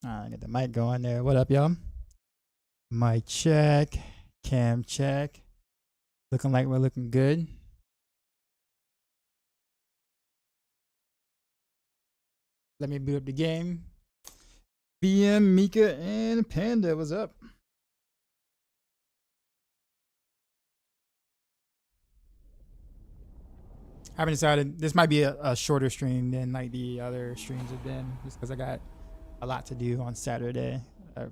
Get the mic going there. What up, y'all? Mic check. Cam check. Looking like we're looking good. Let me boot up the game. BM, Mika, and Panda, what's up? I haven't decided. This might be a shorter stream than like the other streams have been, just because I got a lot to do on Saturday. A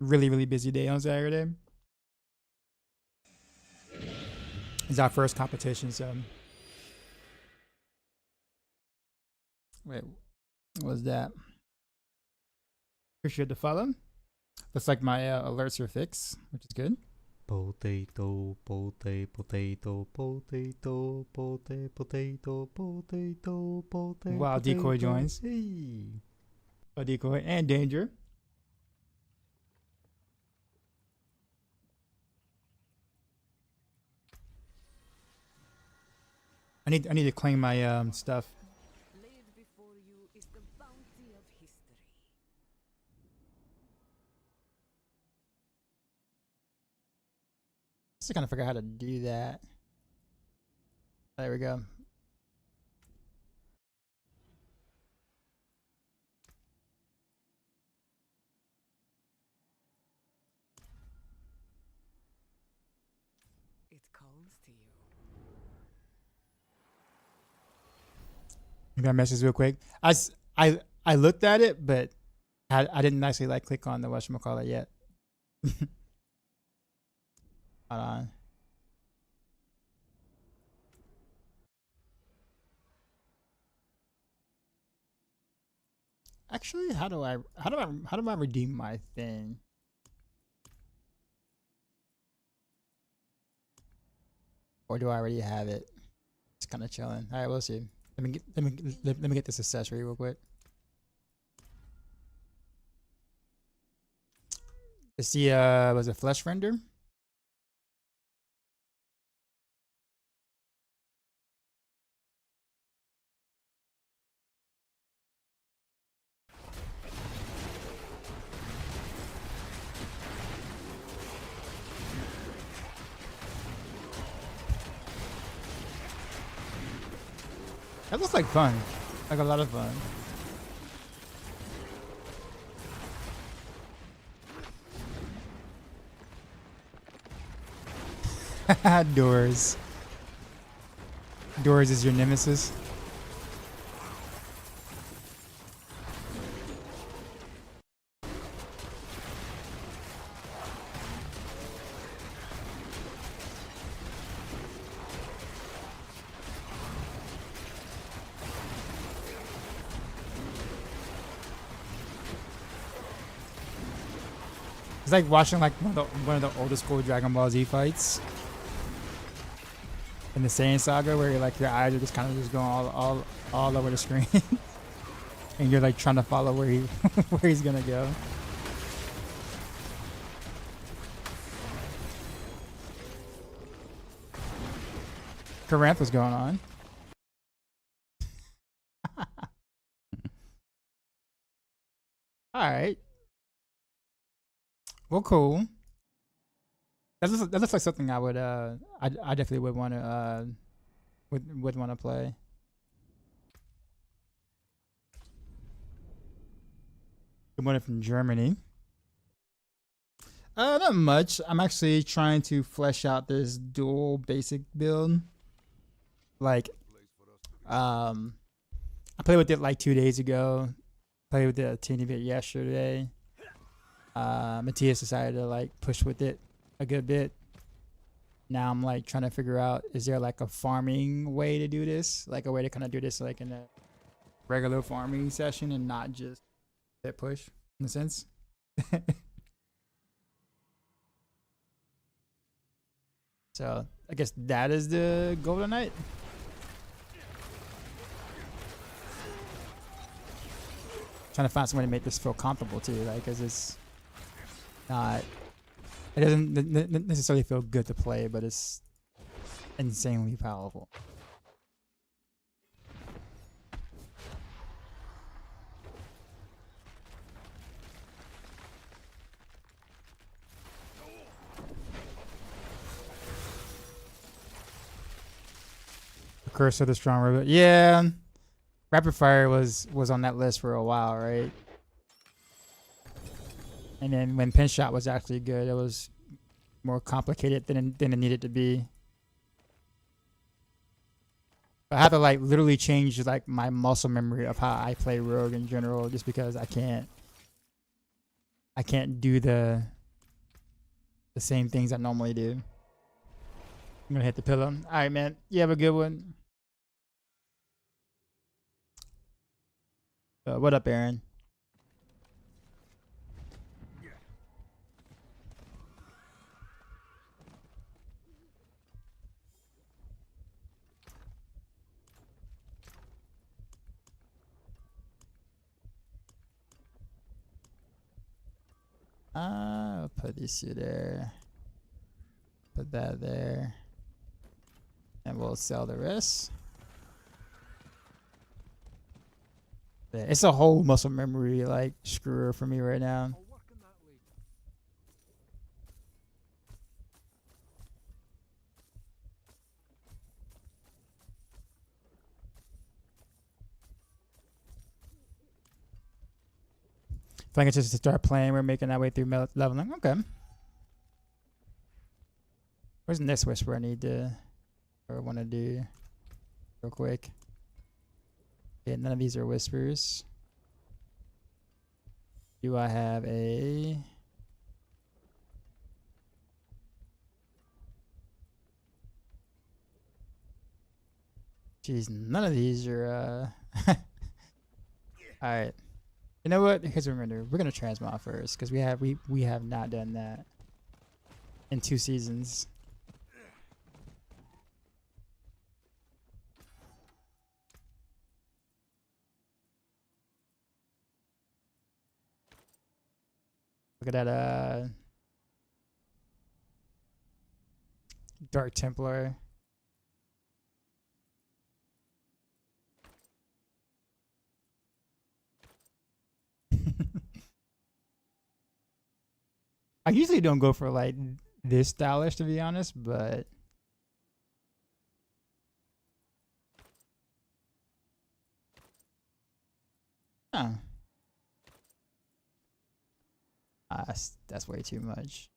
really busy day on Saturday. It's our first competition, so. Wait, what was that? Appreciate the follow. Looks like my alerts are fixed, which is good. Potato, potato, potato, potato, potato, potato, potato, potato. Wow, decoy joins. Hey. A decoy and danger. I need to claim my stuff. Laid before you is the bounty of history. Just kind of forgot how to do that. There we go. It calls to you. I got a message real quick. I looked at it, but I didn't actually like click on the whatchamacallit yet. Hold on. Actually, how do I redeem my thing? Or do I already have it? It's kind of chilling. All right, we'll see. Let me get this accessory real quick. Is the was it flesh render? That looks like fun. Like a lot of fun. Doors. Doors is your nemesis. It's like watching like one of the oldest school Dragon Ball Z fights in the Saiyan Saga, where you're like your eyes are just kind of just going all over the screen, and you're like trying to follow where where he's gonna go. Karanth, what's going on? All right. Well, cool. That looks like something I would I definitely would want to would want to play. Good morning from Germany. Not much. I'm actually trying to flesh out this dual basic build. Like, I played with it like 2 days ago. Played with it a teeny bit yesterday. Matthias decided to like push with it a good bit. Now I'm like trying to figure out, is there like a farming way to do this? Like a way to kind of do this like in a regular farming session and not just hit push in a sense. So I guess that is the goal tonight. Trying to find some way to make this feel comfortable too, like, cause it's not. It doesn't necessarily feel good to play, but it's insanely powerful. Curse of the Strong Robot. Yeah, Rapid Fire was on that list for a while, right? And then when Pinch Shot was actually good, it was more complicated than it needed to be. I had to like literally change like my muscle memory of how I play Rogue in general, just because I can't do the same things I normally do. I'm gonna hit the pillow. All right, man. You have a good one. What up, Aaron? I'll put these two there. Put that there. And we'll sell the rest. Yeah, it's a whole muscle memory like screwer for me right now. I think it's just to start playing. We're making our way through leveling. Okay. Where's the next whisper I need to or want to do real quick? Okay, none of these are whispers. Do I have a... Jeez, none of these are Alright. You know what? Here's what we're gonna do. We're gonna transmog first, because we have not done that in 2 seasons. Look at that Dark Templar. I usually don't go for like this stylish, to be honest, but huh. That's way too much.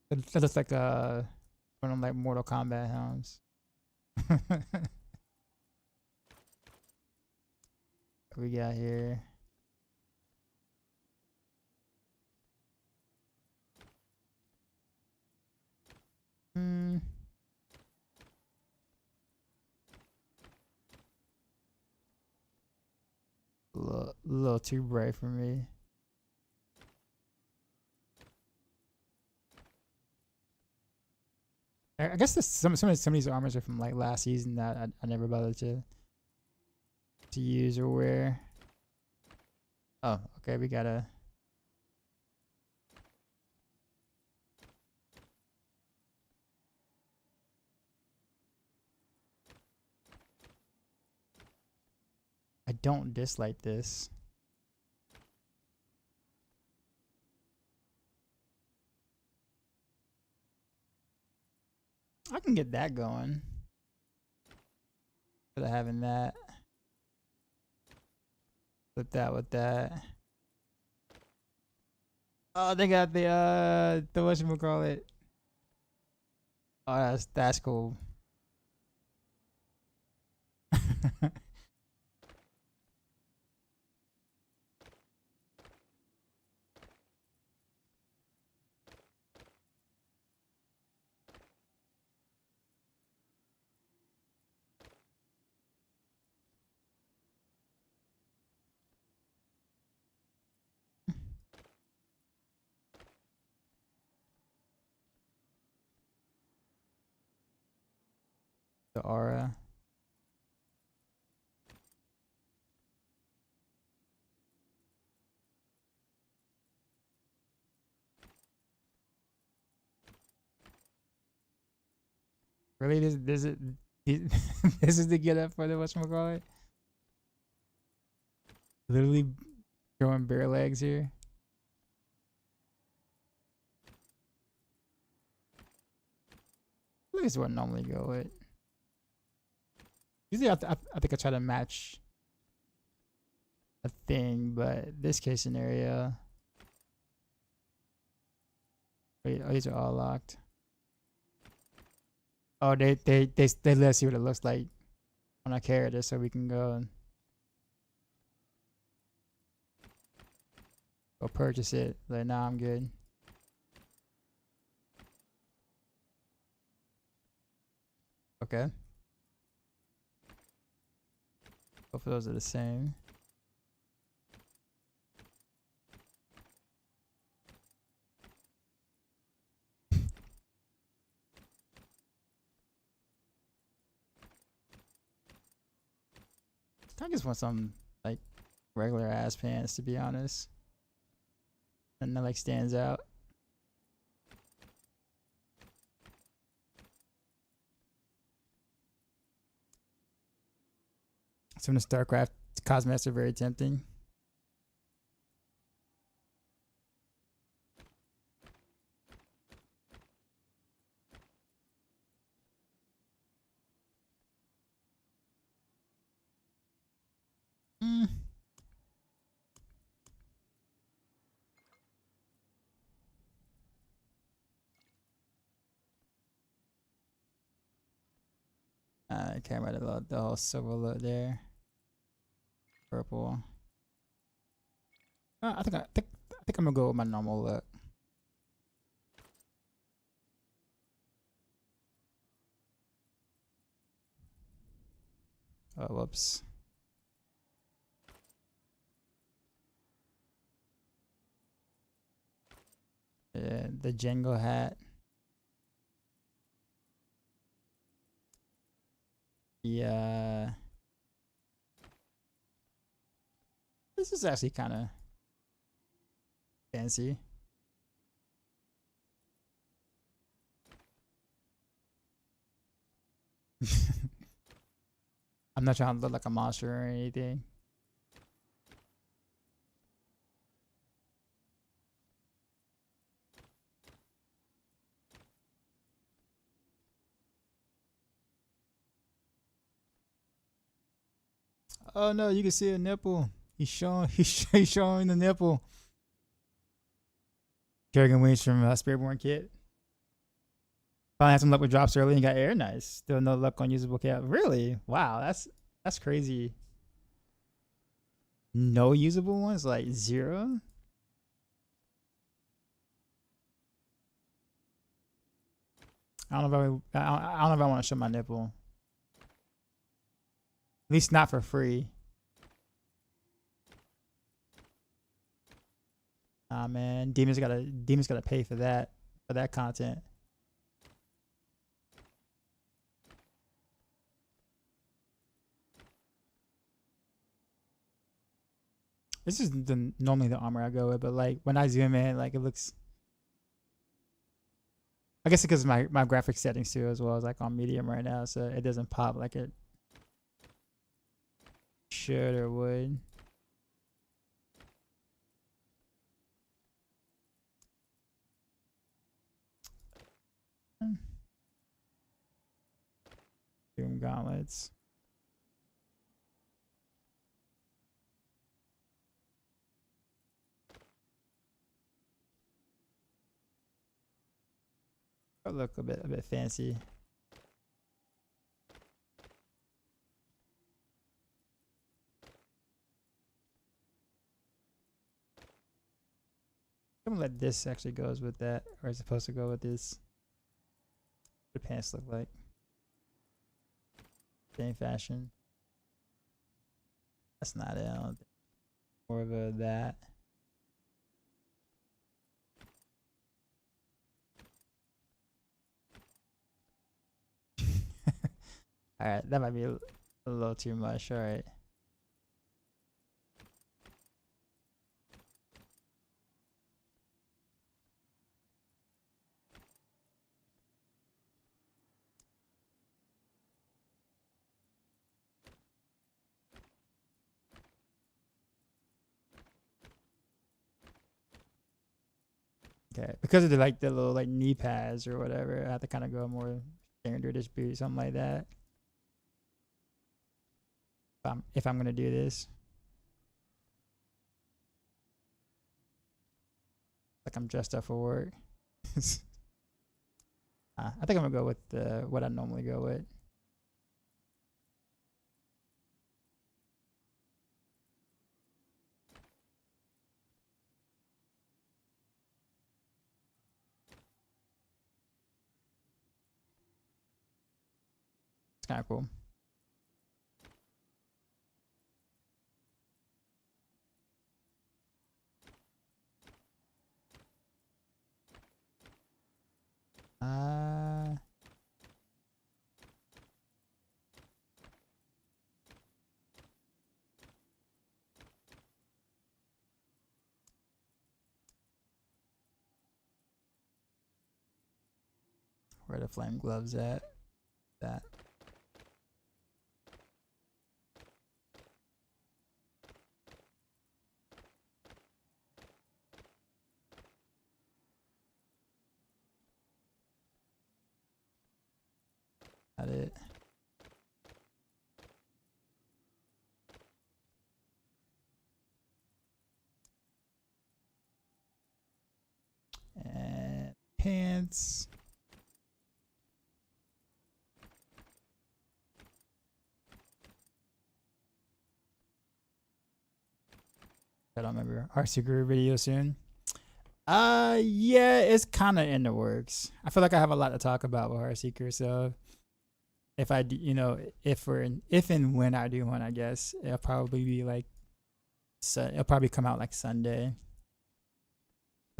That looks like one of like Mortal Kombat helms. What we got here? Hmm. A little too bright for me. I guess some of these armors are from like last season that I never bothered to use or wear. Oh, okay, we gotta. I don't dislike this. I can get that going. Instead of having that. Flip that with that. Oh, they got the whatchamacallit. Oh, that's cool. The aura. Really, this is this is the get up for the whatchamacallit? Literally growing bare legs here. think it's what I normally go with. Usually I think I try to match a thing, but this case scenario. Wait, oh, these are all locked. Oh, they let us see what it looks like when I carry this, so we can go and go purchase it. Like, nah, I'm good. Okay. Both of those are the same. I just want some like regular ass pants, to be honest. And that like stands out. Some of the StarCraft cosmetics are very tempting. Mm. I can't remember the whole silver look there. Purple. I think I'm gonna go with my normal look. Oh, whoops. Yeah, the Django hat. Yeah. This is actually kind of fancy. I'm not trying to look like a monster or anything. Oh no, you can see a nipple. He's showing he's showing the nipple. Kerrigan wings from Spiritborn Kit. Finally had some luck with drops early and got air. Nice. Still no luck on usable cap. Really? Wow, that's crazy. No usable ones, like 0. I don't know if I don't know if I want to show my nipple. At least not for free. Ah man, demons gotta pay for that content. This is normally the armor I go with, but like when I zoom in, like it looks. I guess because my graphic settings too, as well as like on medium right now, so it doesn't pop like it should or would. Doom gauntlets. Look a bit fancy. I'm gonna let this actually goes with that, or is it supposed to go with this? What the pants look like? Same fashion. That's not it. I don't think. More of a that. All right, that might be a little too much. All right. Okay, because of the like the little like knee pads or whatever, I have to kind of go more standardish boot, something like that. If I'm gonna do this, like I'm dressed up for work. I think I'm gonna go with what I normally go with. It's kind of cool. Where the flame gloves at? That. Got it. And pants. I don't remember. Heartseeker video soon. Yeah, it's kind of in the works. I feel like I have a lot to talk about with Heartseeker, so if I, if and when I do one, I guess it'll probably be like, it'll probably come out like Sunday.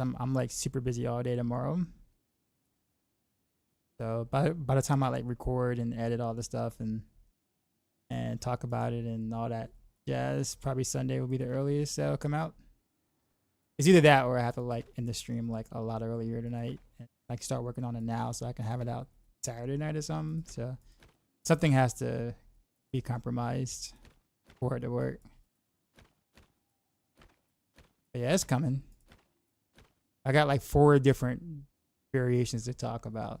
I'm like super busy all day tomorrow, so by the time I like record and edit all the stuff and talk about it and all that, it's probably Sunday will be the earliest that'll come out. It's either that or I have to like end the stream like a lot earlier tonight and like start working on it now so I can have it out Saturday night or something. So something has to be compromised for it to work. But yeah, it's coming. I got like 4 different variations to talk about.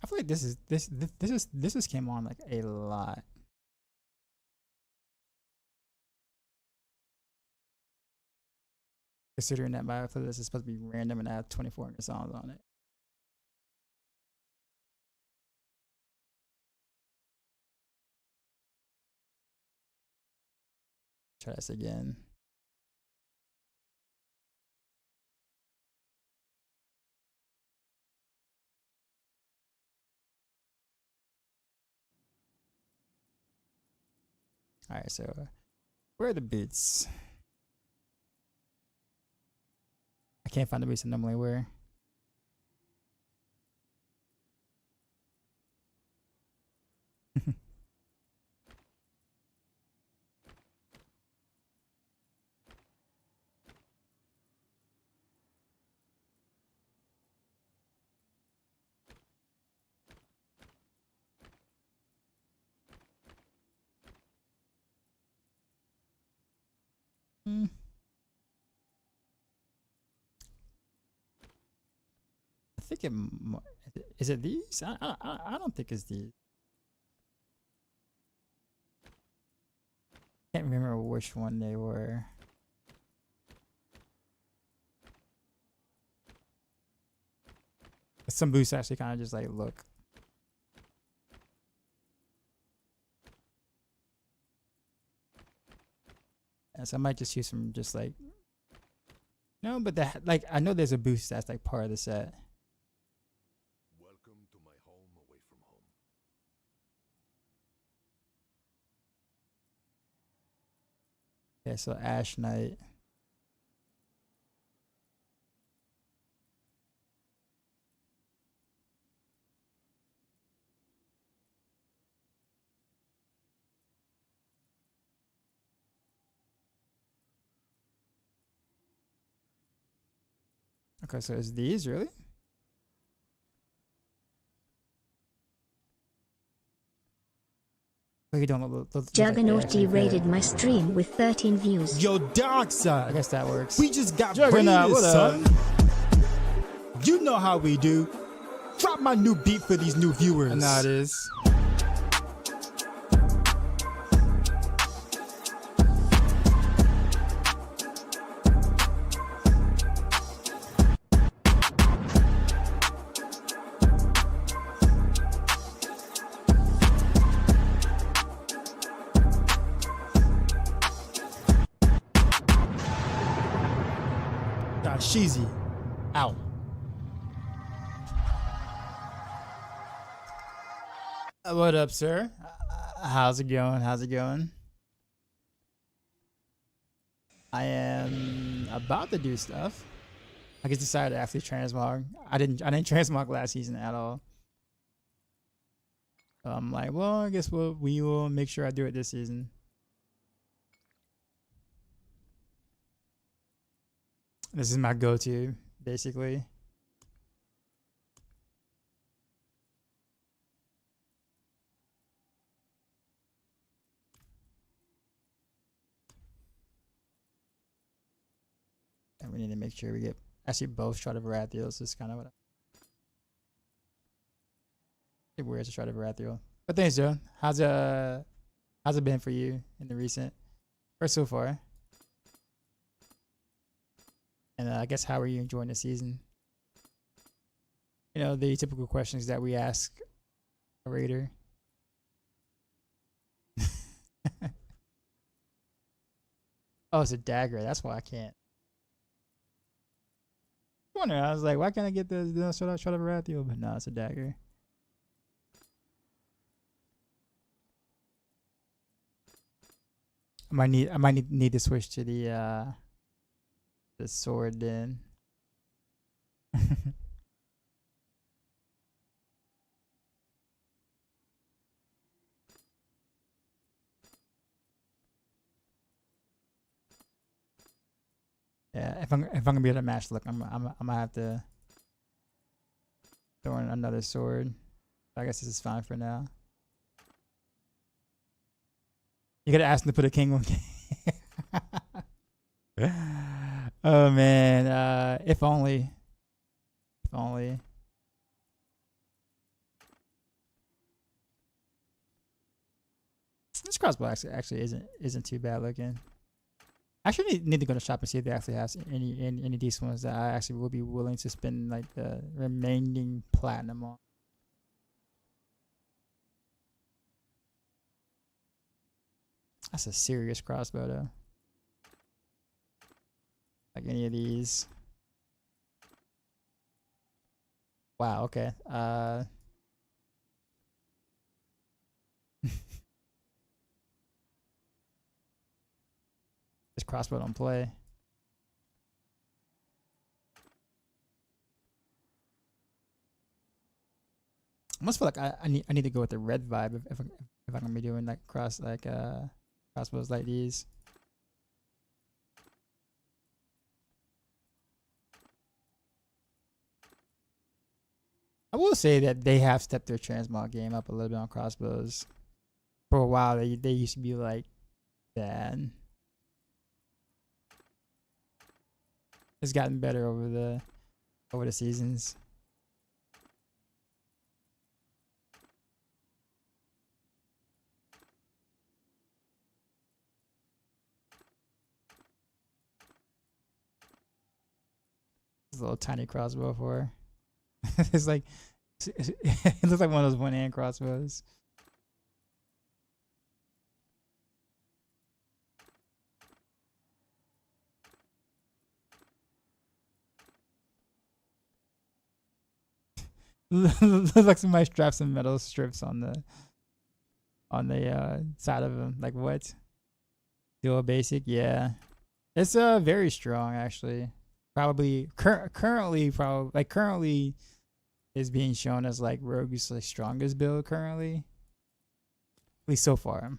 I feel like this came on like a lot. Considering that my playlist is supposed to be random and I have 2,400 songs on it. Try this again. All right, so where are the boots? I can't find the boots I normally wear. I think is it these? I don't think it's these. Can't remember which one they were. Some boots actually kind of just like look. And so I might just use some just like. No, but that like I know there's a boost that's like part of the set. Welcome to my home away from home. Okay, so Ash Knight. Okay, so it's these really? What are you doing? Look like Juggernaut they actually rated did. my stream with 13 views. Yo, dog I son, guess that works. we just got Juggernaut, raided, what up? son. You know how we do. Drop my new beat for these new viewers. No, it is. Sheezy, out. What up, sir? How's it going? How's it going? I am about to do stuff. I just decided after transmog. I didn't transmog last season at all. So I'm like, well, I guess we will make sure I do it this season. This is my go-to, basically. And we need to make sure we get actually both shot of Varathiels is kind of what it's weird to try to Varathiel. But thanks, Joe. How's it been for you in the recent or so far? And I guess how are you enjoying the season? You know, the typical questions that we ask a raider. Oh, it's a dagger. That's why I can't. I was like, why can't I get the shot of Varathiel? But no, it's a dagger. I might need to switch to the sword then. Yeah, if I'm gonna be able to match, look, I'm gonna have to throw in another sword. I guess this is fine for now. You gotta ask him to put a king on. Oh man, if only. If only. This crossbow actually isn't too bad looking. I actually need to go to shop and see if they actually have any decent ones that I actually will be willing to spend like the remaining platinum on. That's a serious crossbow though. Like any of these. Wow, okay. This crossbow don't play. I almost feel like I need to go with the red vibe if I'm gonna be doing like crossbows like these. I will say that they have stepped their transmog game up a little bit on crossbows. For a while, they used to be like bad. It's gotten better over the seasons. This little tiny crossbow for her. It's like it looks like one of those one-hand crossbows. Looks like somebody strapped some metal strips on the side of him. Like what? Dual basic, yeah. It's very strong actually. Probably currently is being shown as like Rogue's like strongest build currently. At least so far.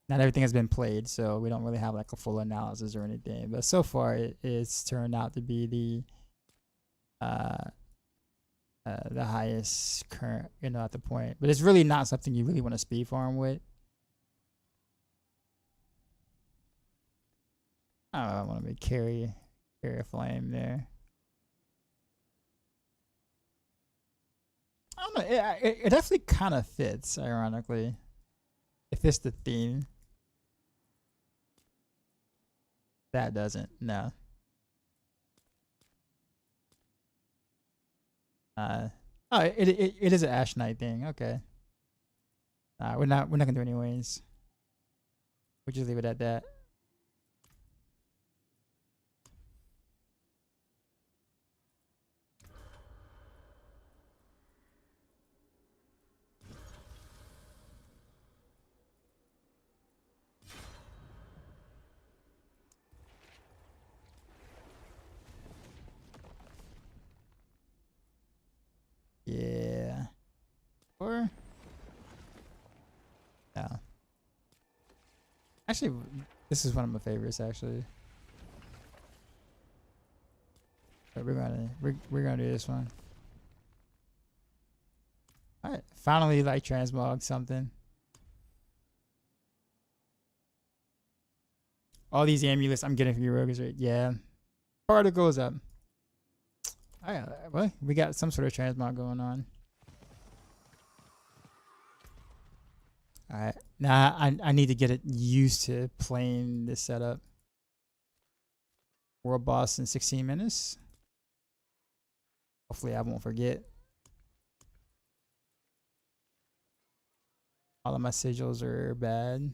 Not everything has been played, so we don't really have like a full analysis or anything. But so far it's turned out to be the the highest current, at the point. But it's really not something you really want to speed farm with. I don't know, I want to carry a flame there. I don't know. It definitely kind of fits, ironically. It fits the theme. That doesn't. No. Oh, it is an Ash Knight thing. Okay. We're not gonna do it anyways. We'll just leave it at that. Yeah. Or no. Actually, this is one of my favorites. Actually, but we're gonna do this one. All right. Finally, like transmog something. All these amulets I'm getting from your rogues, right? Yeah. Particles up. Alright, well, we got some sort of transmog going on. Alright, now I need to get it used to playing this setup. World boss in 16 minutes. Hopefully I won't forget. All of my sigils are bad.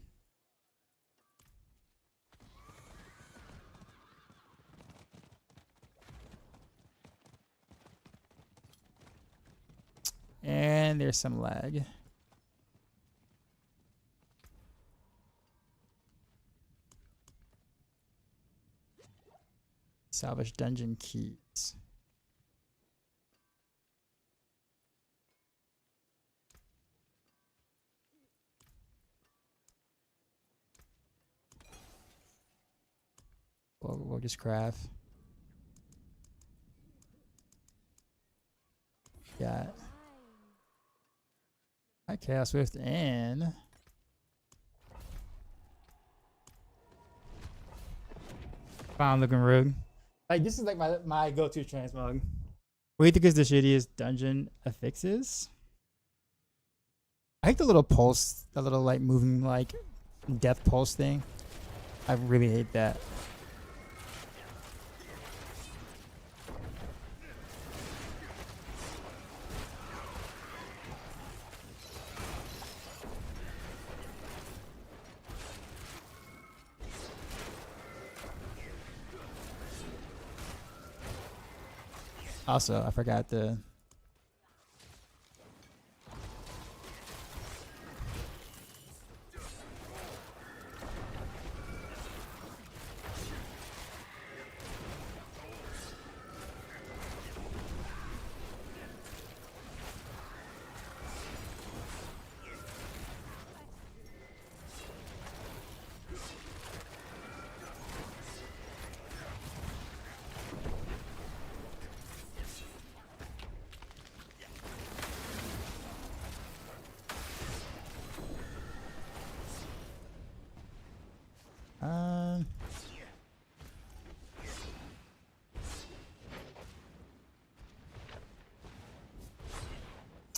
And there's some lag. Salvage dungeon keys. We'll just craft. Got Chaos Swift and Fine Looking Rogue. Like, this is like my go-to transmog. What do you think is the shittiest dungeon affixes? I hate the little pulse, the little like moving like death pulse thing. I really hate that. Also, I forgot the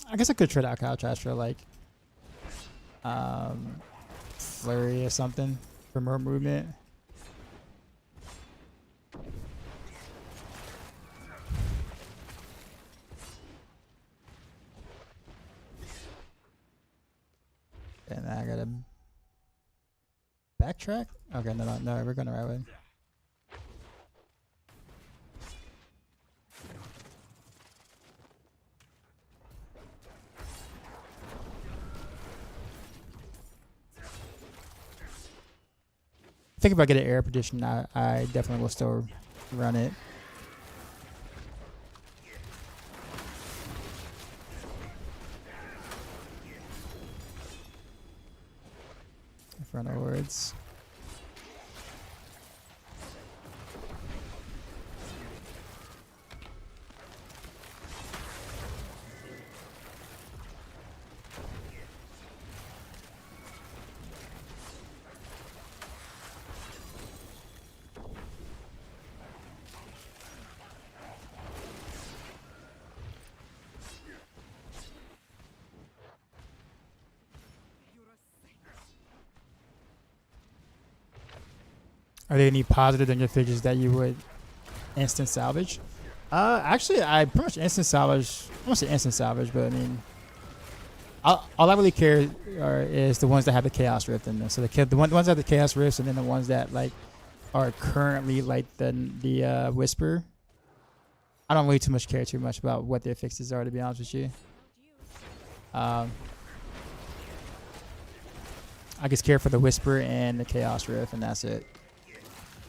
I guess I could trade out Caltrash for like flurry or something for more movement. And I gotta backtrack. Okay, no, we're going the right way. I think if I get an air petition, I definitely will still run it. Inferno words. Are there any positive in your figures that you would instant salvage? Actually, I pretty much instant salvage. I won't say instant salvage, but I mean, all I really care is the ones that have the Chaos Rift in them. So the ones that have the Chaos Rifts, and then the ones that like are currently like the Whisper. I don't really care too much about what their fixes are, to be honest with you. I just care for the Whisper and the Chaos Rift, and that's it.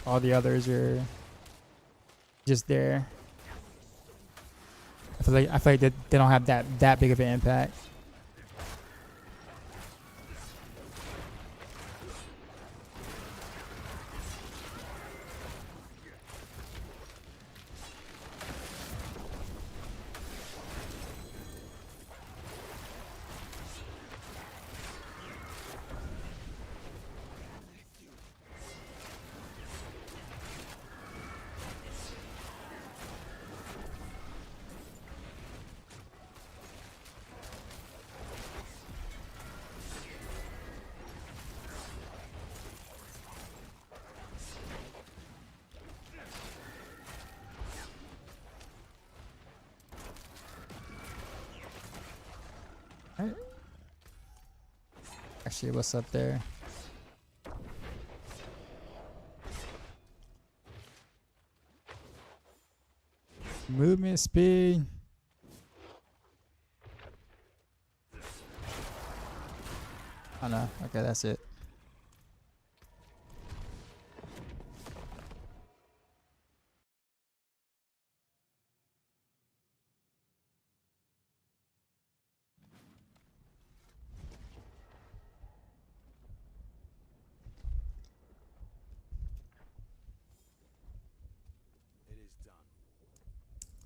All the others are just there. I feel like they don't have that big of an impact. Actually, what's up there? Movement speed. Oh no. Okay, that's it.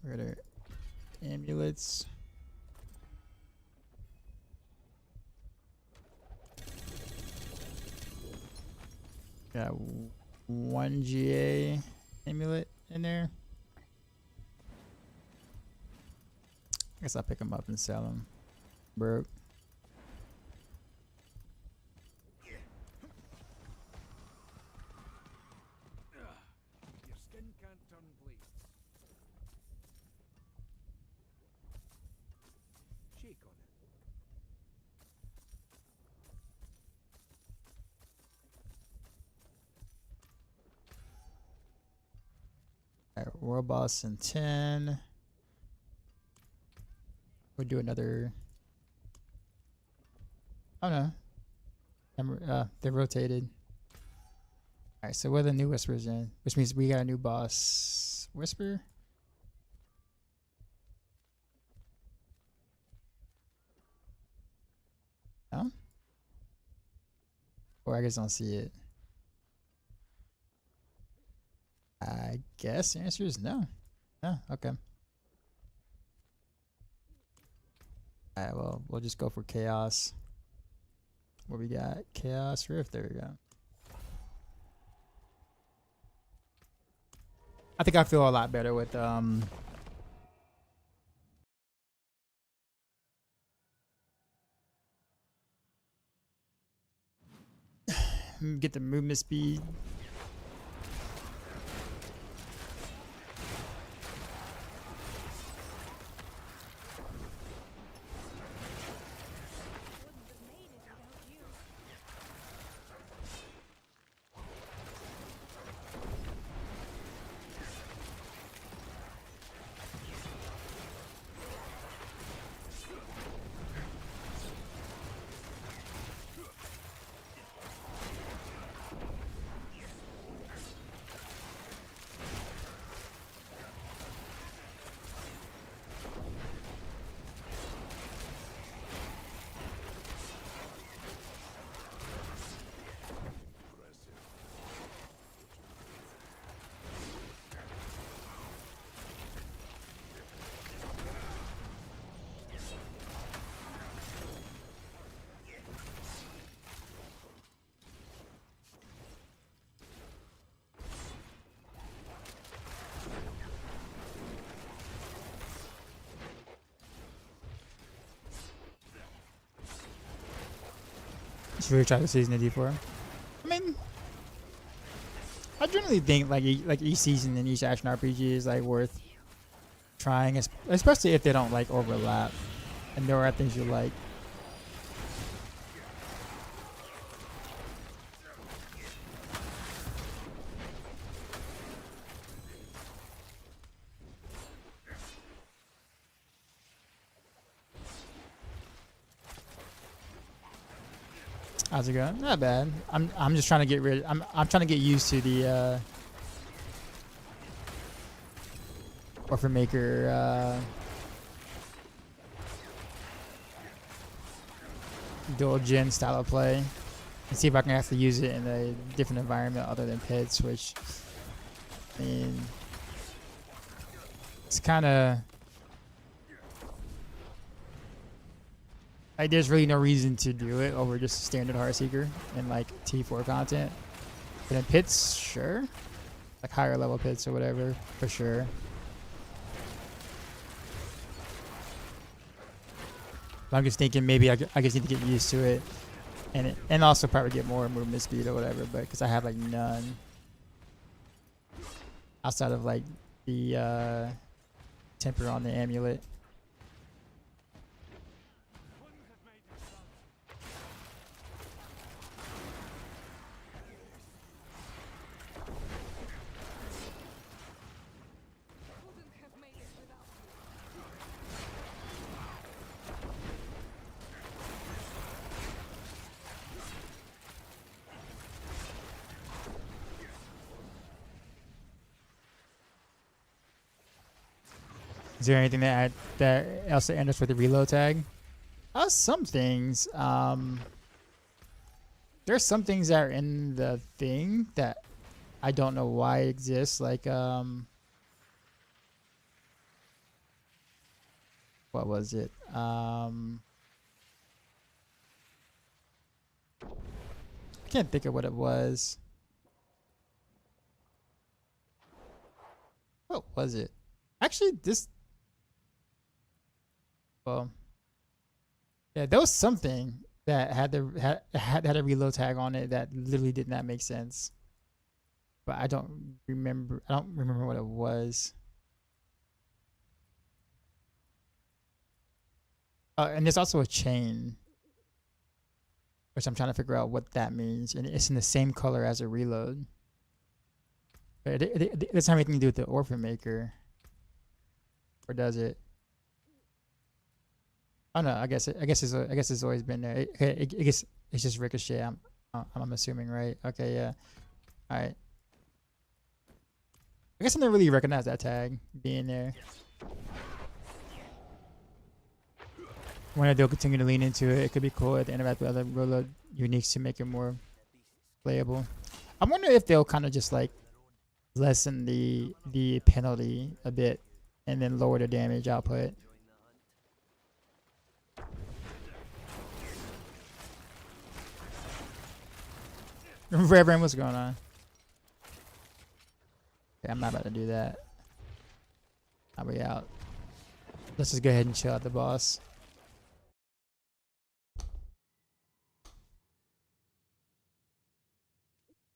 Greater amulets. Got one GA amulet in there. I guess I'll pick them up and sell them. Broke. Your skin can't turn blade. Shake on it. Alright, world boss in 10. We'll do another. Oh no. They rotated. Alright, so what are the new whispers in? Which means we got a new boss. Whisper? No? Or I guess I don't see it. I guess the answer is no. No, okay. Alright, well, we'll just go for Chaos. What we got? Chaos Rift, there we go. I think I feel a lot better with get the movement speed. Just really try to season the D4. I mean, I generally think like each season and each action RPG is like worth trying, especially if they don't like overlap and there are things you like. How's it going? Not bad. I'm just trying to get rid. I'm trying to get used to the Orphan Maker dual gen style of play, and see if I can actually use it in a different environment other than pits. Which, I mean, it's kind of like there's really no reason to do it over just standard Heartseeker and like T4 content. But in pits, sure, like higher level pits or whatever, for sure. But I'm just thinking maybe I just need to get used to it, and also probably get more movement speed or whatever. But because I have like none outside of like the temper on the amulet. Is there anything that else that enters with the reload tag? Some things. There's some things that are in the thing that I don't know why it exists. Like what was it? I can't think of what it was. What was it? Actually, this. Well, yeah, there was something that had a reload tag on it that literally did not make sense. But I don't remember what it was. And there's also a chain, which I'm trying to figure out what that means, and it's in the same color as a reload. But it doesn't have anything to do with the Orphan Maker, or does it? Oh no, I guess it's always been there. I guess it's just ricochet. I'm assuming, right? Okay, yeah. All right. I guess I never really recognized that tag being there. When they'll continue to lean into it, it could be cool at the end of the other reload uniques to make it more playable. I wonder if they'll kind of just like lessen the penalty a bit and then lower the damage output. Reverend, what's going on? Okay, I'm not about to do that. I'll be out. Let's just go ahead and chill out the boss.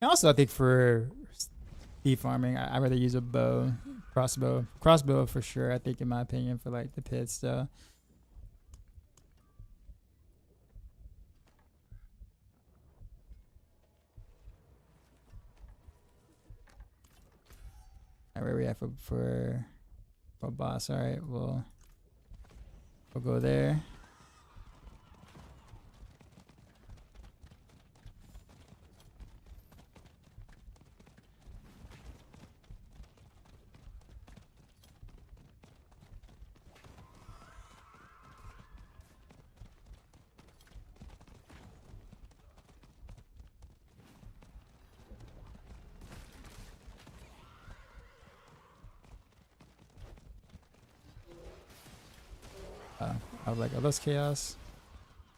And also, I think for speed farming, I'd rather use a bow, crossbow for sure. I think, in my opinion, for like the pits though. Where are we at for boss? All right, we'll go there. I was like, are those chaos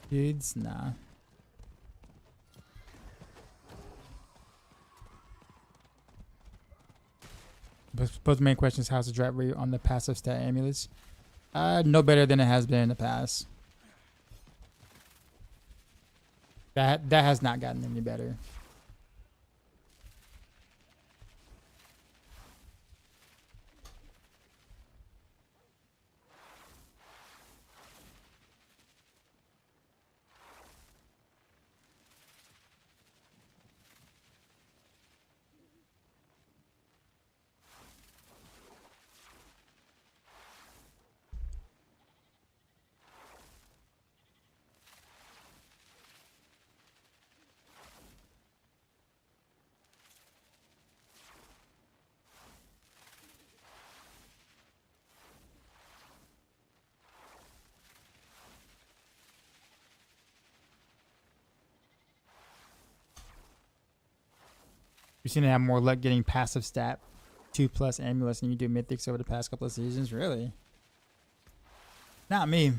dudes? Nah. But suppose the main question is, how's the drop rate on the passive stat amulets? No better than it has been in the past. That has not gotten any better. You seem to have more luck getting passive stat 2+ amulets than you do mythics over the past couple of seasons. Really? Not me.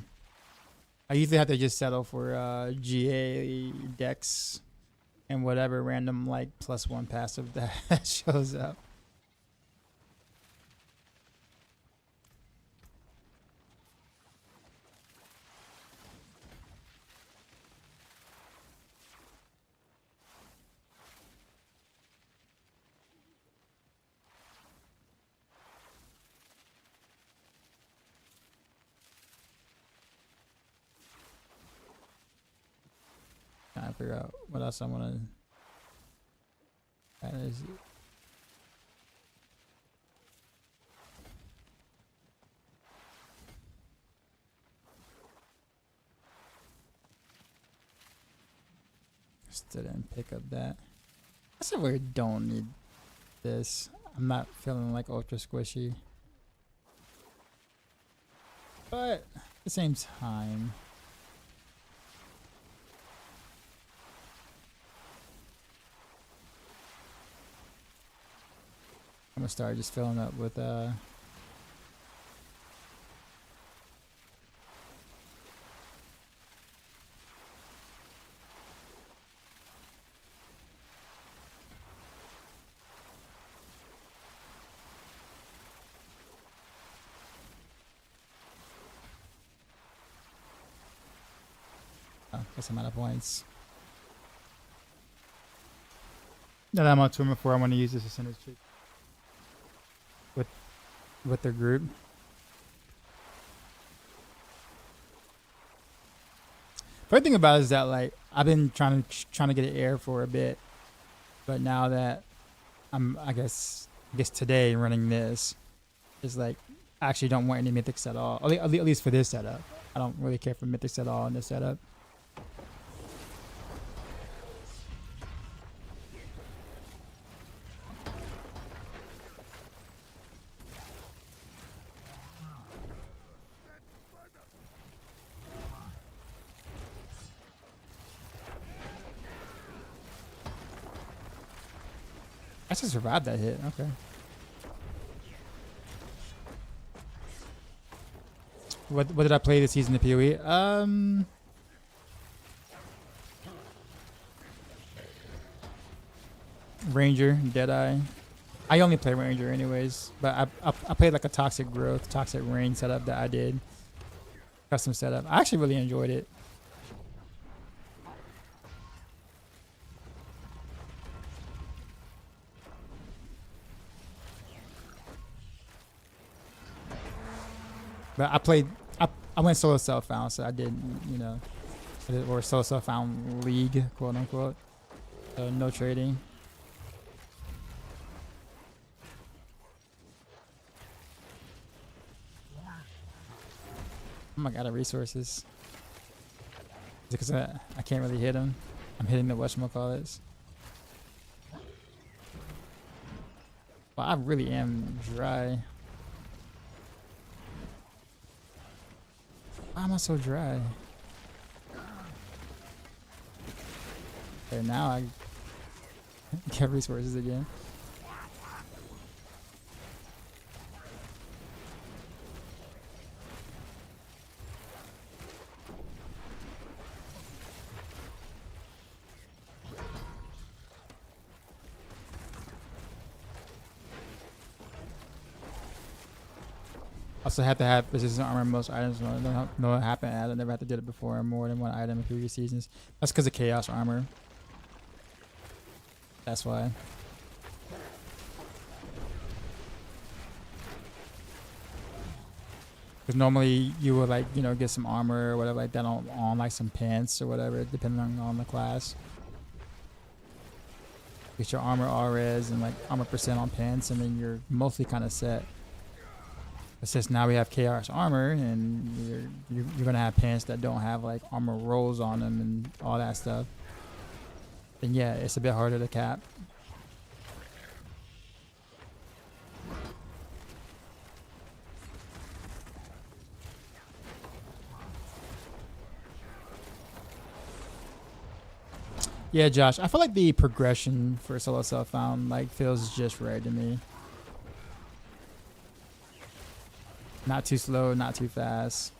I usually have to just settle for GA decks and whatever random like +1 passive that shows up. Trying to figure out what else I want to. That is. Still didn't pick up that. I said we don't need this. I'm not feeling like ultra squishy. But at the same time. I'm gonna start just filling up with guess I'm out of points. Now that I'm on tour before, I want to use this percentage check with their group. Funny thing about it is that like I've been trying to get an air for a bit, but now that I guess today running this is like I actually don't want any mythics at all. At least for this setup, I don't really care for mythics at all in this setup. I just survived that hit. Okay. What did I play this season in PoE? Ranger, Deadeye. I only play Ranger anyways, but I played like a Toxic Growth, Toxic Rain setup that I did. Custom setup. I actually really enjoyed it. But I went solo self-found, so I did, you know, or solo self-found league, quote unquote. So no trading. Oh my god, the resources. Is it because I can't really hit him? I'm hitting the whatchamacallits. Well, I really am dry. Why am I so dry? Okay, now I get resources again. Also have to have resistant armor in most items. No, it happened. I never had to do it before. More than one item in previous seasons. That's because of chaos armor. That's why. Because normally you would like, you know, get some armor or whatever like that on like some pants or whatever, depending on the class. Get your armor RS and like armor percent on pants, and then you're mostly kind of set. It's just now we have chaos armor, and you're gonna have pants that don't have like armor rolls on them and all that stuff. And yeah, it's a bit harder to cap. Yeah, Josh, I feel like the progression for Solo Self-Found like feels just right to me. Not too slow, not too fast.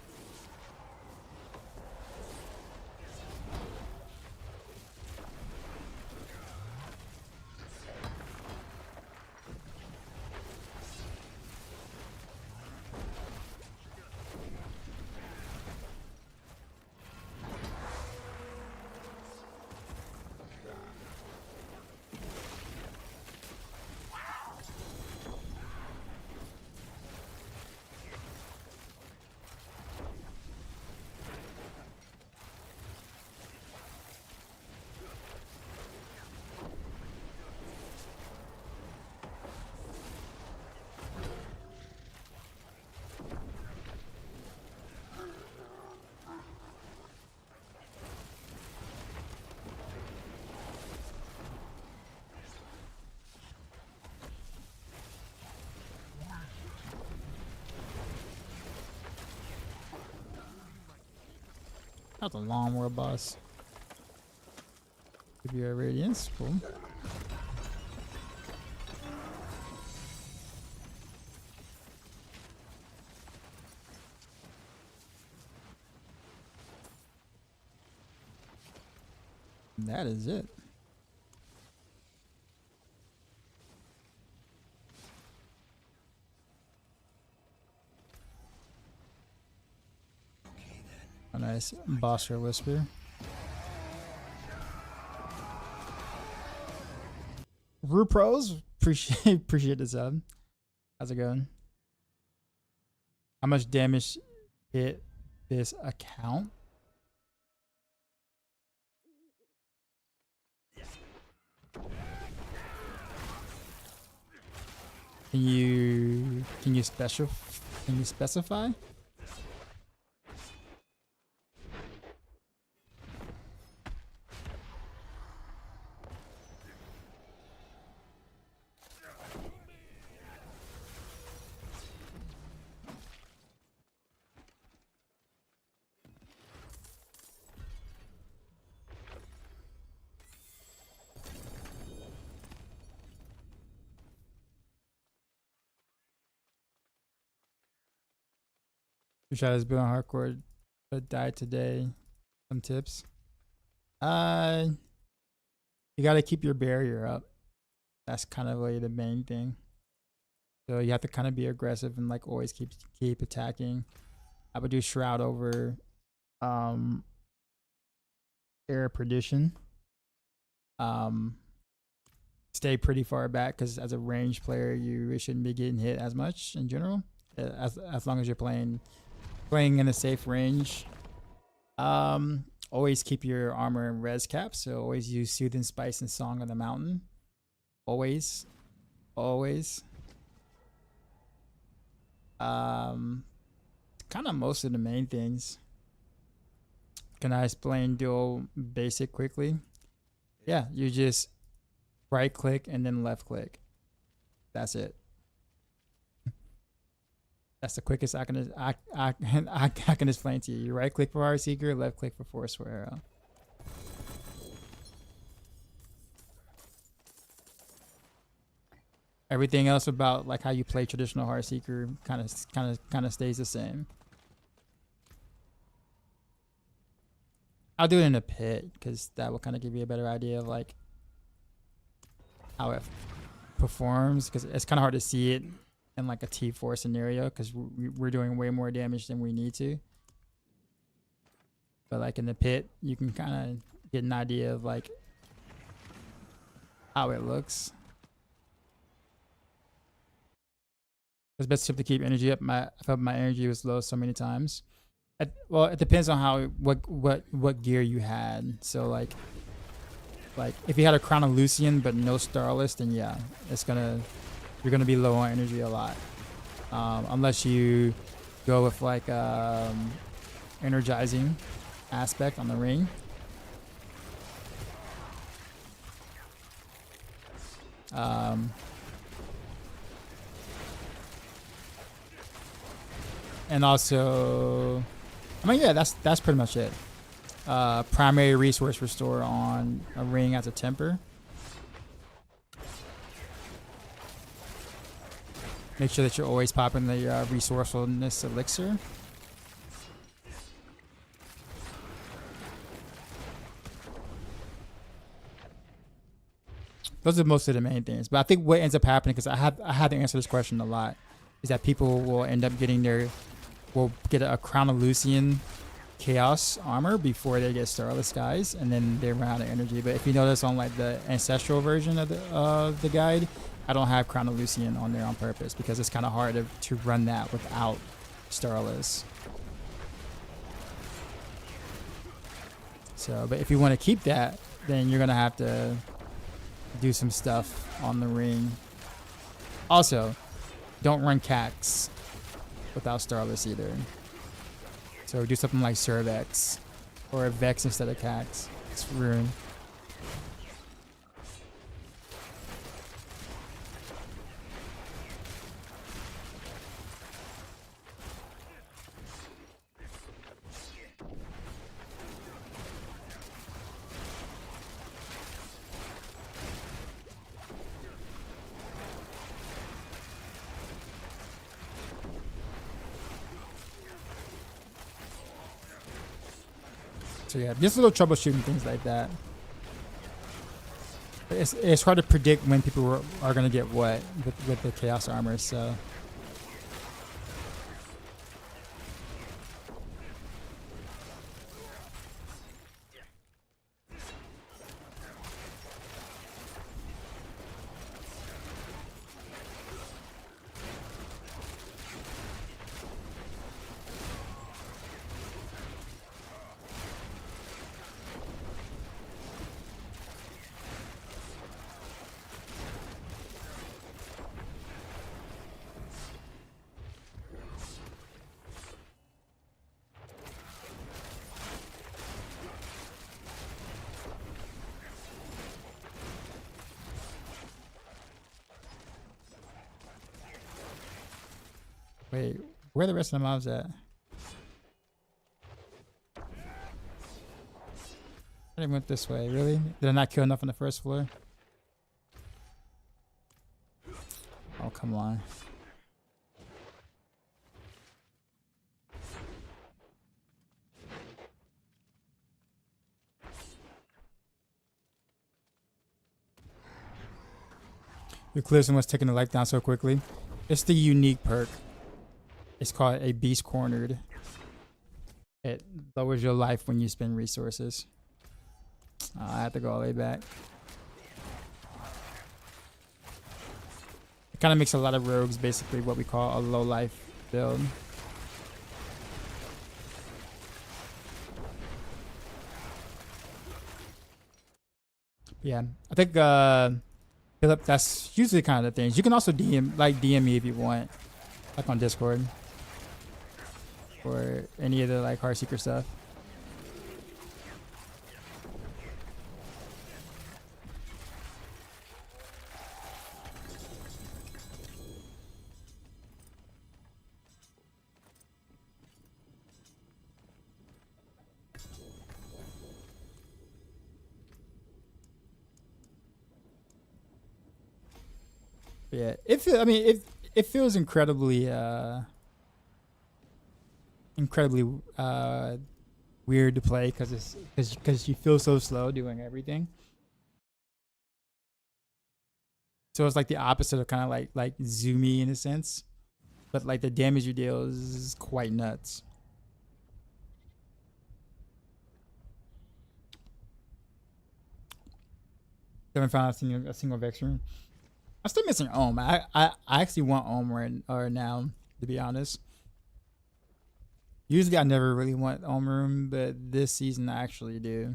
That's a long world boss. Give you a radiance. Cool. That is it. A nice boss or whisper. Rue Pros, appreciate the sub. How's it going? How much damage hit this account? Can you specify? You try this build on hardcore, but died today. Some tips. You gotta keep your barrier up. That's kind of like the main thing. So you have to kind of be aggressive and like always keep attacking. I would do Shroud over Air Perdition. Stay pretty far back because as a range player, you really shouldn't be getting hit as much in general. As long as you're playing in a safe range. Always keep your armor in res cap, so always use Soothing Spice and Song on the Mountain. Always. Kind of most of the main things. Can I explain dual basic quickly? Yeah, you just right click and then left click. That's it. That's the quickest I can explain to you. You right click for Heartseeker, left click for Forceful Arrow. Everything else about like how you play traditional Heartseeker kind of stays the same. I'll do it in a pit because that will kind of give you a better idea of like how it performs, because it's kind of hard to see it in like a T4 scenario because we're doing way more damage than we need to. But like in the pit, you can kind of get an idea of like how it looks. It's best to keep energy up. I felt my energy was low so many times. Well, it depends on what gear you had. So like if you had a Crown of Lucian but no Starless, then yeah, you're gonna be low on energy a lot. Unless you go with like energizing aspect on the ring. And also, I mean, yeah, that's pretty much it. primary resource restore on a ring as a temper. Make sure that you're always popping the resourcefulness elixir. Those are most of the main things. But I think what ends up happening, because I had to answer this question a lot, is that people will end up getting will get a Crown of Lucian Chaos armor before they get Starless Skies, and then they run out of energy. But if you notice on like the ancestral version of the guide, I don't have Crown of Lucian on there on purpose because it's kind of hard to run that without Starless. So, but if you want to keep that, then you're gonna have to do some stuff on the ring. Also, don't run Cax without Starless either. So do something like Cervex or a Vex instead of Cax. It's ruined. So yeah, just a little troubleshooting things like that. It's hard to predict when people are going to get what with the Chaos Armor, so. Wait, where are the rest of the mobs at? I went this way, really? Did I not kill enough on the first floor? Oh, come on. Your Clearson was taking the life down so quickly. It's the unique perk. It's called a Beast Cornered. It lowers your life when you spend resources. I have to go all the way back. It kind of makes a lot of rogues basically what we call a low life build. Yeah, I think Philip, that's usually kind of the things. You can also DM me if you want, like on Discord. Or any of the like Heartseeker stuff. Yeah, it feels incredibly weird to play because you feel so slow doing everything. So it's like the opposite of kind of like zoomy in a sense, but like the damage you deal is quite nuts. Haven't found a single Vex room. I'm still missing Ohm. I actually want Ohm or now, to be honest. Usually I never really want Ohm room, but this season I actually do.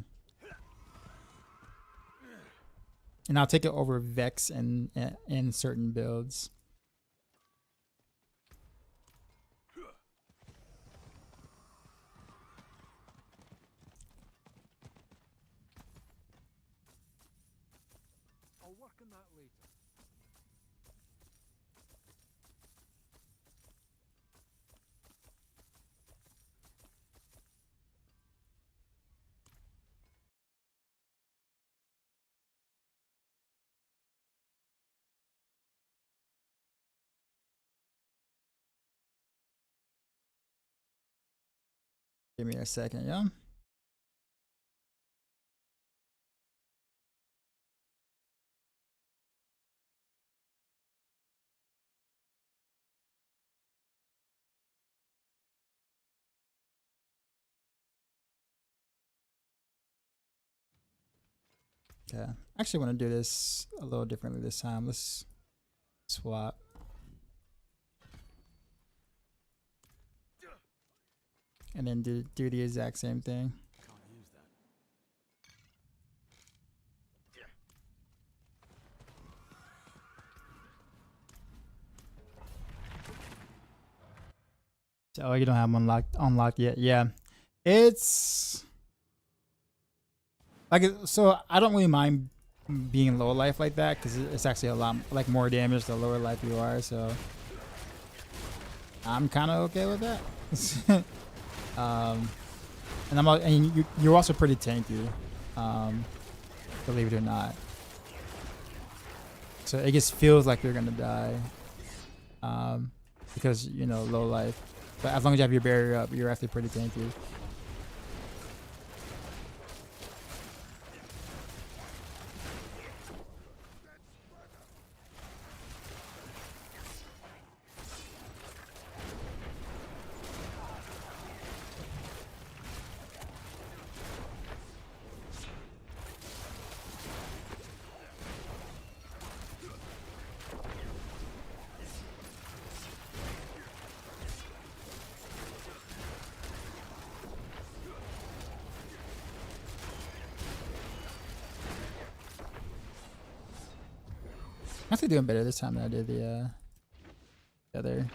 And I'll take it over Vex in certain builds. I'll work on that later. Give me a second, yeah. Okay. I actually want to do this a little differently this time. Let's swap. And then do the exact same thing. Oh, you don't have them unlocked yet. Yeah. It's like so I don't really mind being low life like that because it's actually a lot like more damage the lower life you are, so I'm kind of okay with that. And you're also pretty tanky, believe it or not. So it just feels like you're gonna die, because you know low life. But as long as you have your barrier up, you're actually pretty tanky. I'm actually doing better this time than I did the other.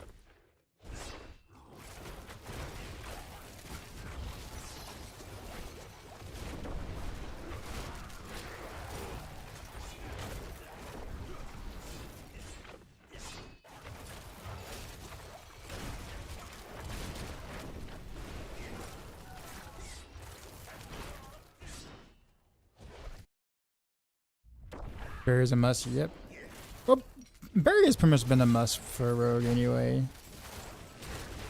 Barrier's a must. Yep. Well, barrier's pretty much been a must for Rogue anyway.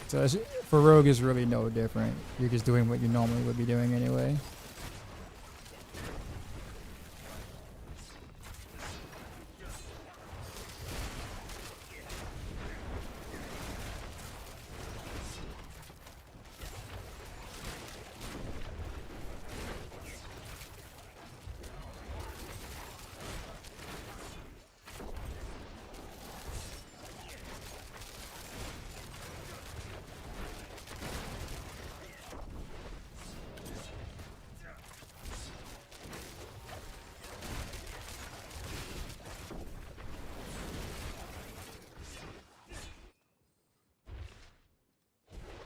So for Rogue is really no different. You're just doing what you normally would be doing anyway.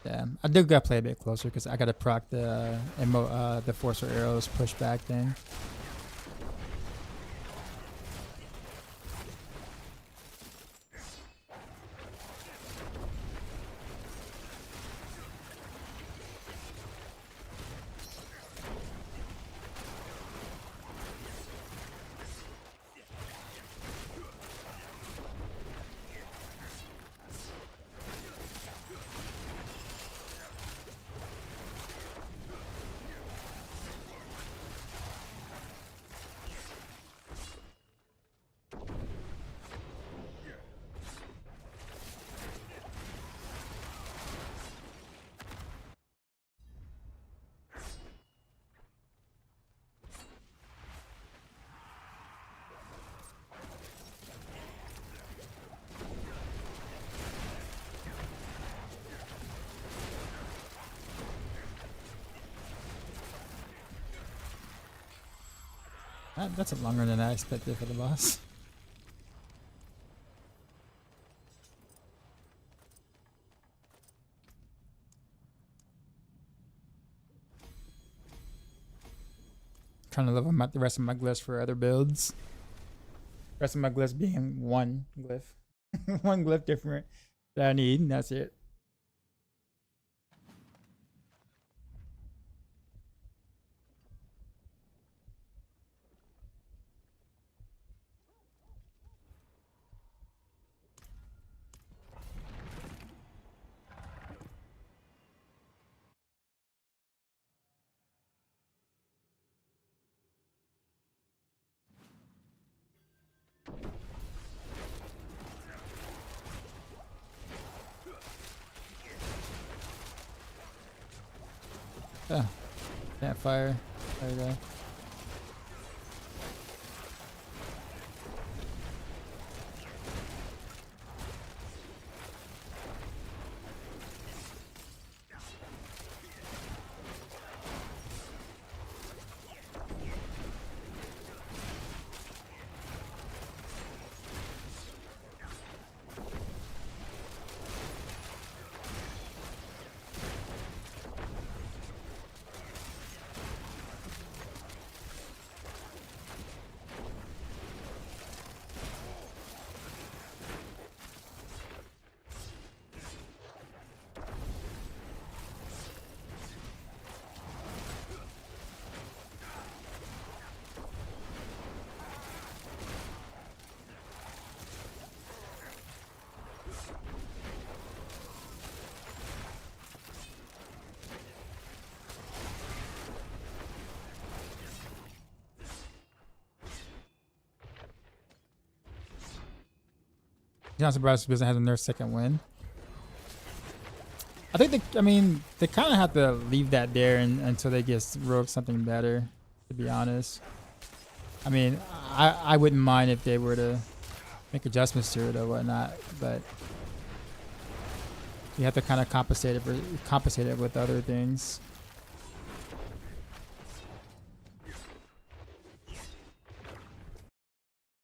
Yeah, I do gotta play a bit closer because I gotta proc the force for arrows pushback thing. That's longer than I expected for the boss. Trying to level out the rest of my glyphs for other builds. Rest of my glyphs being one glyph. One glyph different that I need, and that's it. Can't fire. There you go. Not surprised because it has their second win. I think they kind of have to leave that there until they get Rogue something better, to be honest. I mean, I wouldn't mind if they were to make adjustments to it or whatnot, but you have to kind of compensate it with other things.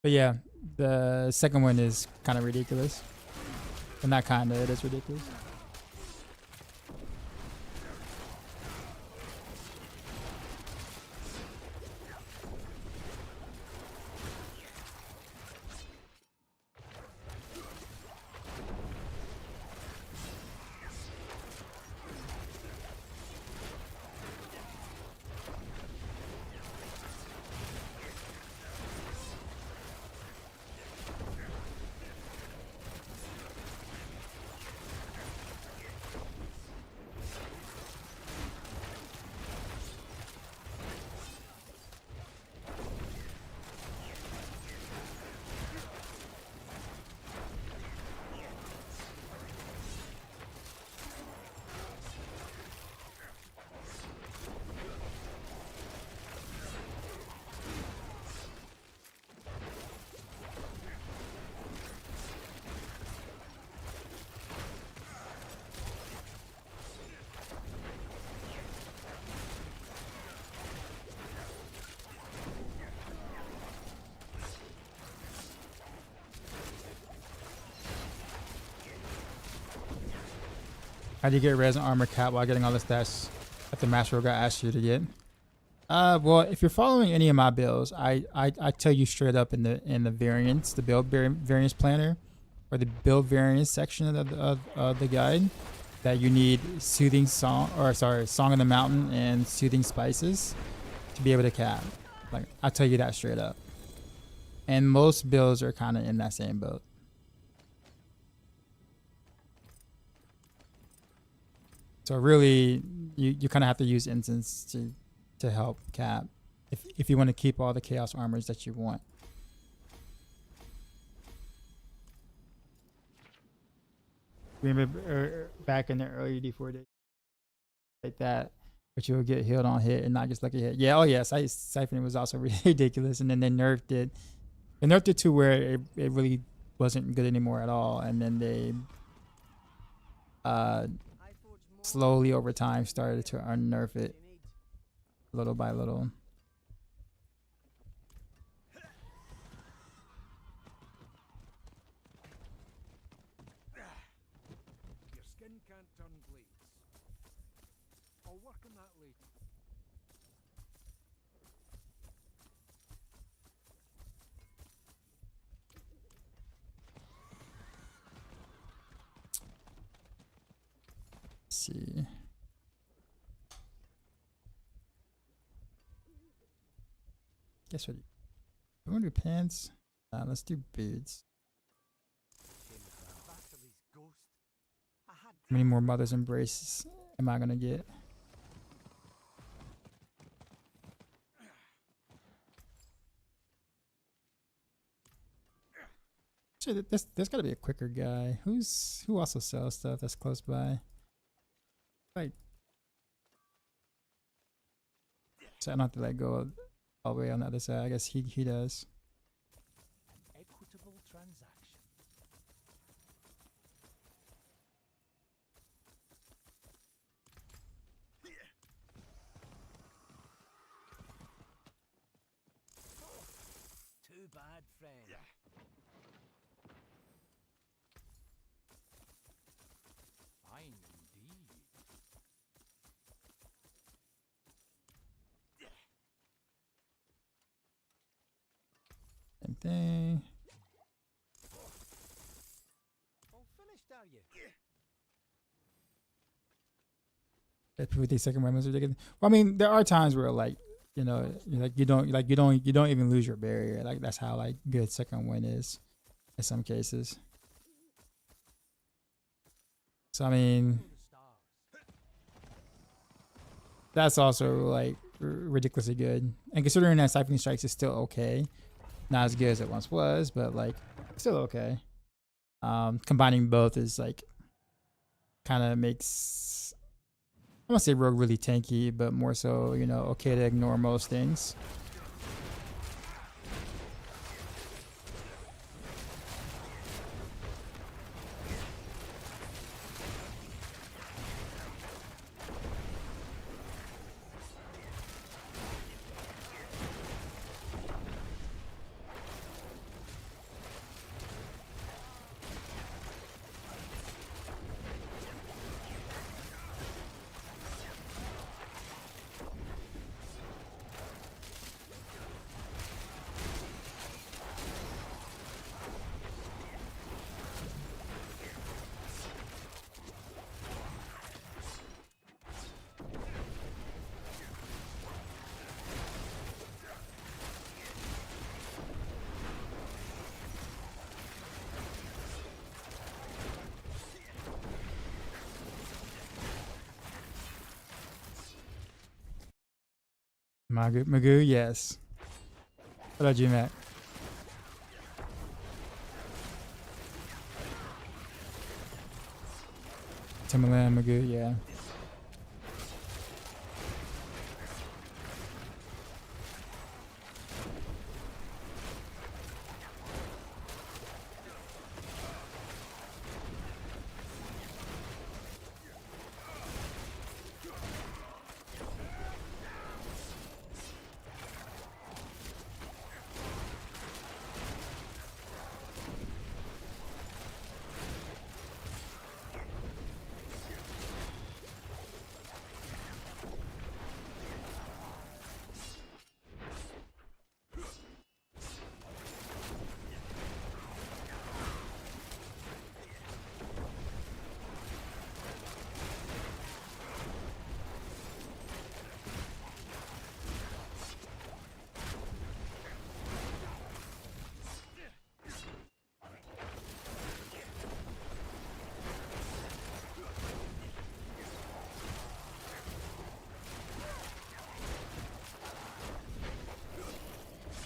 But yeah, the second one is kind of ridiculous. Well, not kind of, it is ridiculous. How do you get res and armor cap while getting all the stats that the Master Rogue asked you to get? Well, if you're following any of my builds, I tell you straight up in the variants, the build variance planner, or the build variance section of the guide, that you need Song of the Mountain and Soothing Spices to be able to cap. Like, I tell you that straight up. And most builds are kind of in that same boat. So really, you kind of have to use incense to help cap if you want to keep all the chaos armors that you want. Remember back in the early D4 days, like that, but you'll get healed on hit and not just lucky hit. Yeah, oh yeah, Siphon was also ridiculous, and then they nerfed it. They nerfed it to where it really wasn't good anymore at all, and then they slowly over time started to unnerf it little by little. Your skin can't turn blades. I'll work on that later. See. Guess what? You want to do pants? Let's do boots. How many more Mother's Embraces am I gonna get? Actually, there's gotta be a quicker guy. Who also sells stuff that's close by? Like, So I don't have to let go all the way on the other side. I guess he does. Equitable transaction. Too bad, friend. Fine indeed. Same thing. All finished, are you? That 50-second weapons are ridiculous. Well, I mean, there are times where like you know, you don't even lose your barrier. Like that's how like good second win is in some cases. So I mean, that's also like ridiculously good. And considering that Siphoning Strikes is still okay, not as good as it once was, but like still okay. Combining both is like kind of makes, I won't say Rogue really tanky, but more so, you know, okay to ignore most things. Magoo, yes. What about you, Matt? Timberland, Magoo, yeah.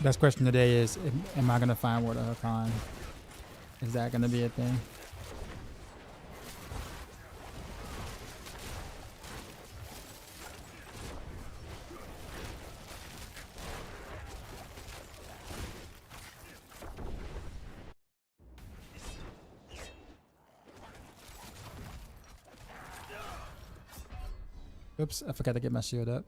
Best question today is, am I going to find Word of Hakan? Is that going to be a thing? Oops, I forgot to get my shield up.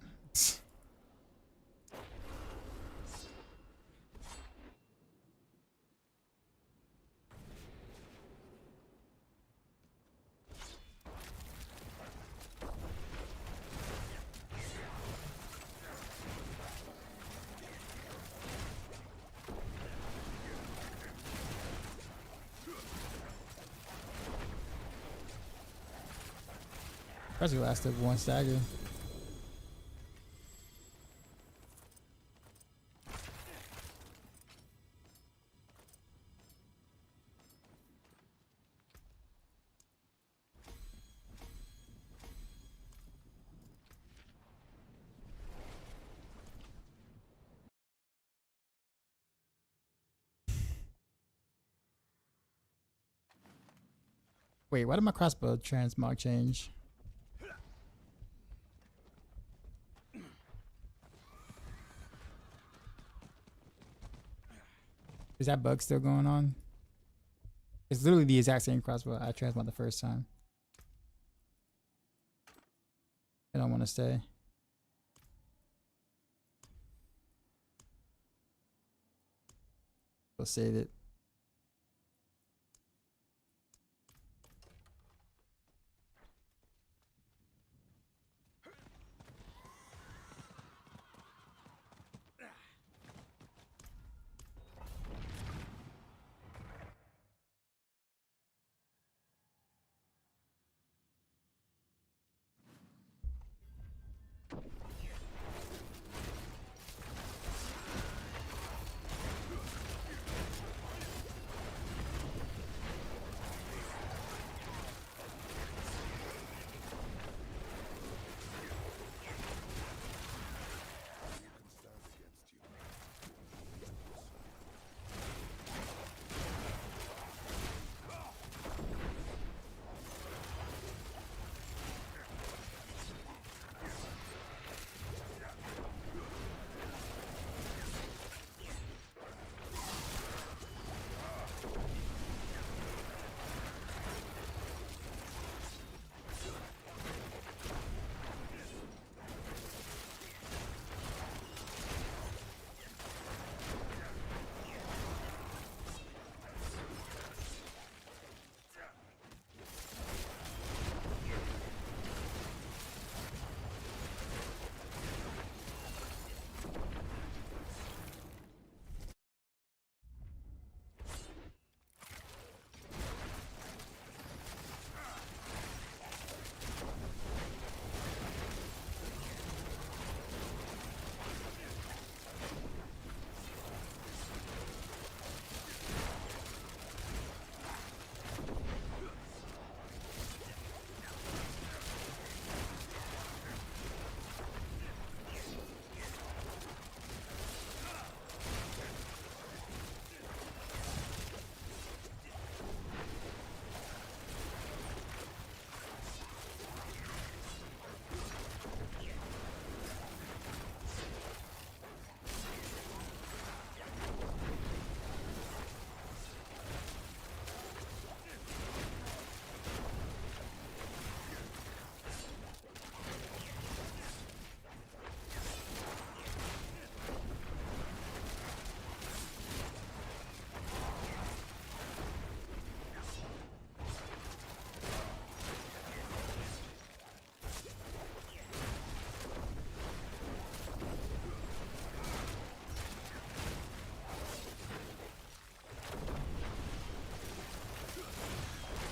Actually lasted one stagger. Wait, why did my crossbow transmog change? Is that bug still going on? It's literally the exact same crossbow I transmog the first time. I don't want to stay. We'll save it.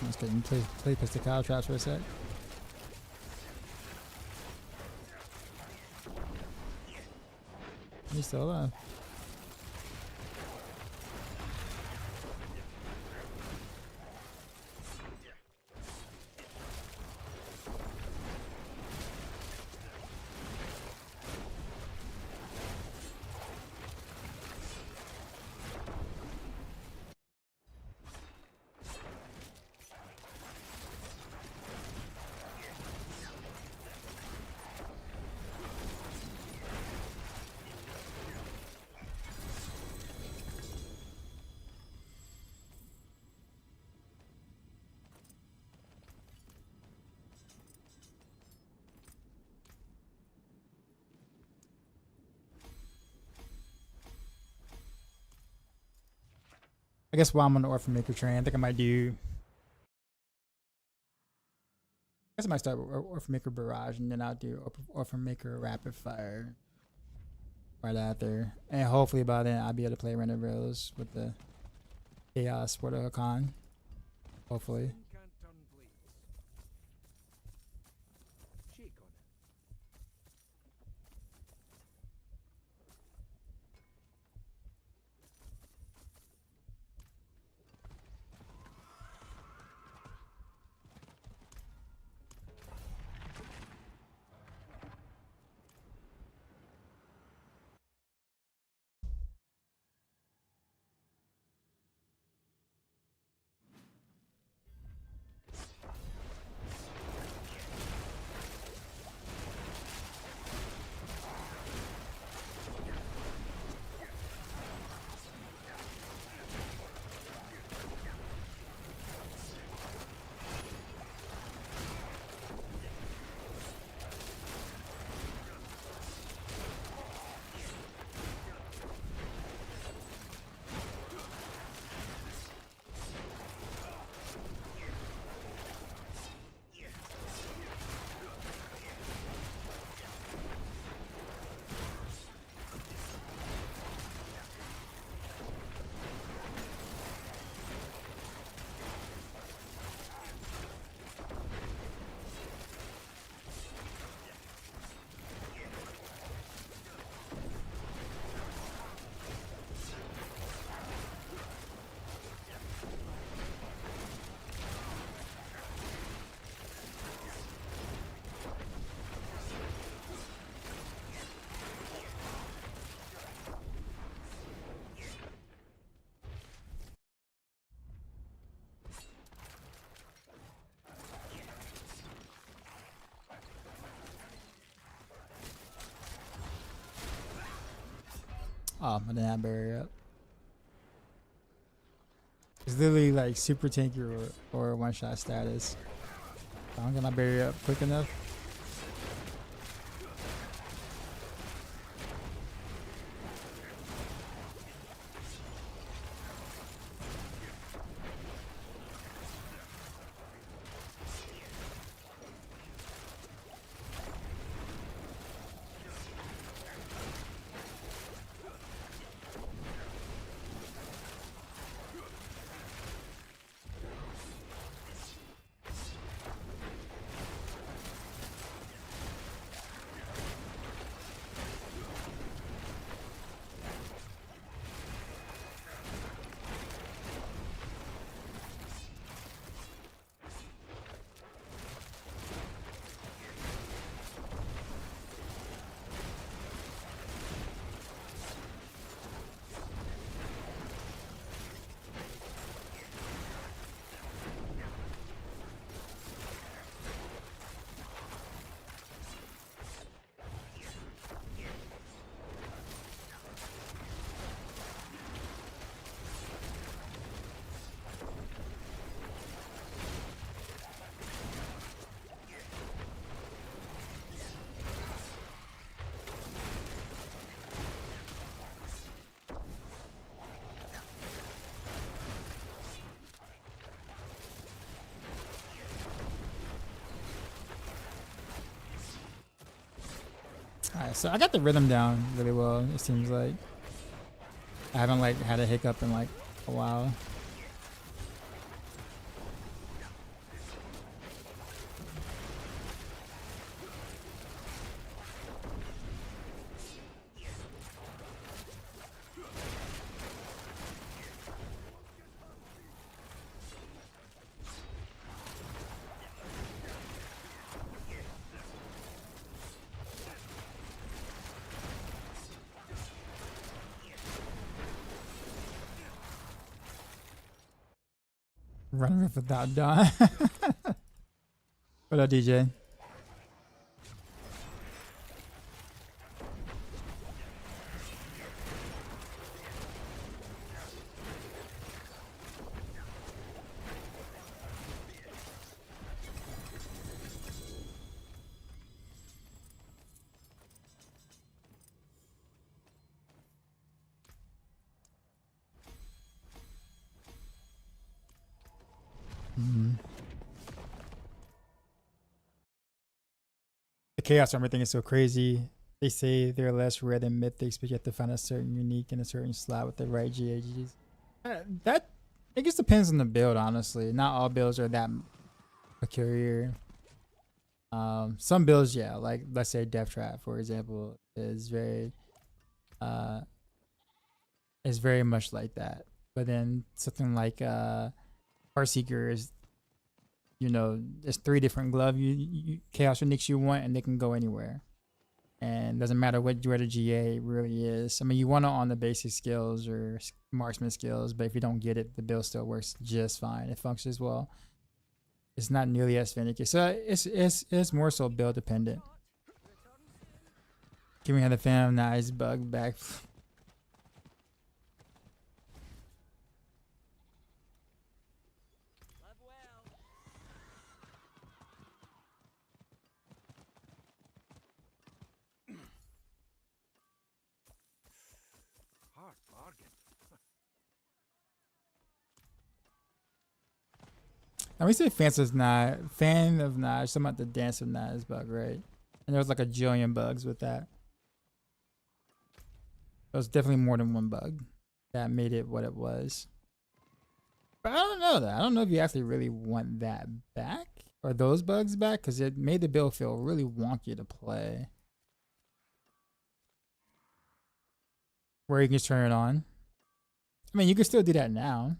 Let's get him play pistol cow traps for a sec. He's still alive. I guess while I'm on the Orphan Maker train, I think I might do. I guess I might start with Orphan Maker Barrage and then I'll do Orphan Maker Rapid Fire right after. And hopefully by then I'll be able to play Render Rose with the Chaos Con. Hopefully. Skin can't turn blades. Shake on it. Oh, I didn't have barrier up. It's literally like super tanky or one shot status. I don't get my barrier up quick enough. Alright, so I got the rhythm down really well, it seems like. I haven't like had a hiccup in like a while. Running without dying. What up, DJ? The chaos armor thing is so crazy. They say they're less rare than mythics, but you have to find a certain unique in a certain slot with the right GAGs. That I guess depends on the build, honestly. Not all builds are that peculiar. Some builds, yeah, like let's say Death Trap, for example, is very much like that. But then something like Heartseeker is, you know, there's 3 different glove chaos uniques you want, and they can go anywhere. And doesn't matter where the GA really is. I mean, you want it on the basic skills or marksman skills, but if you don't get it, the build still works just fine. It functions well. It's not nearly as finicky. So it's more so build dependent. Can we have the Phantom Knives bug back? Hard bargain. Now we say fan of knives, something about the dance of knives bug, right? And there was like a jillion bugs with that. There was definitely more than one bug that made it what it was. But I don't know that. I don't know if you actually really want that back or those bugs back, because it made the build feel really wonky to play. Where you can just turn it on. I mean, you can still do that now.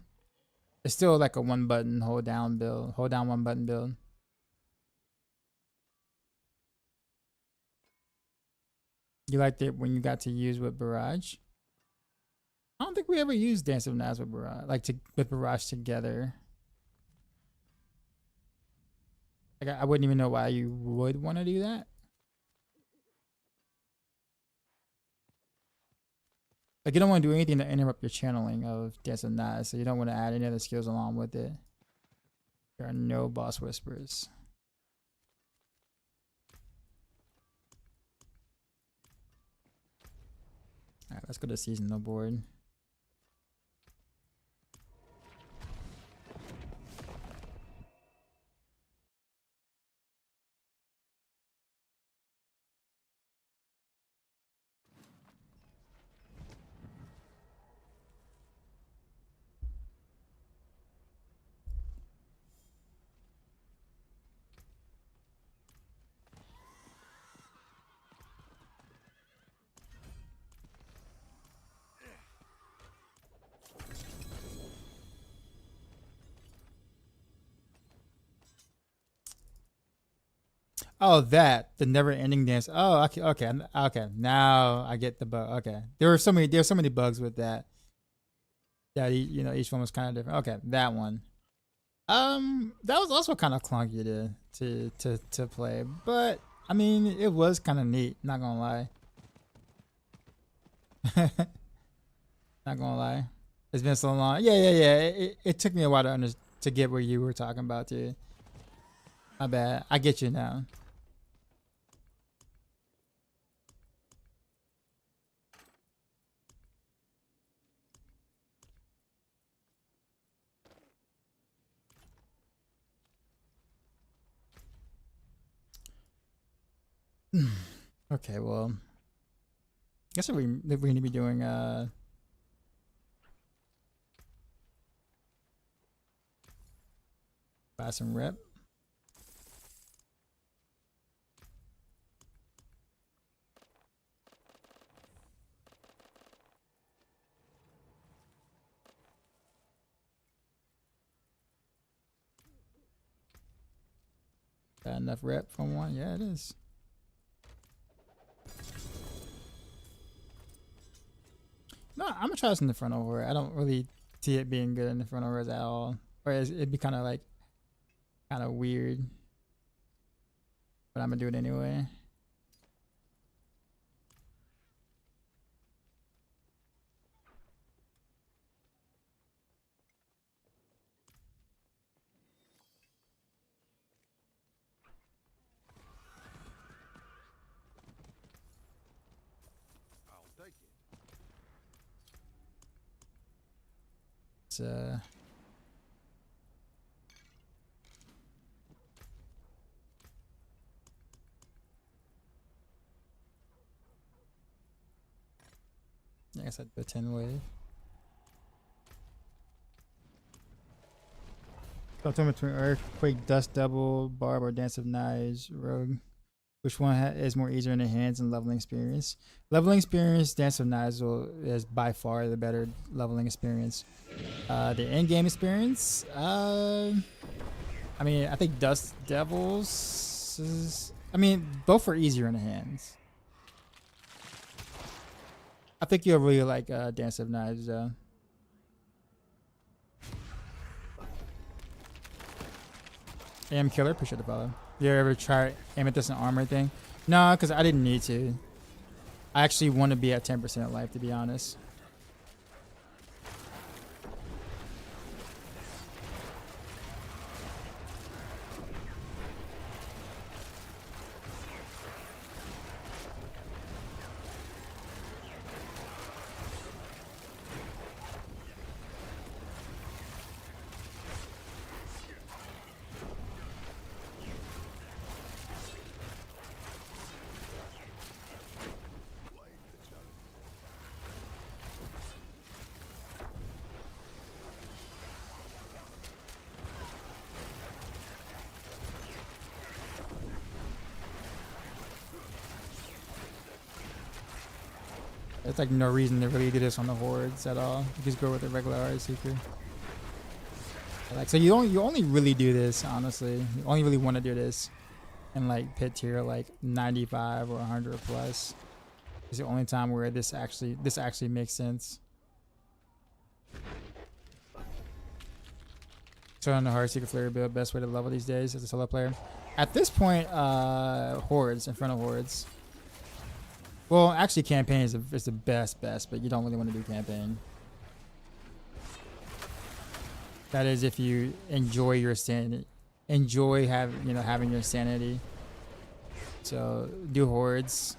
It's still like a one button hold down build, hold down one button build. You liked it when you got to use with Barrage? I don't think we ever used Dance of Knives with Barrage, like with Barrage together. Like I wouldn't even know why you would want to do that. Like you don't want to do anything to interrupt your channeling of Dance of Knives, so you don't want to add any other skills along with it. There are no boss whispers. Alright, let's go to seasonal board. Oh, the never-ending dance. Oh, okay. Now I get the bug. Okay, there were so many bugs with that. Yeah, you know, each one was kind of different. Okay, that one. That was also kind of clunky to play, but I mean, it was kind of neat. Not gonna lie. Not gonna lie. It's been so long. Yeah. It took me a while to get where you were talking about too. My bad. I get you now. Okay, well, I guess we're going to be doing buy some rep. Got enough rep from one? Yeah, it is. No, I'm gonna try this in the front over. I don't really see it being good in the front overs at all. Or it'd be kind of like weird. But I'm gonna do it anyway. I'll take it. It's I guess I'd do a 10 wave. So between Earthquake, Dust Devil, Barb, or Dance of Knives, Rogue. Which one is more easier in the hands and leveling experience? Leveling experience, Dance of Knives is by far the better leveling experience. The in-game experience, I mean, I think Dust Devils is, I mean, both are easier in the hands. I think you'll really like Dance of Knives though. AM Killer, appreciate the follow. You ever try Amethyst and Armor thing? No, because I didn't need to. I actually want to be at 10% life, to be honest. There's like no reason to really do this on the hordes at all. You just go with the regular Heartseeker. Like, so you only really do this, honestly. You only really want to do this in like pit tier like 95 or 100 plus. It's the only time where this actually makes sense. So on the Heartseeker Flare build, best way to level these days as a solo player. At this point, hordes in front of hordes. Well, actually, campaign is the best, but you don't really want to do campaign. That is if you enjoy your sanity, having your sanity. So do hordes.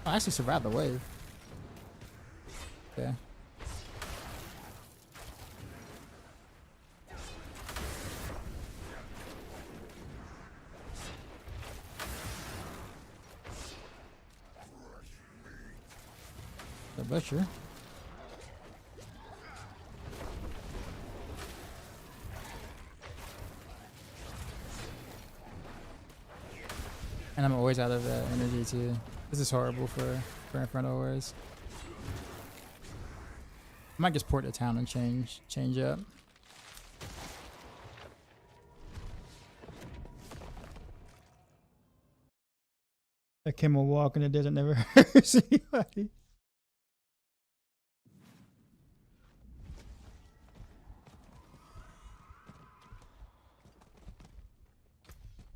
I actually survived the wave. Okay. The butcher. And I'm always out of energy too. This is horrible for Inferno Wars. I might just port to town and change up. A camel walk in the desert never hurts anybody.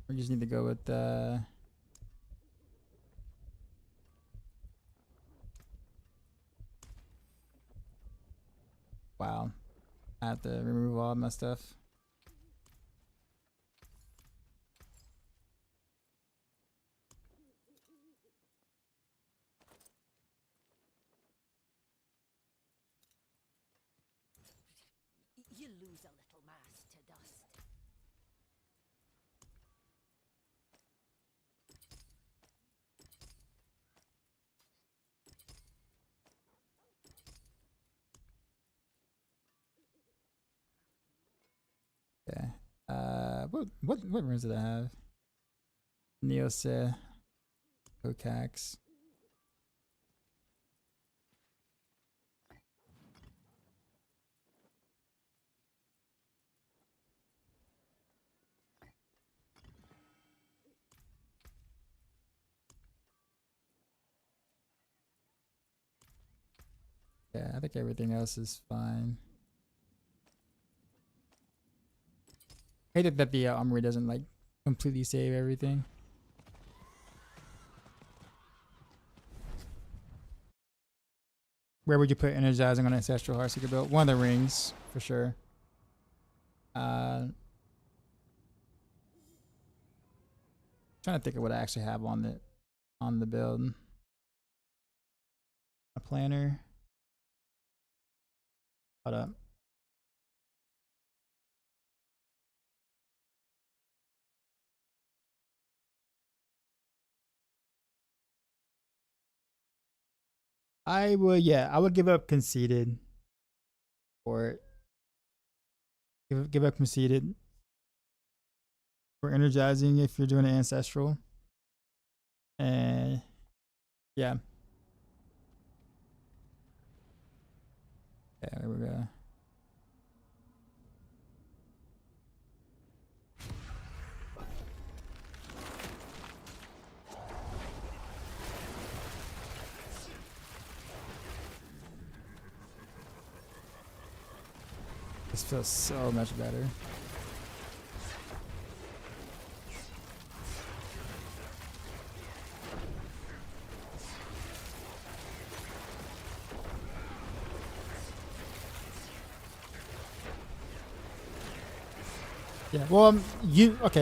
We just need to go with wow. I have to remove all my stuff. You lose a little mass to dust. Okay. What runes did I have? Neose, Kokax. Yeah, I think everything else is fine. I hate that the armory doesn't like completely save everything. Where would you put energizing on Ancestral Heartseeker build? One of the rings, for sure. Trying to think of what I actually have on the build. A planner. Hold up. I would give up conceded for it. Give up conceded for energizing if you're doing an ancestral. And yeah. Yeah, there we go. This feels so much better. Yeah. Well,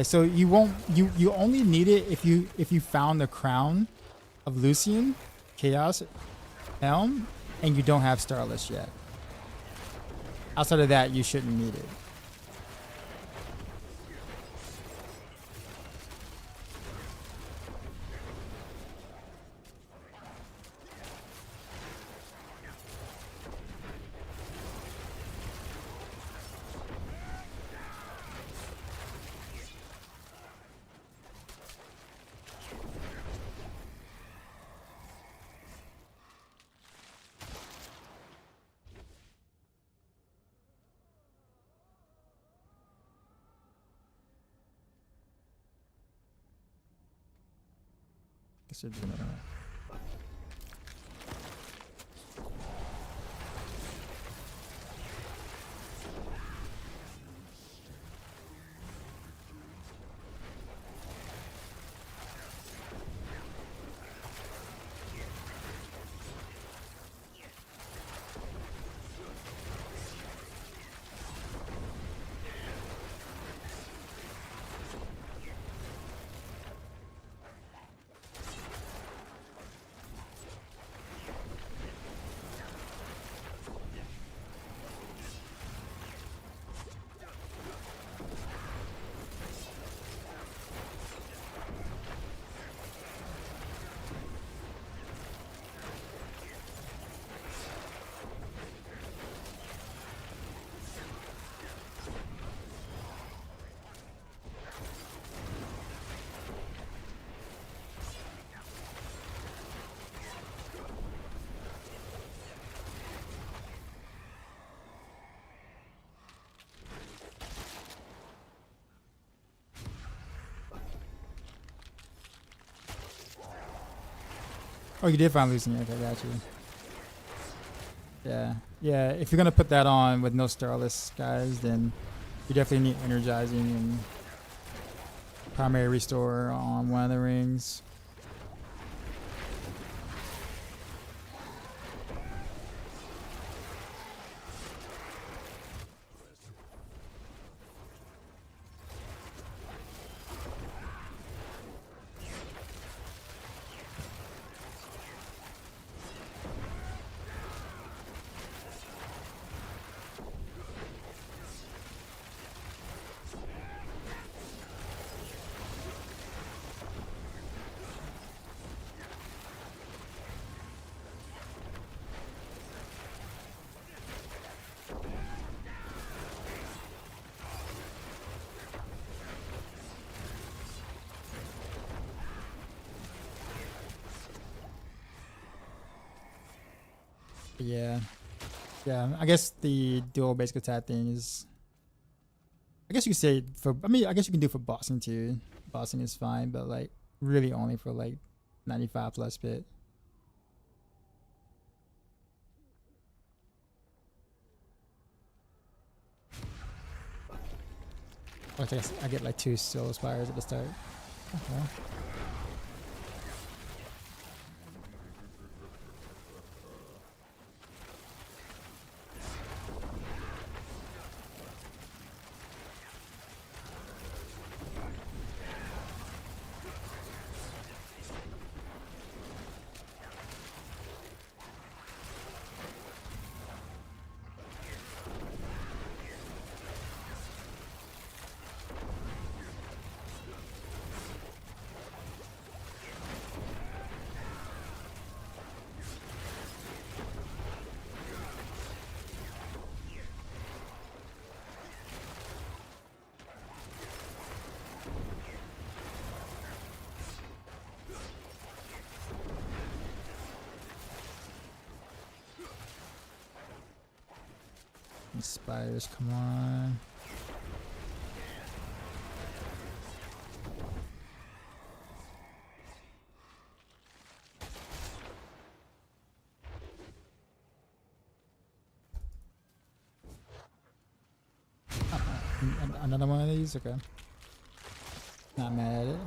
so you only need it if you found the crown of Lucian, Chaos, Helm, and you don't have Starless yet. Outside of that, you shouldn't need it. Guess they're doing it right. Oh, you did find losing. Okay, got you. Yeah, yeah. If you're gonna put that on with no Starless guys, then you definitely need energizing and primary restore on one of the rings. Yeah. Yeah, I guess the dual basic attack thing is, I guess you could say for, I mean, I guess you can do for bossing too. Bossing is fine, but like really only for like 95 plus bit. I guess I get like 2 soul spires at the start. Okay. Spires, come on. Another one of these? Okay. Not mad at it.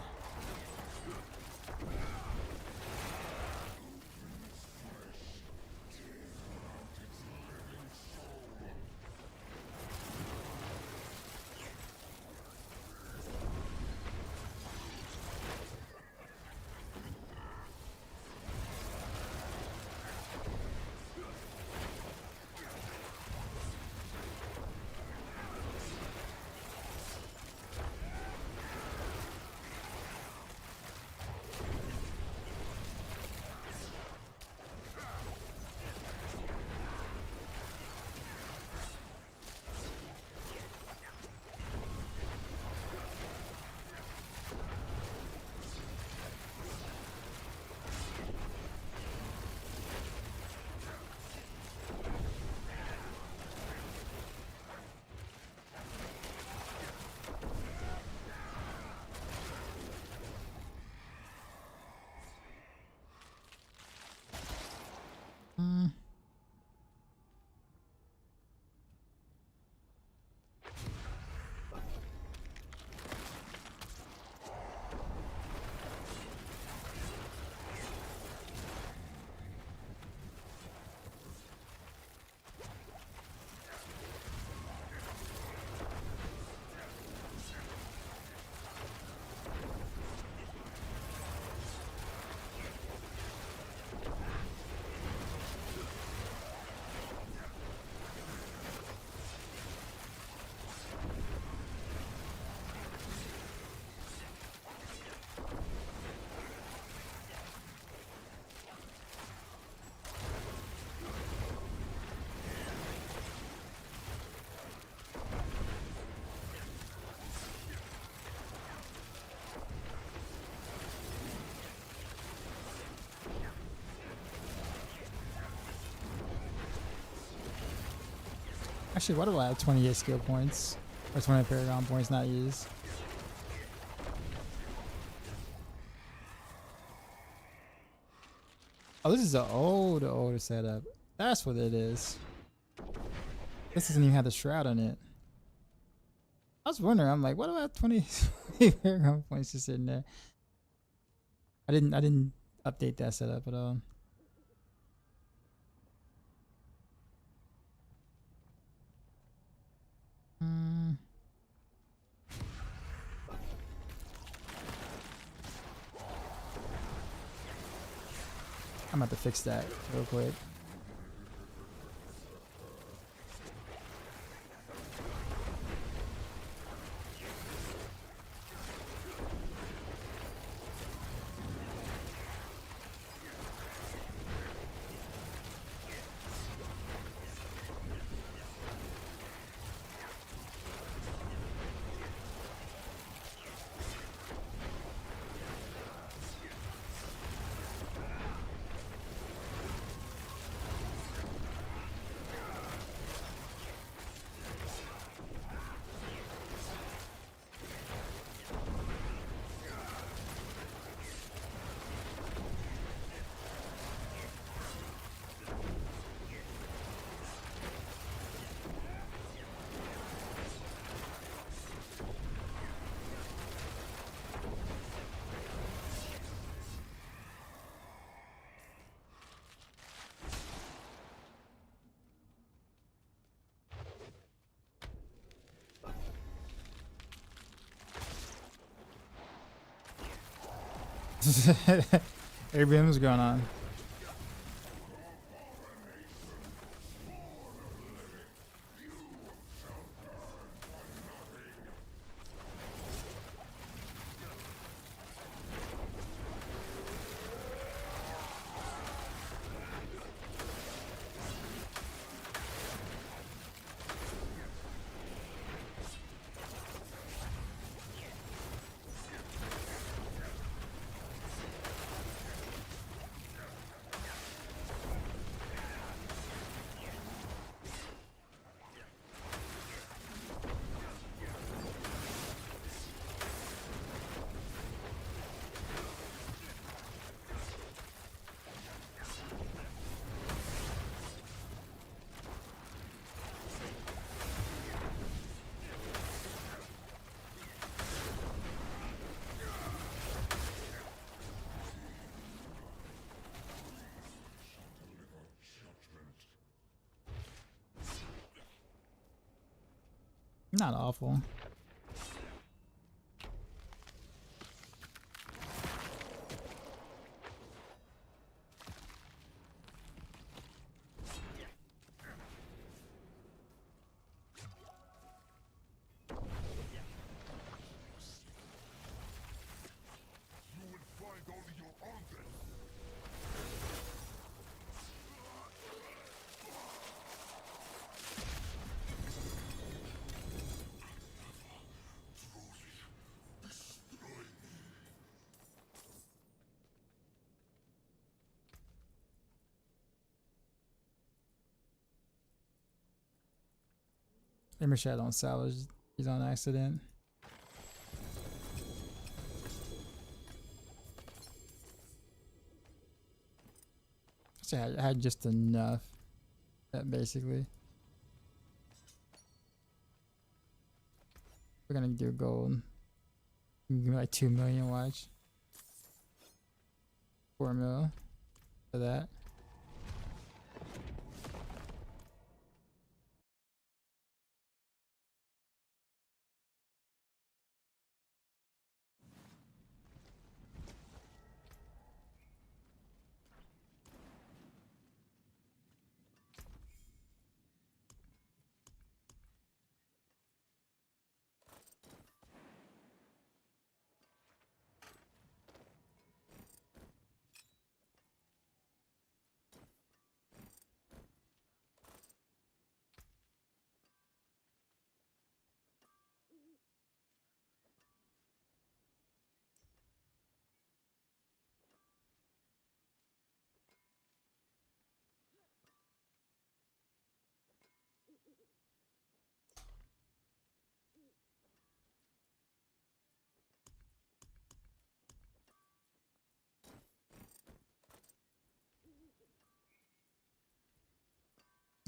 Actually, why do I have 28 skill points? Or 20 Paragon points not used? Oh, this is an older setup. That's what it is. This doesn't even have the shroud on it. I was wondering. I'm like, what about 20 Paragon points just sitting there? I didn't update that setup at all. Hmm. I'm about to fix that real quick. Airbnb, what's going on? Not awful. Make sure I don't salvage these on accident. So I had just enough. That basically. We're gonna do gold. Give me like 2 million, watch. 4 mil for that.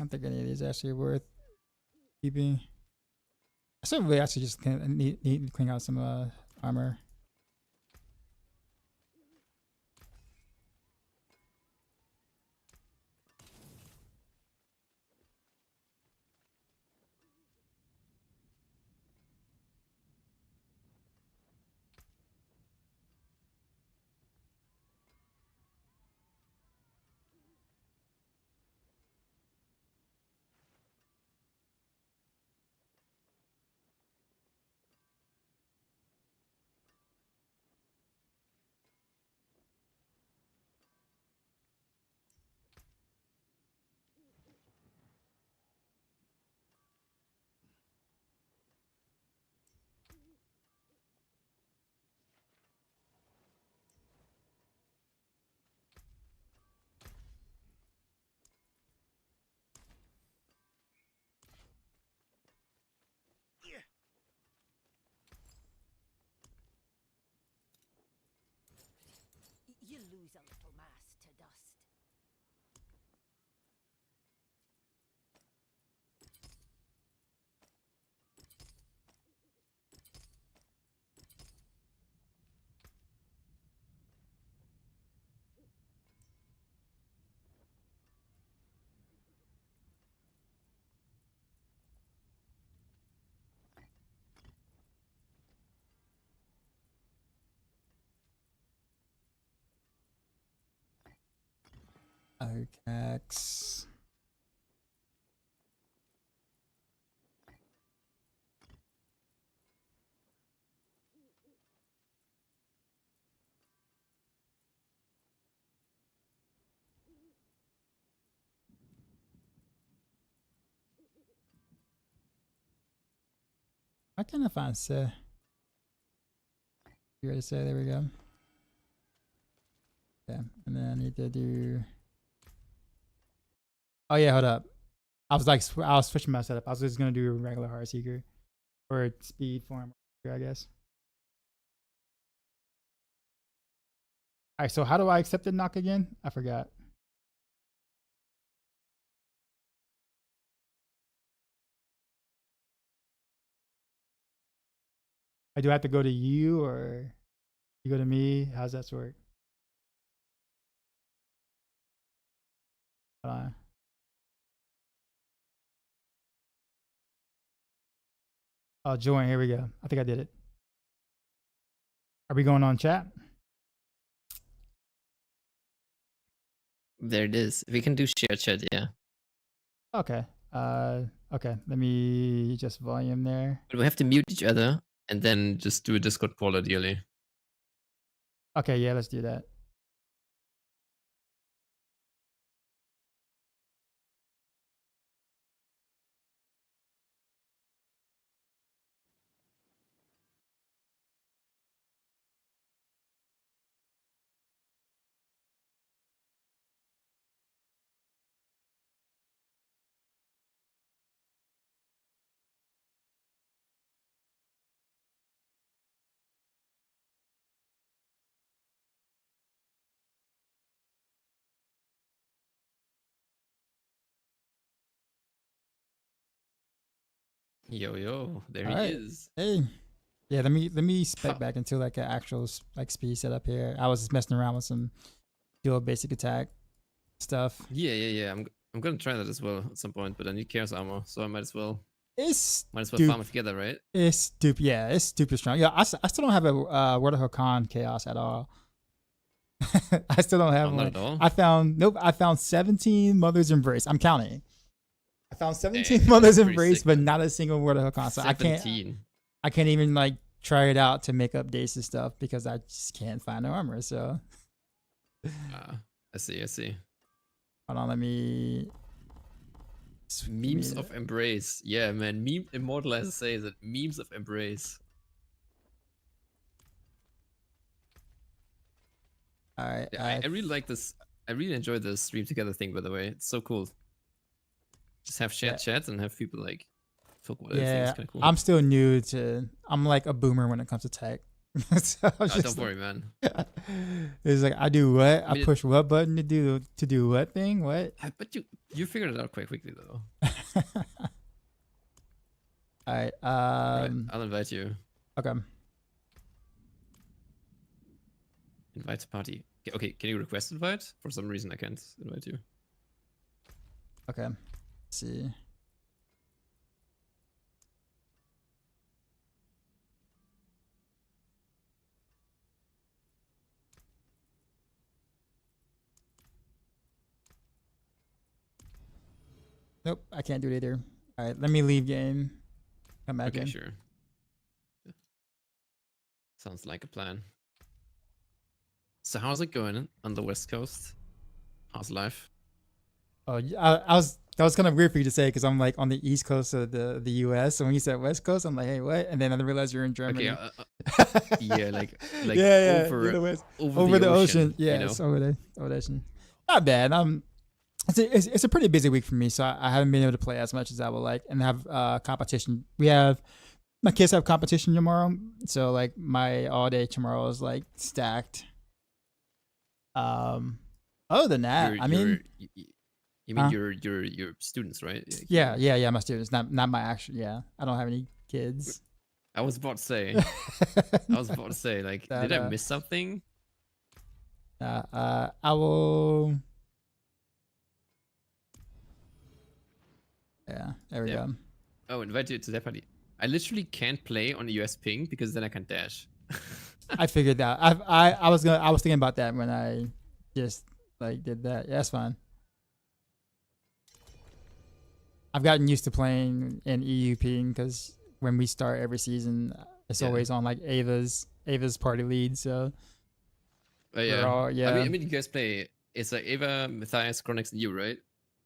don't think any of these are actually worth keeping. I still really actually just need to clean out some armor. You lose a little mass to dust. Arcax. I can't find say. You ready to say? There we go. Okay, and then I need to do. Oh yeah, hold up. I was switching my setup. I was just gonna do a regular Heartseeker or speed form, I guess. All right, so how do I accept the knock again? I forgot. Do I have to go to you or you go to me? How's that work? Hold on. Oh, join. Here we go. I think I did it. Are we going on chat? There it is. We can do share chat, yeah. Okay. Okay. Let me just volume there. But we have to mute each other and then just do a Discord call ideally. Okay, yeah, let's do that. Yo, there All he right. is. Hey. Yeah, let me spec back into like an actual like speed setup here. I was just messing around with some dual basic attack stuff. Yeah. I'm gonna try that as well at some point, but I need chaos armor, so I might as well It's farm it together, right? It's stupid. Yeah, it's stupid strong. Yeah, I still don't have a Word of Hakan chaos at all. I still don't have Oh, one. not at all? I found 17 Mother's Embrace. I'm counting. I found 17 Dang, Mother's that's pretty Embrace, sick, but man. not a single Word of Hakan. So 17. I can't even like try it out to make up days and stuff because I just can't find no armor. So I see. hold on, let me. Memes of Embrace. Yeah, man. Meme Immortalizer says it. Memes of Embrace. All right. Yeah, I really like this. I really enjoy this stream together thing, by the way. It's so cool. Just have chat and have people like talk about everything. Yeah, It's kind of cool. I'm still new to. I'm like a boomer when it comes to tech. So I was Don't just worry, man. it's like I do what? I mean, push what button to do what thing? What? But you figured it out quite quickly though. All right. Right, I'll invite you. Okay. Invite to party. Okay, can you request invite? For some reason I can't invite you. Okay. Let's see. Nope, I can't do it either. All right, let me leave game. Come back Okay, in. sure. Yeah. Sounds like a plan. So how's it going on the West Coast? How's life? Oh, that was kind of weird for you to say because I'm like on the East Coast of the U.S. So when you said West Coast, I'm like, hey, what? And then I realized you're in Germany. Okay, yeah, like yeah, over, the West, over the ocean. you Yeah, know? it's over the ocean. Not bad. It's a pretty busy week for me, so I haven't been able to play as much as I would like, and have competition. My kids have competition tomorrow, so like my all day tomorrow is like stacked. Other than that, You mean Huh? your students, right? Yeah, my students, not my actual. Yeah, I don't have any kids. I was about to say. Like, That, did I miss something? I will. Yeah, there we Yeah. go. Oh, invite you to that party. I literally can't play on the US ping because then I can dash. I figured that. I was thinking about that when I just like did that. Yeah, that's fine. I've gotten used to playing in EU ping because when we start every season, it's Yeah. always on like Ava's party lead. So Yeah. all- yeah. I mean, you guys play. It's like Ava, Matthias, Chronix, and you, right?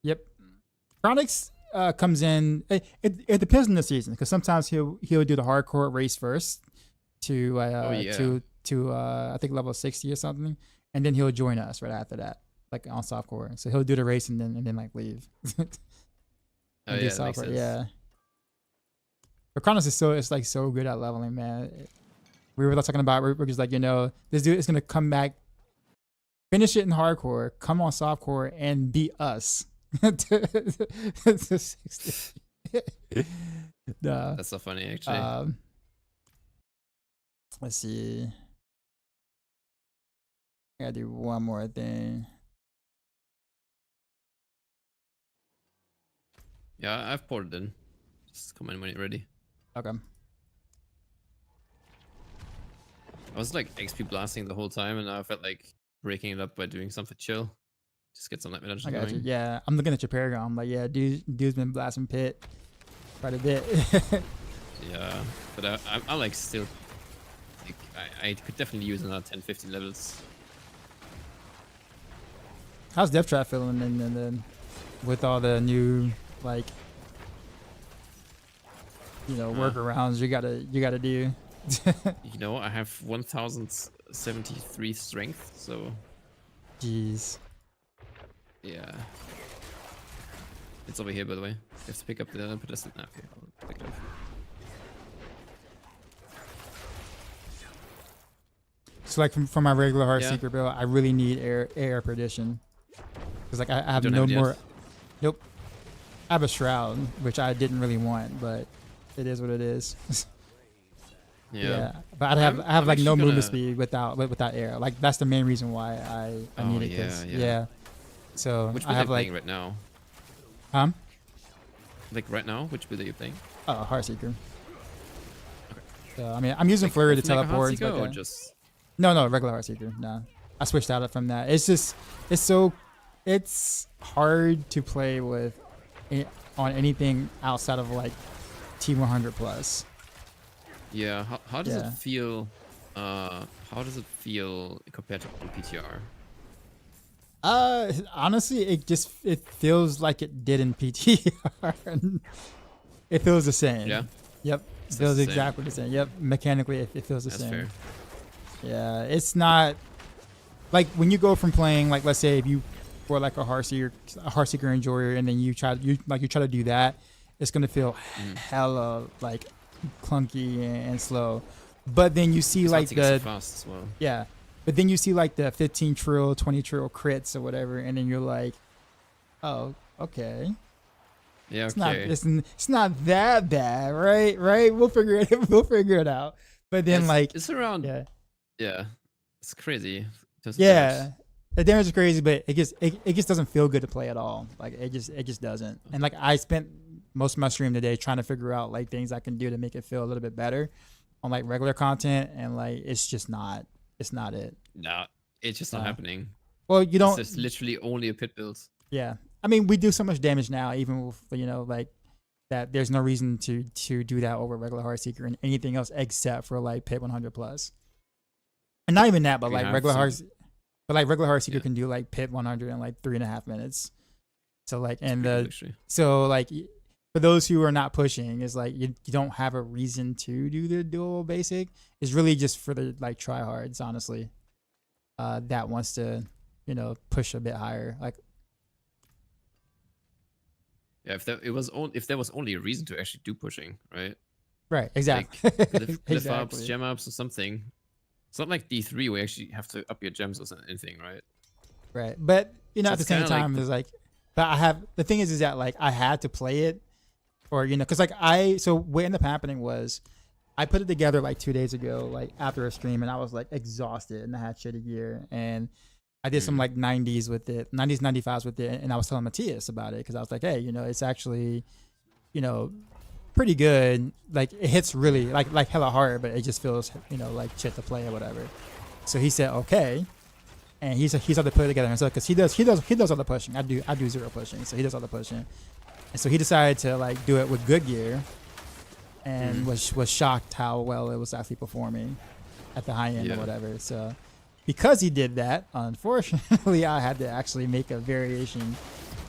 Yep. Chronix comes in. It depends on the season because sometimes he'll do the hardcore race first to I think level 60 or something, and then he'll join us right after that, like on softcore. So he'll do the race and then like leave. Oh And do yeah, that makes softcore, sense. yeah. But Chronos is like so good at leveling, man. We were talking about we're just like, this dude is gonna come back, finish it in hardcore, come on softcore, and beat us. to 60. Nah. That's so funny, actually. Let's see. I gotta do one more thing. Yeah, I've poured it in. Just come in when you're ready. Okay. I was like XP blasting the whole time, and now I felt like breaking it up by doing something chill. Just get some nightmare dungeons I got you. going. Yeah, I'm looking at your Paragon. I'm like, yeah, dude's been blasting pit quite a bit. Yeah, but I'm like still. Like, I could definitely use another 10-15 levels. How's Death Trap feeling? And then with all the new like, workarounds you gotta do. You know, I have 1073 strength, so Jeez. yeah. It's over here, by the way. You have to pick up the pedestal. Okay, I'll pick it up. So like from my regular Yeah. Heartseeker build, I really need air perdition because like I have don't no have it yet? more. Nope. I have a shroud, which I didn't really want, but it is what it is. Yeah. But I have I'm like no actually movement gonna- speed without air. Like that's the main reason why I Oh, need it. 'Cause- yeah. So Which I build are have you like playing right now? Like right now, which build are you playing? Heartseeker. So I mean I'm using Flurry to Oath Maker, teleport. Heartseeker, But, or just No, regular Heartseeker. No, I switched out from that. It's hard to play with on anything outside of like T100 plus. yeah. How does Yeah. it feel? How does it feel compared to on PTR? Honestly, it feels like it did in PTR. It feels the same. Yeah. Yep. It So feels it's the same. exactly the same. Yep. Mechanically, it feels the That's same. fair. Yeah. It's not like when you go from playing like, let's say if you were like a Heartseeker enjoyer, and then you try to do that, it's gonna feel hella like clunky and slow. but then you see It's like not so the fast as well. yeah, but then you see like the 15 trill, 20 trill crits or whatever, and then you're like, oh, okay. Yeah, It's okay. it's not that bad, right? Right? We'll figure it out. But then it's around. yeah, Yeah, it's crazy. yeah, the damage is crazy, but it just doesn't feel good to play at all. Like it just doesn't. And like I spent most of my stream today trying to figure out like things I can do to make it feel a little bit better on like regular content, and like it's not it. No, it's just not happening. Well, you don't. It's just literally only a pit build. Yeah, I mean we do so much damage now, even with like that. There's no reason to do that over regular Heartseeker and anything else except for like pit 100 plus. And not even that, but like regular Heartseeker can do like pit 100 in like 3.5 minutes. So like for those who are not pushing, is like you don't have a reason to do the dual basic. It's really just for the like tryhards, honestly. That wants to push a bit higher. Like yeah, if there was only a reason to actually do pushing, right? Right, exactly. Like, cliff Exactly. ups, gem ups, or something. It's not like D3 where you actually have to up your gems or anything, right? Right, but So at the it's same kinda like time, the- there's like, but the thing is that like I had to play it, or because like so what ended up happening was, I put it together like 2 days ago, like after a stream, and I was like exhausted and I had shitty gear, and I did some like 90s with it, 90s 95s with it, and I was telling Matthias about it because I was like, hey, it's actually, pretty good. Like it hits really like hella hard, but it just feels like shit to play or whatever. So he said okay, and he's had to put it together himself because he does all the pushing. I do zero pushing, so he does all the pushing, and so he decided to like do it with good gear, and was shocked how well it was actually performing at the high end or whatever. So because he did that, unfortunately, I had to actually make a variation.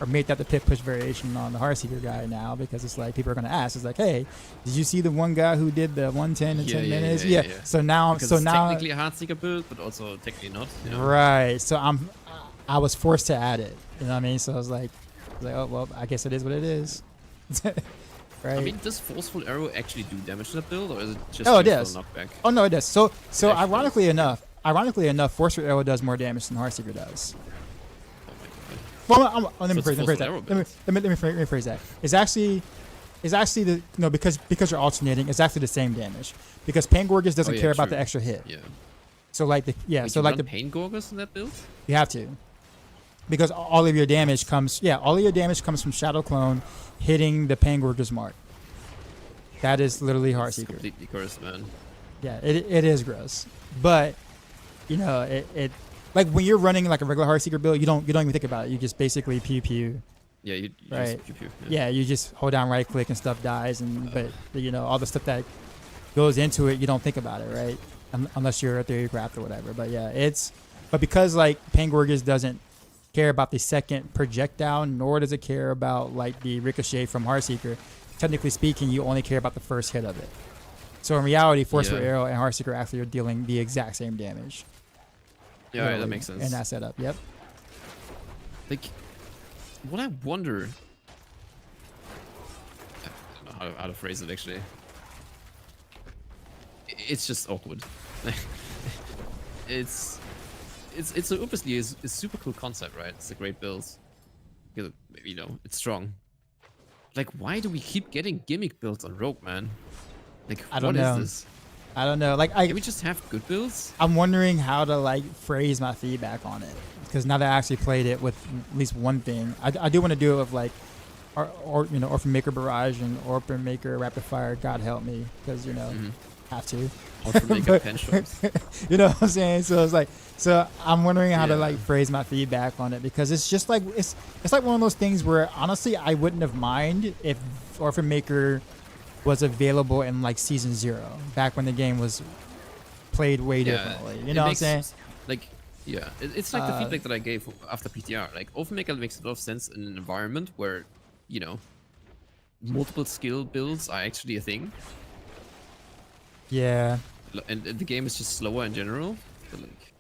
Or make that the pit push variation on the Heartseeker guy now, because it's like people are gonna ask. It's like, hey, did you see the one guy who did the 110 in 10 minutes? Yeah. So now, Because it's technically a Heartseeker build, but also technically not. Right. So I was forced to add it. You know what I mean? So I was like, oh well, I guess it is what it is. Right. I mean, does forceful arrow actually do damage to that build, or is it just it useful does. knockback? Oh no, it does. So ironically enough, force arrow does more damage than Heartseeker does. Well, let me rephrase that. It's actually the because you're alternating. It's actually the same damage because Pain Gorgas doesn't care about the extra hit. Yeah. So like the Pain Gorgas in that build. You have to, because all of your damage comes from Shadow Clone hitting the Pain Gorgas mark. That is literally It's Heartseeker. completely cursed, man. Yeah, it is gross, but it. Like when you're running like a regular Heartseeker build, you don't even think about it. You just basically pew pew. Yeah, you Right. just pew pew. Yeah, you just hold down right click and stuff dies, but all the stuff that goes into it, you don't think about it, right? Unless you're a theorycraft or whatever. But yeah, but because like Pain Gorgas doesn't care about the second projectile, nor does it care about like the ricochet from Heartseeker. Technically speaking, you only care about the first hit of it. So in reality, Forceful Arrow and Heartseeker actually are dealing the exact same damage. Yeah, right, that makes sense. In that setup, yep. Like, what I wonder, I don't know how to phrase it actually. It's just awkward. it's obviously a super cool concept, right? It's a great build. It's strong. Like, why do we keep getting gimmick builds on Rogue, man? Like, I don't what know. is this? I don't know. Like, Can we just have good builds? I'm wondering how to like phrase my feedback on it, because now that I actually played it with at least one thing, I do want to do it with like, Orphan Maker Barrage and Orphan Maker Rapid Fire. God help me, because have to. Orphan Maker pen shops. You know what I'm saying? So it's like, I'm wondering how to like phrase my feedback on it, because it's just like it's like one of those things where honestly I wouldn't have mind if Orphan Maker was available in like season 0, back when the game was played way differently. You know what I'm saying? Like, it's like the feedback that I gave after PTR. Like, Orphan Maker makes a lot of sense in an environment where, multiple skill builds are actually a thing. Yeah. And the game is just slower in general. But like,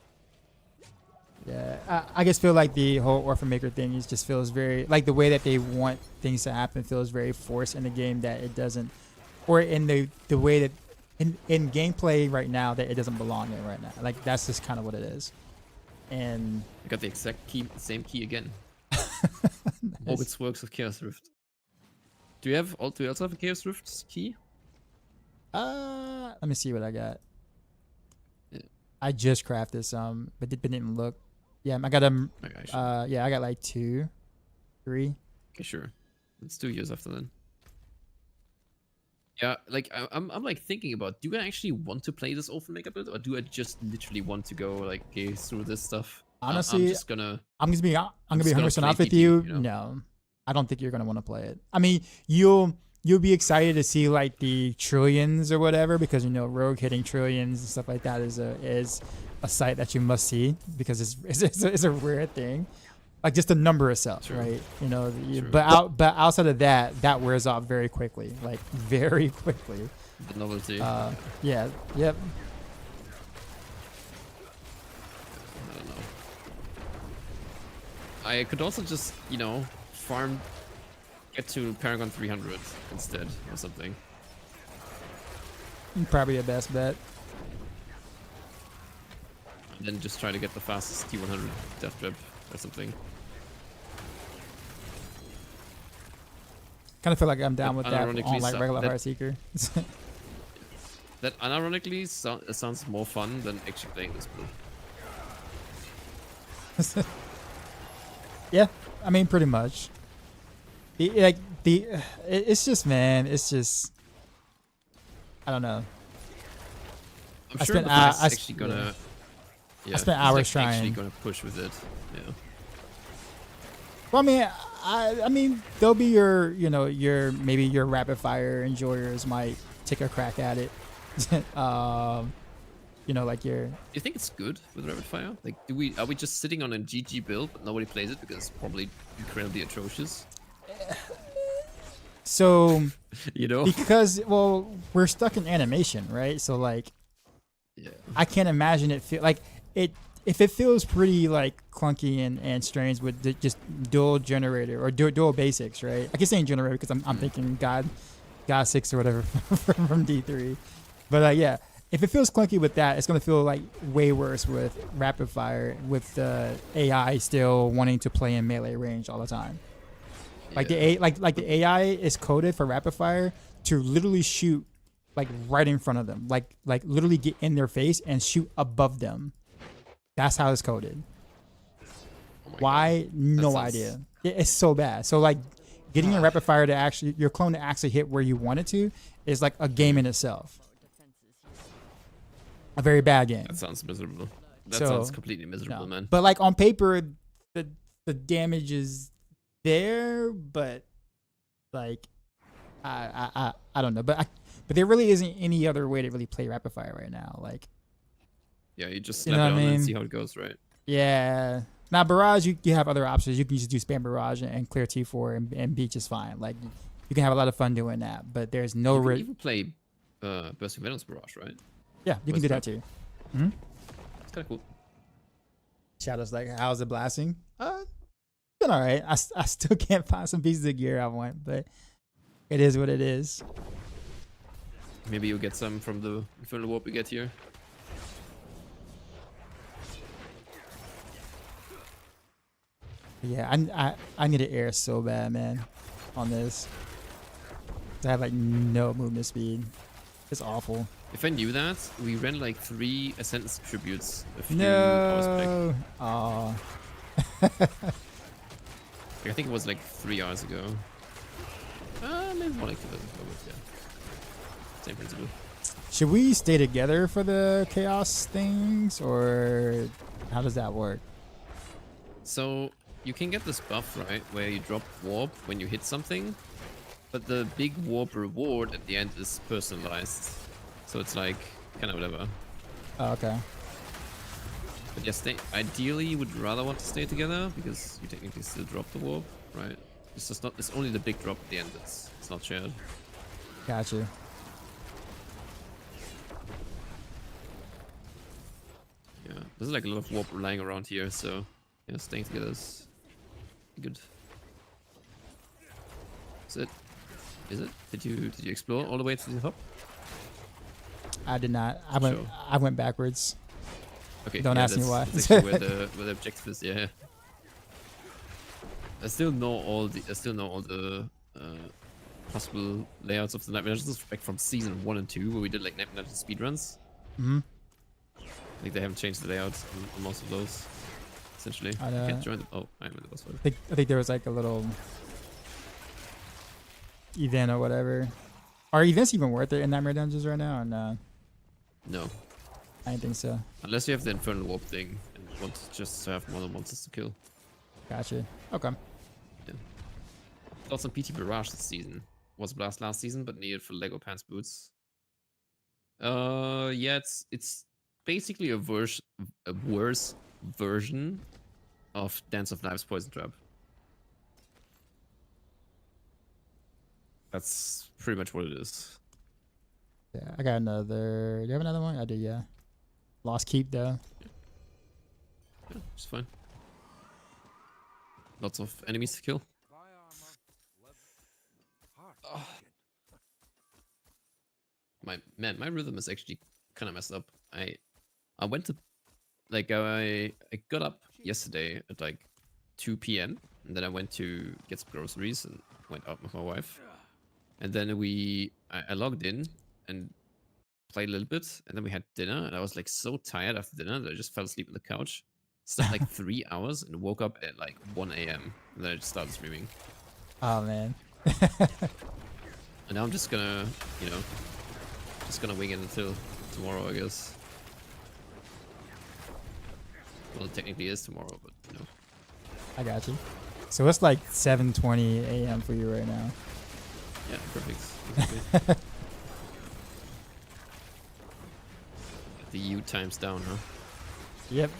yeah, I just feel like the whole Orphan Maker thing just feels very like the way that they want things to happen feels very forced in the game, that it doesn't, or in the way that in gameplay right now that it doesn't belong in right now. Like that's just kind of what it is. And I got the exact key, same key again. nice. Orbits works with Chaos Rift. Do you also have a Chaos Rift key? Let me see what I got. Yeah. I just crafted some, but didn't look. Yeah, I got them. Yeah, I got like 2, 3. Okay, sure. Let's 2 years after then. Yeah, like I'm like thinking about, do I actually want to play this Orphan Maker build, or do I just literally want to go like okay through this stuff? Honestly, I'm just gonna. I'm gonna be 100% play honest with DD, you. you know? No, I don't think you're gonna want to play it. I mean, you'll be excited to see like the trillions or whatever, because you know Rogue hitting trillions and stuff like that is a sight that you must see, because it's a rare thing. Like just the number itself, True. right? You know, True. but outside of that wears off very quickly, like very quickly. The novelty. Yeah, yep. I don't know. I could also just, you know, farm, get to Paragon 300 instead or something. Probably your best bet. And then just try to get the fastest T100 death trip or something. Kind of feel like I'm down with that unironically on like regular that- Heartseeker. That unironically sounds more fun than actually playing this build. Yeah, I mean pretty much. It's just, man, it's just, I don't know. I'm I sure spent the guy's I actually gonna. Yeah, spent he's, hours like, actually trying. gonna push with it. Yeah. Well, I mean, I mean, there'll be maybe your rapid fire enjoyers might take a crack at it. You know, like your. Do you think it's good with rapid fire? Like, are we just sitting on a GG build but nobody plays it because it's probably incredibly atrocious? So, You know? because well, we're stuck in animation, right? So like, Yeah. I can't imagine it feel like it. If it feels pretty like clunky and strange with just dual generator or dual basics, right? I keep saying generator because I'm thinking God 6 or whatever from D3. But yeah, if it feels clunky with that, it's gonna feel like way worse with rapid fire, with the AI still wanting to play in melee range all the time. Like the AI is coded for rapid fire to literally shoot like right in front of them, like literally get in their face and shoot above them. That's how it's coded. Oh my Why? God. No That sounds- idea. It's so bad. So like getting a rapid fire to actually your clone to actually hit where you want it to is like a game in itself. A very bad game. That sounds miserable. That So, sounds completely miserable, No. man. But like on paper, the damage is there, but like I don't know. But there really isn't any other way to really play rapid fire right now. Like Yeah, you just You snap know it what I on and mean? see how it goes, right? yeah. Now barrage, you have other options. You can just do spam barrage and clear T4 and beat just fine. Like you can have a lot of fun doing that. But there's no You can risk. even play Bursting Venom's Barrage, right? Yeah, you can do that too. Hmm? It's kind of cool. Shadow's like, how's it blasting? Been all right. I still can't find some pieces of gear I want, but it is what it is. Maybe you'll get some from the warp we get here. Yeah, I need to air so bad, man, on this. I have like no movement speed. It's awful. If I knew that, we ran like 3 Ascendance tributes a few hours back. No. Aw. I think it was like 3 hours ago. Maybe more like 2 hours ago, but yeah. Same principle. Should we stay together for the chaos things, or how does that work? So you can get this buff, right, where you drop warp when you hit something, but the big warp reward at the end is personalized. So it's like kind of whatever. Oh, okay. But yeah, ideally you would rather want to stay together because you technically still drop the warp, right? It's just not. It's only the big drop at the end. It's not shared. Gotcha. Yeah, there's like a lot of warp lying around here, so yeah, staying together is good. Is it? Is it? Did you explore all the way to the hub? I did not. Sure. I went backwards. Okay. Don't yeah, ask me that's, why. That's actually where the objective is. Yeah. I still know all the possible layouts of the Night Managers back from season 1 and 2, where we did like Night Managers speedruns. Mhm. Like they haven't changed the layouts on most of those. Essentially, I you know. can't join them. Oh, I'm in the boss fight. I think there was like a little event or whatever. Are events even worth it in Nightmare Dungeons right now? Or no? No, I don't think so. unless you have the Infernal Warp thing and want just to have more monsters to kill. Gotcha. Okay. Got some PT Barrage this season. Was blast last season, but needed for Lego Pants boots. Yeah, it's basically a worse version of Dance of Knives Poison Trap. That's pretty much what it is. Yeah, I got another. Do you have another one? I do. Yeah. Lost Keep though. Yeah, it's fine. Lots of enemies to kill. Buy armor, live, heart. My rhythm is actually kind of messed up. I went to like I got up yesterday at like 2 p.m. and then I went to get some groceries and went out with my wife. And then I logged in and played a little bit, and then we had dinner, and I was like so tired after dinner that I just fell asleep on the couch. Slept like 3 hours and woke up at like 1 a.m. and then I just started streaming. Oh man. And now I'm just gonna, wing it until tomorrow, I guess. Well, it technically is tomorrow, but I got you. So it's like 7:20 a.m. for you right now. yeah, perfect. Get the U times down, huh? Yep.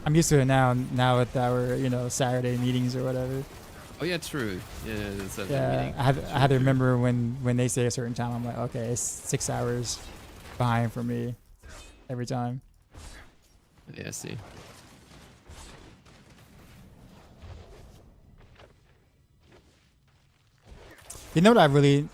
I'm used to it now. Now with our Saturday meetings or whatever. Oh yeah, true. Yeah, that's that Yeah, meeting. I had to remember when they say a certain time. I'm like, okay, it's 6 hours behind for me every time. Yeah, I see. You know what I really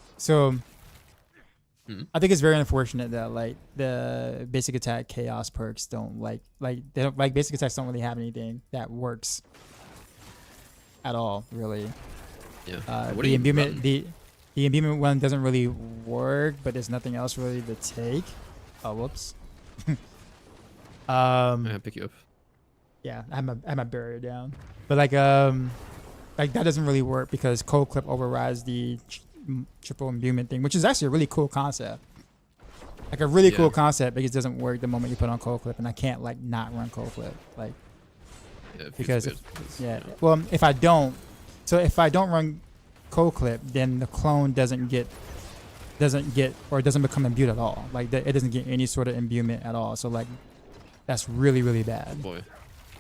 Hmm. I think it's very unfortunate that like the basic attack chaos perks don't they don't like basic attacks don't really have anything that works at all really. Yeah. The What do you imbuement run? the imbuement one doesn't really work, but there's nothing else really to take. Oh whoops. I'm gonna pick you up. Yeah, I have my barrier down. But like that doesn't really work because cold clip overrides the triple imbuement thing, which is actually a really cool concept. Like a really cool Yeah. concept, because it doesn't work the moment you put on cold clip, and I can't like not run cold clip. Like Yeah, it feels because weird, 'cause, yeah. Well, if I don't run cold clip, then the clone doesn't become imbued at all. Like it doesn't get any sort of imbuement at all. So like that's really really bad. boy.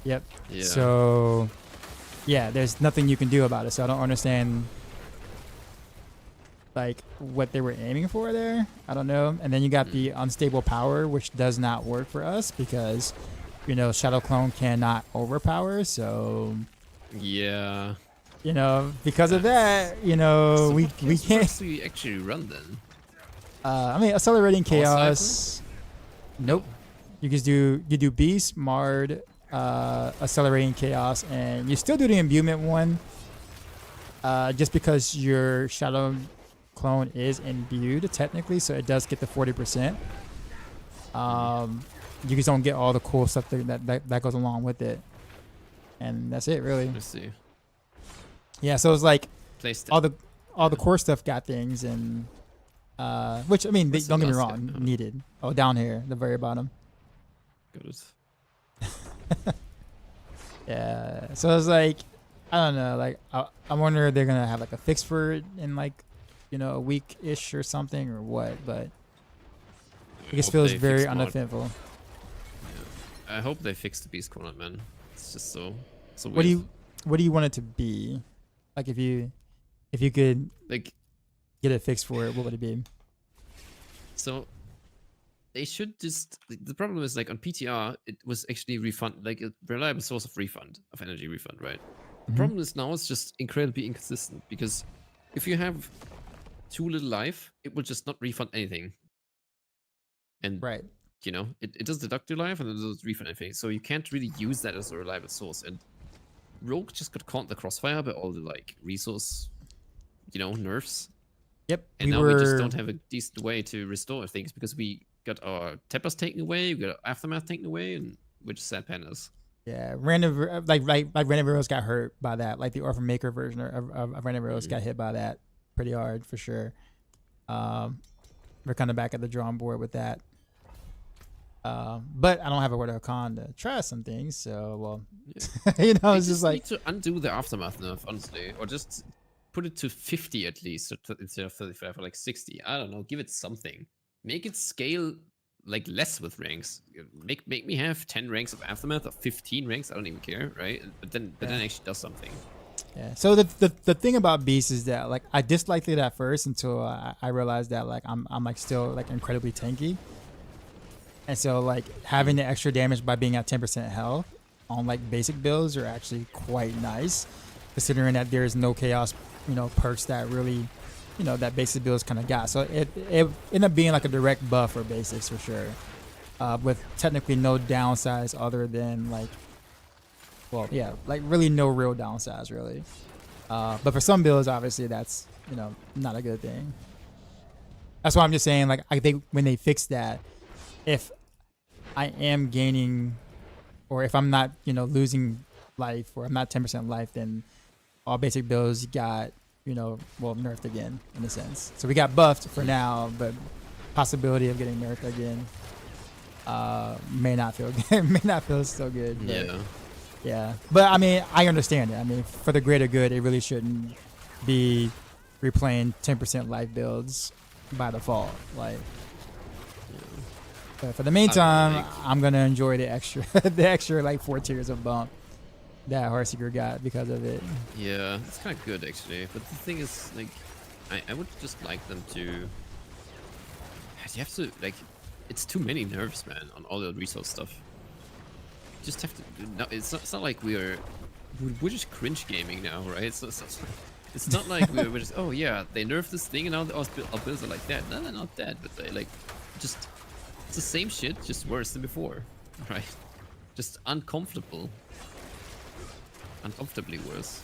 Yep. Yeah. So, yeah, there's nothing you can do about it. So I don't understand, like, what they were aiming for there. I don't know. And then you got the unstable power, which does not work for us because, Shadow Clone cannot overpower. So, Yeah. because of that, So we what kills can't. perks do you actually run then? I mean, accelerating All chaos. Nope. You do beast, mard, accelerating chaos, and you still do the imbuement one. Just because your shadow clone is imbued technically, so it does get the 40%. You just don't get all the cool stuff that goes along with it, and that's it really. Let's see. Yeah, so it's like Place all the core stuff got things, and which I mean, What's the don't get me last wrong, guy? needed. Oh, down here, the very bottom. Got it. Yeah, so it's like, I don't know, like I wonder if they're gonna have like a fix for it in like, a week-ish or something or what, but it just Hope feels they very fix mod. uneventful. I hope they fix the beast corner, man. It's just so weird. What do you want it to be? Like if you could like? get a fix for it, what would it be? So they should just. The problem is like on PTR, it was actually like a reliable source of energy refund, right? The problem is now it's just incredibly inconsistent because if you have too little life, it will just not refund anything. and Right. you know, it does deduct your life and it does refund anything, so you can't really use that as a reliable source. And Rogue just got caught in the crossfire by all the like resource, you know, nerfs. Yep. And now we just don't have a decent way to restore things because we got our Tempest taken away, we got our Aftermath taken away, and we're just sad pandas. Yeah, random like random heroes got hurt by that. Like the Orphan Maker version of random heroes got hit by that pretty hard for sure. We're kind of back at the drawing board with that. But I don't have a word of con to try some things, so well, you know, it's just like need to undo the Aftermath nerf, honestly, or just put it to 50 at least instead of 35 or like 60. I don't know, give it something. Make it scale like less with ranks. Make me have 10 ranks of Aftermath or 15 ranks. I don't even care, right? But then actually does something. yeah. So the thing about Beast is that like I disliked it at first until I realized that like I'm like still like incredibly tanky, and so like having the extra damage by being at 10% health on like basic builds are actually quite nice, considering that there is no chaos, you know, perks that really, you know, that basic builds kind of got. So it ended up being like a direct buff for basics for sure, with technically no downsides other than like, well, yeah, like really no real downsides really. But for some builds, obviously that's, you know, not a good thing. That's why I'm just saying, like, I think when they fix that, if I am gaining, or if I'm not, you know, losing life, or I'm not 10% life, then all basic builds got, you know, well, nerfed again in a sense. So we got buffed for now, but possibility of getting nerfed again may not feel good. May not feel so good. But, Yeah. yeah. But I mean, I understand it. I mean, for the greater good, it really shouldn't be replaying 10% life builds by default. Like, but for the meantime, I'm gonna enjoy the extra, the extra like 4 tiers of bump that Heartseeker got because of it. Yeah, it's kind of good actually. But the thing is, like, I would just like them to. You have to like, it's too many nerfs, man, on all the resource stuff. You just have to. No, it's not like we're we're just cringe gaming now, right? So it's not like we're just, oh yeah, they nerfed this thing and now our builds are like that. No, they're not that, but they like just, it's the same shit, just worse than before, right? Just uncomfortably worse.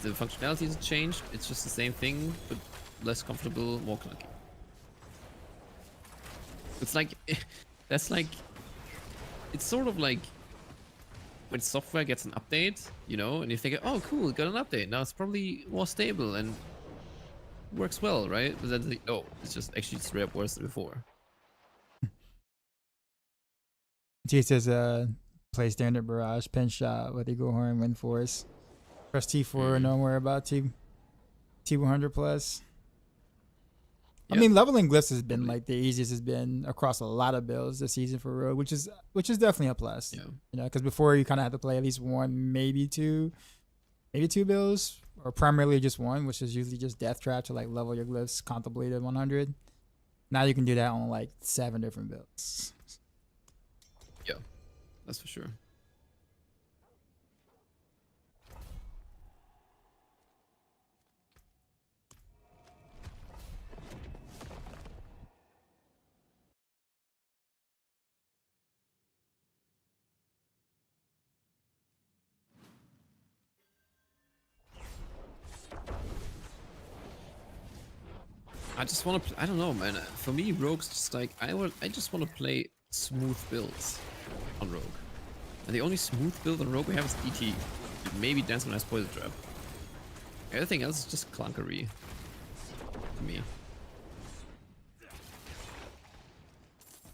The functionality hasn't changed. It's just the same thing, but less comfortable, more clunky. It's like, that's like, it's sort of like when software gets an update, you know, and you think, oh cool, got an update, now it's probably more stable and works well, right? But then, no, it's just actually straight up worse than before. G says, play standard barrage, pen shot with Eagle Horn, wind force. Press T4, no more about T100 plus. I mean, leveling glyphs has been like the easiest it's been across a lot of builds this season for Rogue, which is definitely a plus. Yeah. You know, because before you kind of had to play at least one, maybe two builds, or primarily just one, which is usually just death trap to like level your glyphs comfortably to 100. Now you can do that on like 7 different builds. Yeah, that's for sure. I just want to. I don't know, man. For me, Rogue's just like I just want to play smooth builds on Rogue, and the only smooth build on Rogue we have is DT. Maybe Dance when I Poison Trap. Everything else is just clunkery to me.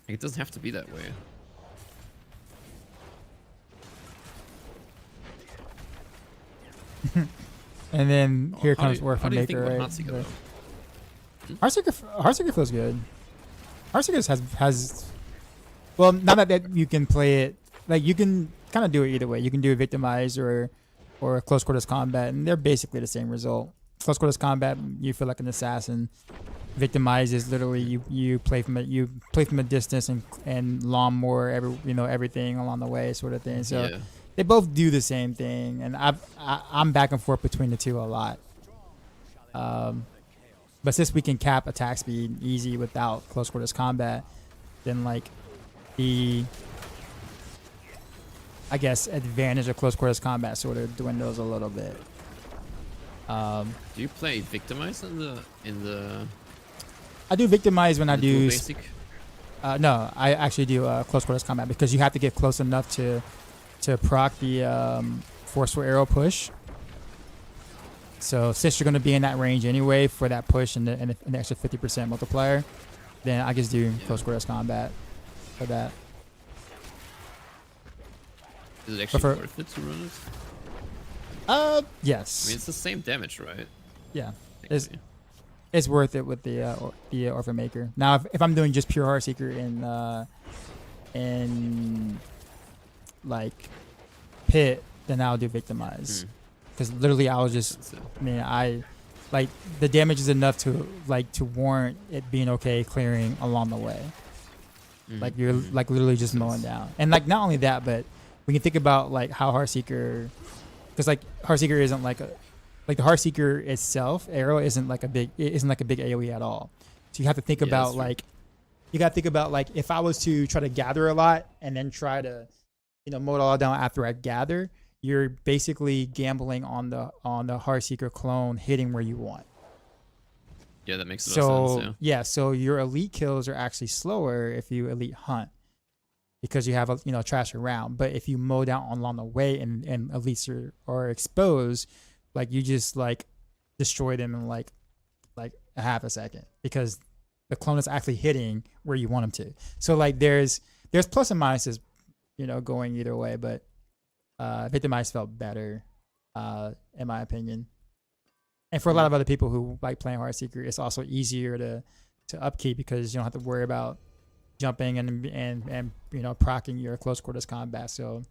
Like, it doesn't have to be that way. And then here comes Orphan Maker, right? Heartseeker feels good. Heartseeker has well, not that you can play it, like you can kind of do it either way. You can do a victimize or close quarters combat, and they're basically the same result. Close quarters combat, you feel like an assassin. Victimize is literally you play from a distance and lawnmower everything along the way, sort of thing. So yeah. They both do the same thing, and I'm back and forth between the two a lot. But since we can cap attack speed easy without close quarters combat, then like the, I guess, advantage of close quarters combat sort of dwindles a little bit. Do you play Victimize in the I do victimize when I dual do. basic? No, I actually do close quarters combat because you have to get close enough to proc the forceful arrow push. So since you're going to be in that range anyway for that push and the extra 50% multiplier, then I just do close quarters combat for that. Is it actually worth it to run it? Yes. I mean, it's the same damage, right? Yeah. Technically. It's worth it with the Orphan Maker. Now, if I'm doing just pure Heartseeker in like Pit, then I'll do Victimize. Because literally, I was just, I mean, I like the damage is enough to warrant it being okay clearing along the way. Like you're like literally just mowing down, and like not only that, but we can think about like how Heartseeker, because like Heartseeker isn't like a, like the Heartseeker itself, arrow isn't like a big AoE at all. So you have to think about like, you got to think about like if I was to try to gather a lot and then try to, mow it all down after I gather, you're basically gambling on the Heartseeker clone hitting where you want. Yeah, that makes a lot of sense. Yeah, so your elite kills are actually slower if you elite hunt because you have a trash around. But if you mow down along the way and elites are exposed, like you just like destroy them in like a half a second because the clone is actually hitting where you want them to. So like there's plus and minuses, going either way, but Victimize felt better, in my opinion. And for a lot of other people who like playing Heartseeker, it's also easier to upkeep because you don't have to worry about jumping and proccing your close quarters combat. So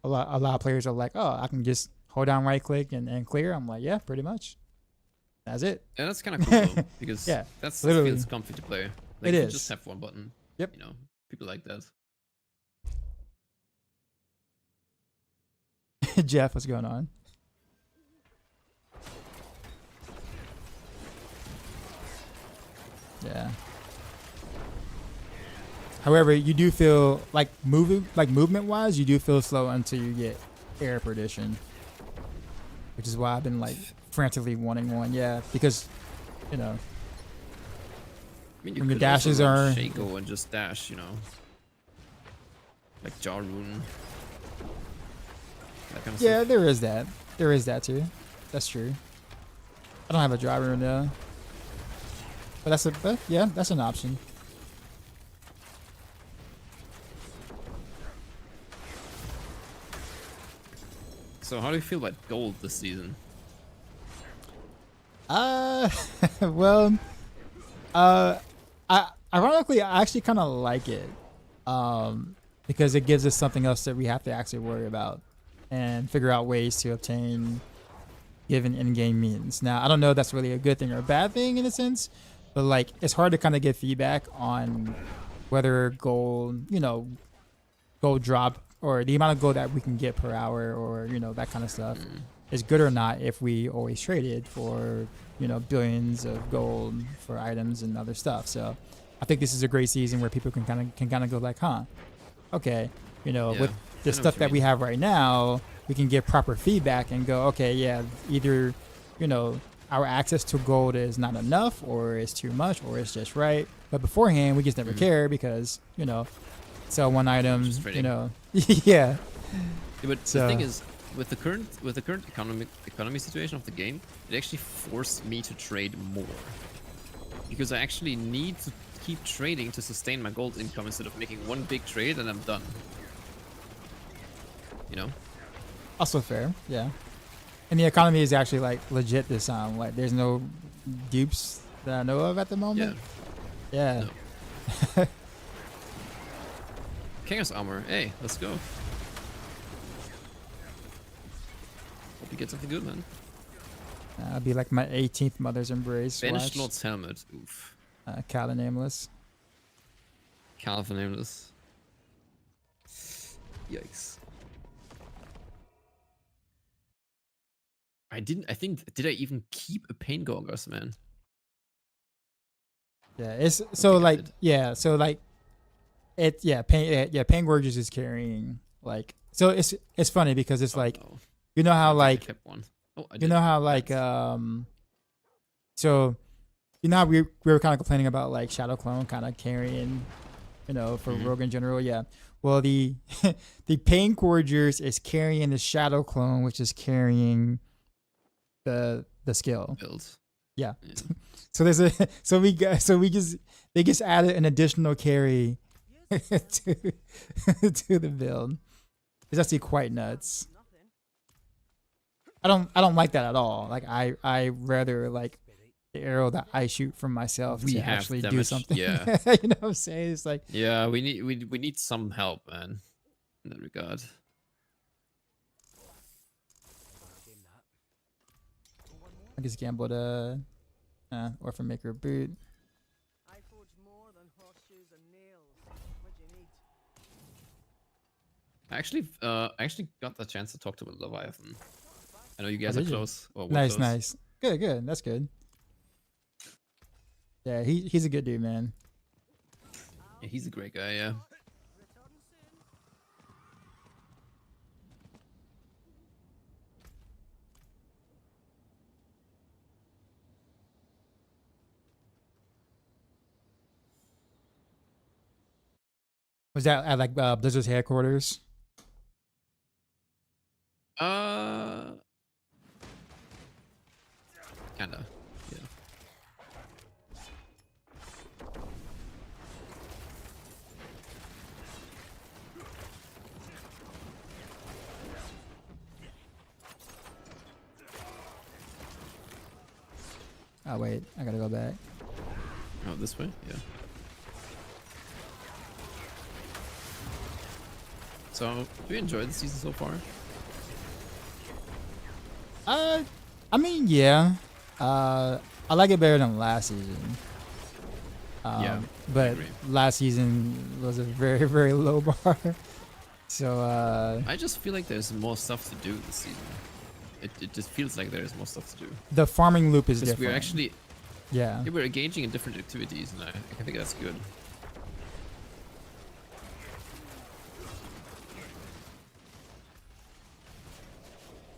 a lot of players are like, oh, I can just hold down right click and clear. I'm like, yeah, pretty much. That's it. Yeah, that's kind of cool though, because that literally feels comfy to play. Like, it you is. just have one button. Yep. People like that. Jeff, what's going on? Yeah. However, you do feel like movement wise, you do feel slow until you get air perdition, which is why I've been like frantically wanting one. Yeah, because I mean, you when could your dashes also are run Shaco and just dash, like Jarun. That kind of yeah, stuff. there is that. There is that too. That's true. I don't have a driver in there. But that's an option. So how do you feel about gold this season? Well, ironically, I actually kind of like it, because it gives us something else that we have to actually worry about and figure out ways to obtain given in-game means. Now, I don't know if that's really a good thing or a bad thing in a sense, but like it's hard to kind of get feedback on whether gold drop or the amount of gold that we can get per hour or that kind of stuff is good or not if we always traded for billions of gold for items and other stuff. So I think this is a great season where people can kind of go like, okay, with the stuff that we have right now, we can get proper feedback and go, okay, yeah, either our access to gold is not enough or it's too much or it's just right. But beforehand, we just never care because sell one item, yeah. But the thing is, with the current economy situation of the game, it actually forced me to trade more because I actually need to keep trading to sustain my gold income instead of making one big trade and I'm done. Also fair, yeah. And the economy is actually like legit this time. Like there's no dupes that I know of at the moment. Yeah. No. Chaos armor. Hey, let's go. Hope you get something good, man. I'll be like my 18th Mother's Embrace. Banished Lord's Helmet. Oof. Kala Nameless. Calvin Nameless. Yikes. I didn't. I think did I even keep a pain gorgers, man? Yeah, it's think so I like did. yeah, so like it yeah, Pain Gorgeous is carrying like so it's funny because it's Oh, like no. you know I how don't think I like kept one. Oh, I you did. know how like Nice. so you know how we were kind of complaining about like Shadow Clone kind of carrying for Mhm. Rogue in general, yeah. Well, the the Pain Gorgers is carrying the Shadow Clone, which is carrying the skill. Build. Yeah. Yeah. So there's a so we just they just added an additional carry to to the build. It's actually quite nuts. I don't like that at all. Like I rather like the arrow that I shoot from myself We to have actually do damage, something. yeah. You know what I'm saying? It's like Yeah, we need some help, man, in that regard. I just gambled Orphan Maker boot. I forge more than horseshoes and nails. What do you need? I actually got the chance to talk to Leviathan. I know you Oh, guys are did you? close. Or were Nice, close. nice. Good. That's good. Yeah, he's a good dude, man. Yeah, he's a great guy. Yeah. Return soon. Was that at like Blizzard's headquarters? Uh, kinda. Yeah. Oh wait, I gotta go back. Oh, this way. Yeah. So, do you enjoy the season so far? I mean, yeah. I like it better than last season. Yeah, I But agree. last season was a very, very low bar. So, I just feel like there's more stuff to do this season. It just feels like there's more stuff to do. the farming loop is Because different. we're actually yeah. we're engaging in different activities, and I think that's good.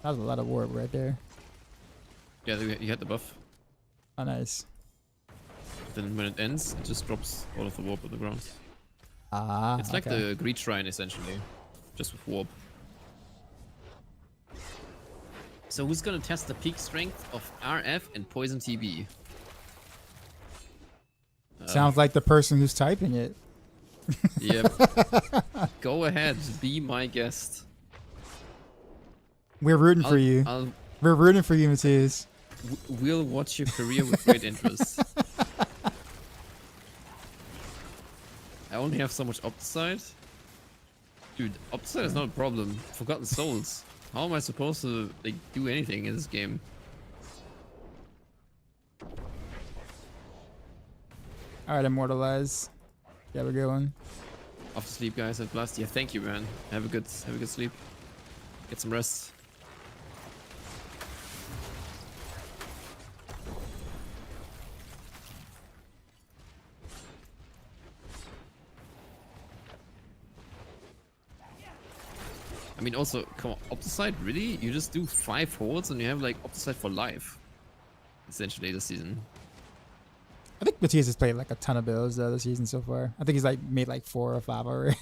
That was a lot of warp right there. Yeah, you had the buff. Oh, nice. Then when it ends, it just drops all of the warp on the ground. Ah, It's like okay. the Greed Shrine, essentially. Just with warp. So who's gonna test the peak strength of RF and Poison TB? Sounds like the person who's typing it. Yep. Go ahead, be my guest. We're rooting for you. We're rooting for you, Matthias. We'll watch your career with great interest. I only have so much Opticide. Dude, Opticide is not a problem. Forgotten Souls. How am I supposed to like do anything in this game? All right, Immortalize. Yeah, we're going. Off to sleep, guys. At last. Yeah, thank you, man. Have a good sleep. Get some rest. I mean, also, come on, Opticide, really? You just do 5 hordes and you have like Opticide for life, essentially, this season. I think Matthias has played like a ton of builds this season so far. I think he's like made like 4 or 5 already.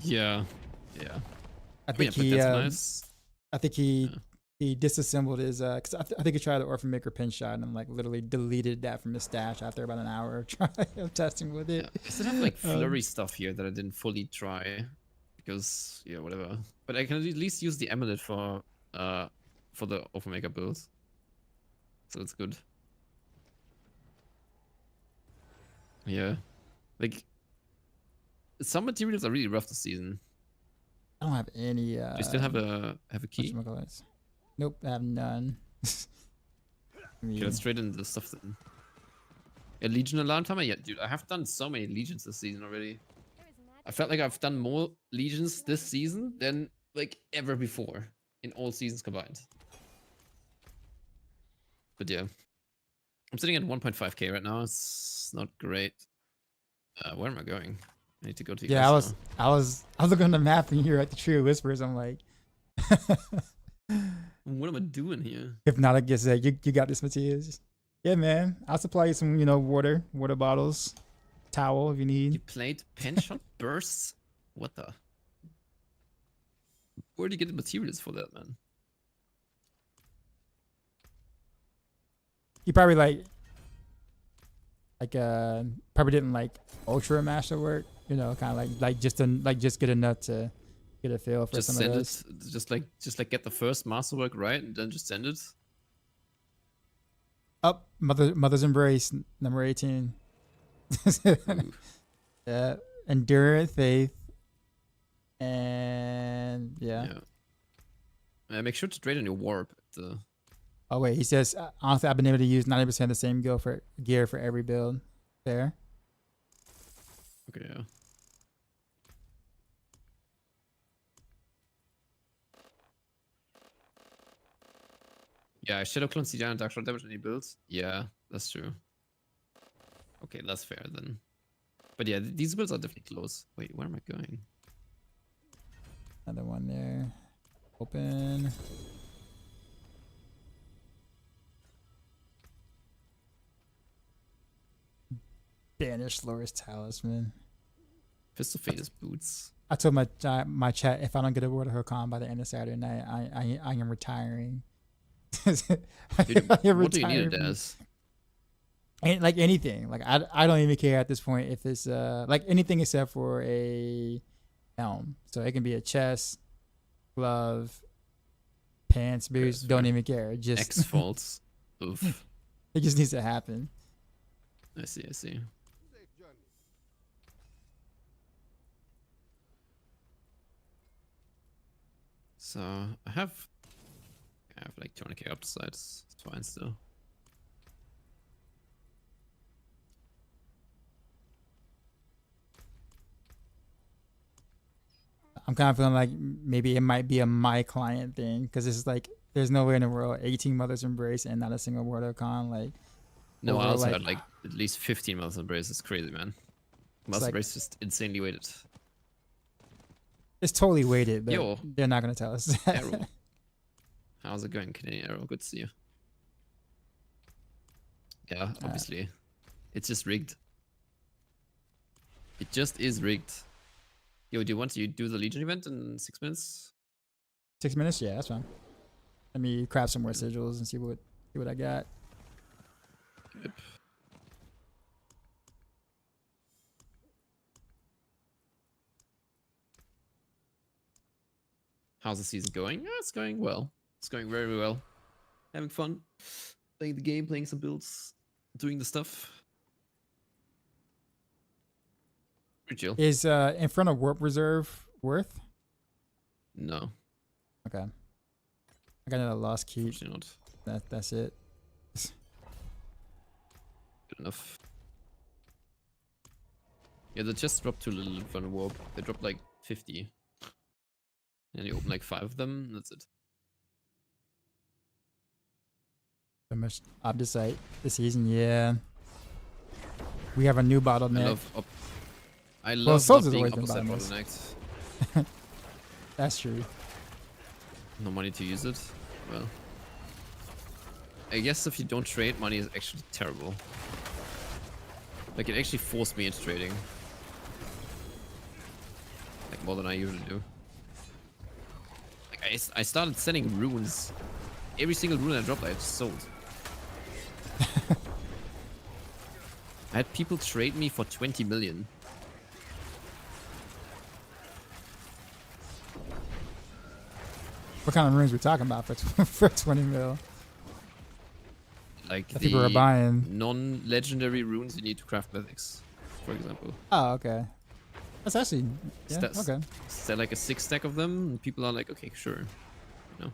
Yeah, yeah. I But think yeah, he. but that's nice. I think he. Yeah. He disassembled his because I think he tried the Orphan Maker pin shot and like literally deleted that from his stash after about an hour of trying of testing with it. Yeah. I still have like flurry stuff here that I didn't fully try because yeah, whatever. But I can at least use the amulet for the Orphan Maker builds, so it's good. Yeah, like some materials are really rough this season. I don't have any. Do you still have a key? whatchamacallits. Nope, I have none. Okay, let's trade in the stuff then. A Legion alarm timer? Yeah, dude, I have done so many Legions this season already. I felt like I've done more Legions this season than like ever before in all seasons combined. But yeah, I'm sitting at 1.5k right now. It's not great. Where am I going? I need to go to the Yeah, US I was looking on the map and you're at the Tree of Whispers. I'm like, What am I doing here? if not, I guess you got this, Matthias. Yeah, man. I'll supply you some, water bottles, towel if you You need. played Penshot Bursts? What the? Where do you get the materials for that, man? You probably probably didn't like ultra master work, kind of like just good enough to get a feel for Just some send of those. it. Just like get the first masterwork right, and then just send it. Up, Mother's Embrace, number 18. Ooh. Yeah, endurance, faith, and yeah. Make sure to trade on your warp. Oh wait, he says honestly, I've been able to use 90% of the same gear for every build. Fair. Okay, yeah. Yeah, Shadow Clone CDI and Dark Shot damage any builds? Yeah, that's true. Okay, that's fair then. But yeah, these builds are definitely close. Wait, where am I going? Another one there. Open. Banish Loris Talisman. Fist of Fate is boots. I told my chat if I don't get a World of Hokon by the end of Saturday night, I am retiring. Dude, what do you need it as? Like anything. Like I don't even care at this point if it's like anything except for a helm. So it can be a chest, glove, pants, boots. Don't even care. Just X faults. Oof. it just needs to happen. I see. So I have like 200k upsides. It's fine still. I'm kind of feeling like maybe it might be a my client thing because it's like there's nowhere in the world 18 Mother's Embrace and not a single World of Con. Like No, I over, also like- had like at least 15 Mother's Embrace. It's crazy, man. Mother's like- Embrace is just insanely weighted. it's totally weighted, but Yo. they're not gonna tell us that. Arrow. How's it going, Canadian Arrow? Good to see you. Yeah, obviously. It's just rigged. It just is rigged. Yo, do you want to do the Legion event in 6 minutes? 6 minutes? Yeah, that's fine. Let me craft some more sigils and see what I got. Yep. How's the season going? Yeah, it's going well. It's going very, very well. Having fun. Playing the game, playing some builds, doing the stuff. Pretty chill. Is in front of Warp Reserve worth? No, Okay. I got another lost keep. actually not. That's it. Good enough. Yeah, they just dropped too little in front of warp. They dropped like 50. And you open like 5 of them, and that's it. So much Obdicite this season, yeah. We have a new bottleneck. I love Souls not has being always been opposite bottomless. bottlenecked. That's true. No money to use it. Well, I guess if you don't trade, money is actually terrible. Like it actually forced me into trading. Like more than I usually do. Like I started sending runes. Every single rune I dropped, I just sold. I had people trade me for 20 million. What kind of runes we talking about for 20 mil? Like I think we're buying. non-legendary runes you need to craft mythics, for example. Oh, okay. That's actually yeah, okay. Sell like a 6 stack of them, and people are like, okay, sure. You know.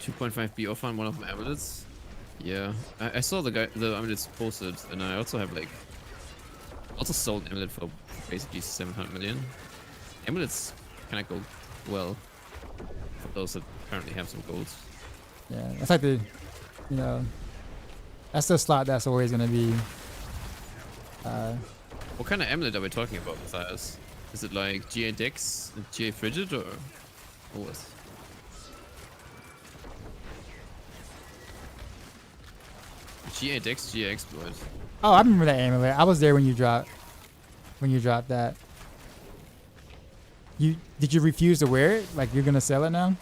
$2.5B offer on one of my amulets. Yeah, I saw the amulets posted, and I also have like Also sold Amulet for basically 700 million. Amulets kind of go well for those that currently have some gold. Yeah, that's like the, you know, that's the slot that's always gonna be. What kind of amulet are we talking about, Matthias? Is it like GA Dex and GA Frigid or what? GA Dex, GA Exploit. Oh, I remember that amulet. I was there when you dropped that. Did you refuse to wear it? Like you're gonna sell it now?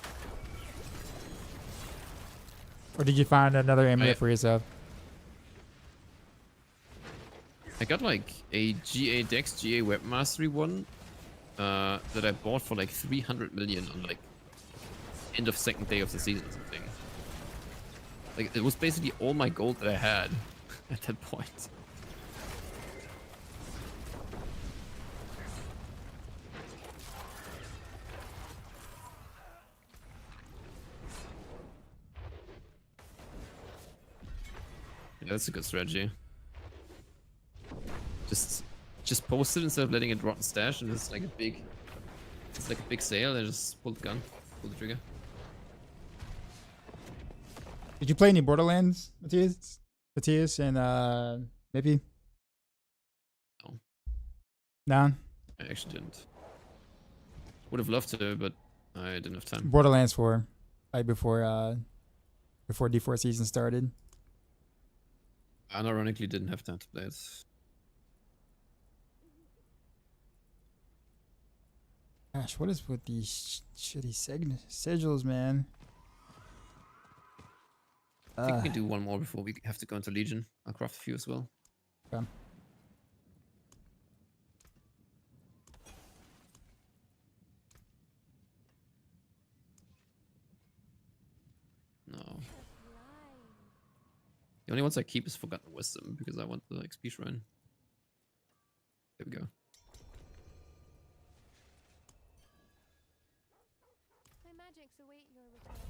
Or did you find another amulet for yourself? I got like a GA Dex, GA Web Mastery one that I bought for like 300 million on like end of second day of the season or something. Like it was basically all my gold that I had at that point. Yeah, that's a good strategy. Just post it instead of letting it rot and stash, and it's like a big sale. And just pull the gun, pull the trigger. Did you play any Borderlands, Matthias, and maybe? No. No. I actually didn't. Would have loved to, but I didn't have time. Borderlands 4, like before D4 season started. Unironically, didn't have time to play it. Gosh, what is with these shitty sigils, man? I think we can do one more before we have to go into Legion. I'll craft a few as well. Okay. No. The only ones I keep is Forgotten Wisdom because I want the XP shrine. There we go. My magics await your return.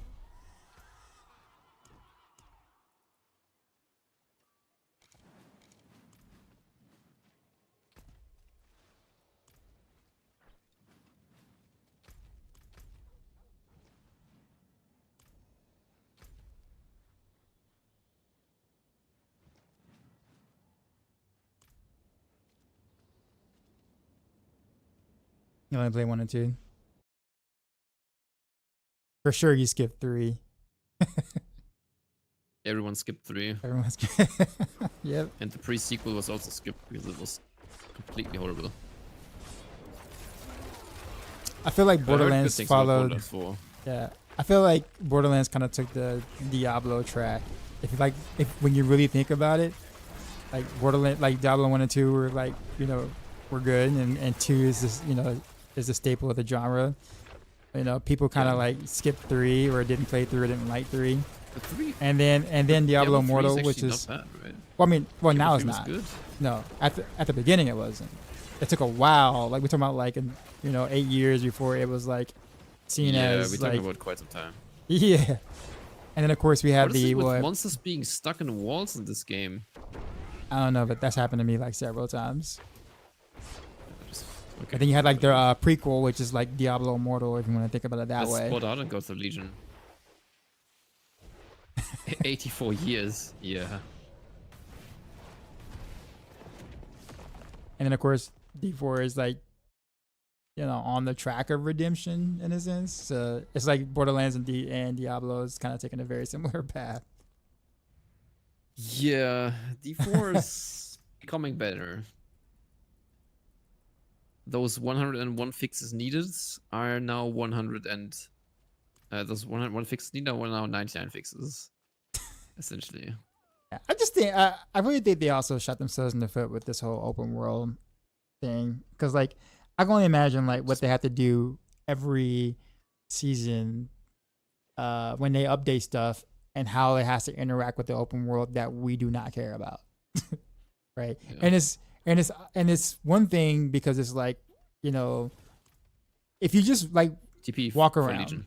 You only play 1 and 2. For sure, you skip 3. Everyone skipped 3. Everyone's yep. And the pre-sequel was also skipped because it was completely horrible. I feel like Borderlands things about followed. Borderlands 4. Yeah, I feel like Borderlands kind of took the Diablo track. If when you really think about it, like Borderlands, like Diablo 1 and 2 were like, you know, were good, and 2 is this, you know, is a staple of the genre. You know, people kind of like skipped 3 or didn't play 3 or didn't like 3. But 3, And then Diablo Immortal, which is not bad, right? well, I mean, well now it's 3 was not. good. No, at the beginning it wasn't. It took a while. Like we're talking about like, you know, 8 years before it was like seen as we're like talking about quite some time. yeah. And then of course we had What is the it with monsters being stuck in walls in this game? I don't know, but that's happened to me like several times. Okay. And then you had like the prequel, which is like Diablo Immortal, if you want to think about it that Let's way. spot out and go to Legion. 84 years, yeah. And then of course D4 is like, you know, on the track of redemption in a sense. So it's like Borderlands and Diablo is kind of taking a very similar path. Yeah, D4 is becoming better. Those 101 fixes needed are now 100 and those 101 fixes needed are now 99 fixes, essentially. Yeah, I just think I really think they also shot themselves in the foot with this whole open world thing, because like I can only imagine like what they have to do every season when they update stuff and how it has to interact with the open world that we do not care about. Right. Yeah. And it's one thing because it's like, you know, if you just like TP walk around,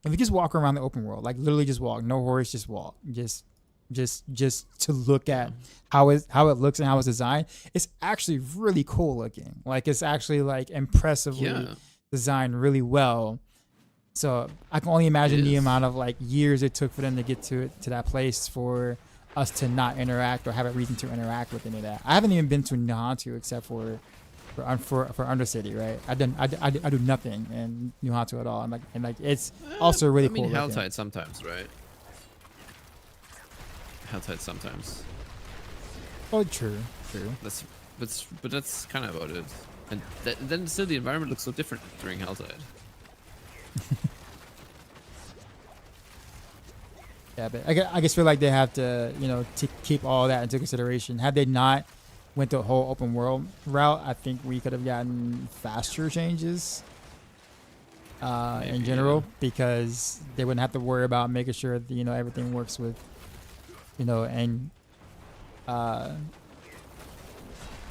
if you just walk around the open world, like literally just walk, no horse, just walk, just just to look at how it looks and how it's designed. It's actually really cool looking. Like it's actually like impressively Yeah. designed really well. So I can only imagine the is. amount of like years it took for them to get to that place for us to not interact or have a reason to interact with any of that. I haven't even been to Nahantu except for Undercity, right? I do nothing in Nahantu at all. And like it's also really I mean, cool. looking. Helltide sometimes, right? Helltide sometimes. Oh, true. But that's kind of about it. And then still the environment looks so different during Helltide. Yeah, but I just feel like they have to, to keep all that into consideration. Had they not went the whole open world route, I think we could have gotten faster changes in general, because they wouldn't have to worry about making sure that, everything works with, and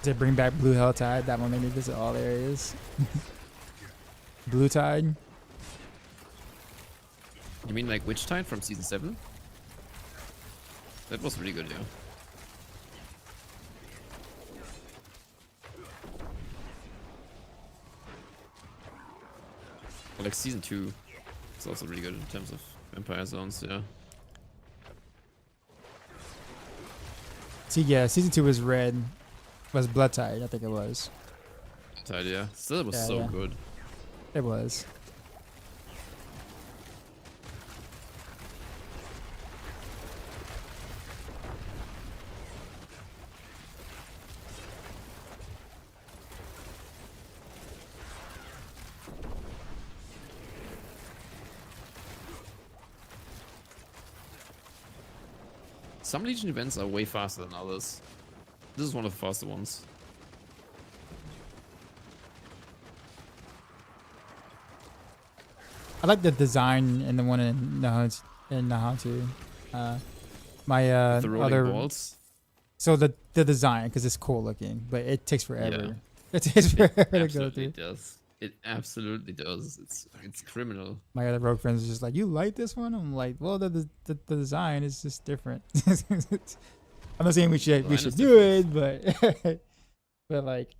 to bring back Blue Helltide. That one made me visit all the areas. Blue Tide. You mean like Witch Tide from season 7? That was really good, yeah. Or like season 2. It's also really good in terms of Vampire Zones, yeah. See, yeah, season 2 was red. Was Blood Tide, I think it was. Tide, yeah. Still, it was Yeah, so yeah. good. It was. Some Legion events are way faster than others. This is one of the faster ones. I like the design in the one in Nahantu. My The rolling other balls. so the design, because it's cool looking, but it takes forever. Yeah. It takes forever to go Absolutely through. does. It absolutely does. It's criminal. My other rogue friends are just like, "You like this one?" I'm like, "Well, the design is just different." I'm not saying we should Design is do it, but but like,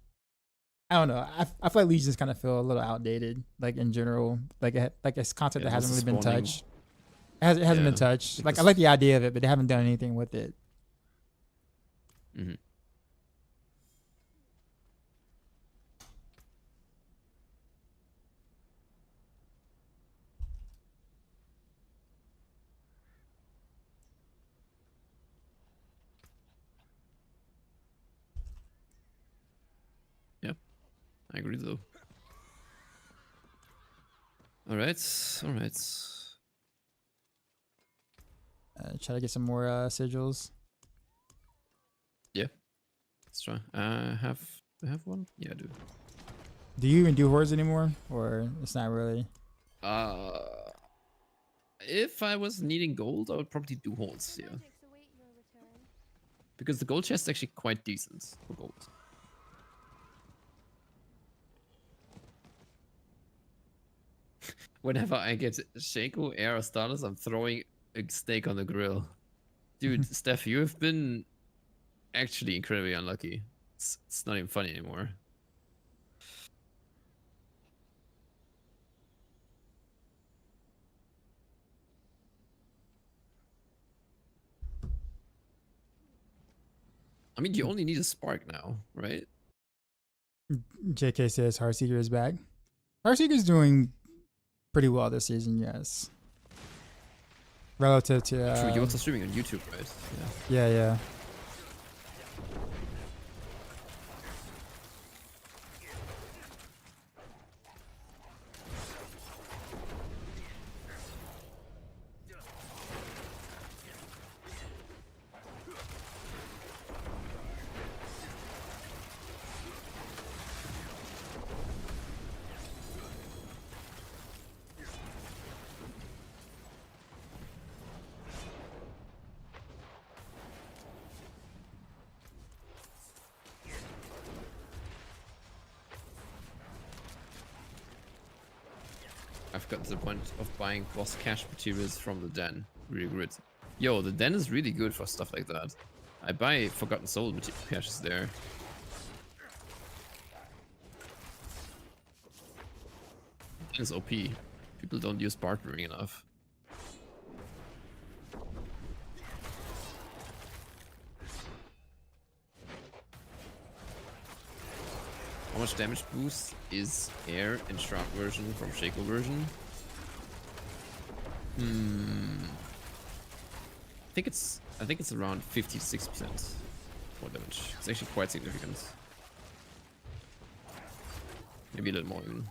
I don't know. I feel like Legions kind of feel a little outdated, like in general. Like it's concept Yeah, that hasn't this really is been spawning- touched. It hasn't been Yeah, touched. Like I because- like the idea of it, but they haven't done anything with it. hmm Yep, I agree though. All right. Try to get some more sigils. Yeah, let's try. I have one. Yeah, I do. Do you even do hordes anymore, or it's not really? If I was needing gold, I would probably do holds. Yeah, Magics await your return. because the gold chest is actually quite decent for gold. Whenever I get Shaco, Air, or Starless, I'm throwing a steak on the grill. Dude, Steph, you have been actually incredibly unlucky. It's not even funny anymore. I mean, you only need a spark now, right? JK says Heartseeker is back. Heartseeker's doing pretty well this season, yes. Relative to True, you're also streaming on YouTube, right? Yeah. yeah. I've gotten to the point of buying boss cash materials from the den. Really good. Yo, the den is really good for stuff like that. I buy Forgotten Soul caches there. Den is OP. People don't use bartering enough. How much damage boost is air in Shark version from Shaco version? I think it's around 50 to 6% more damage. It's actually quite significant. Maybe a little more even.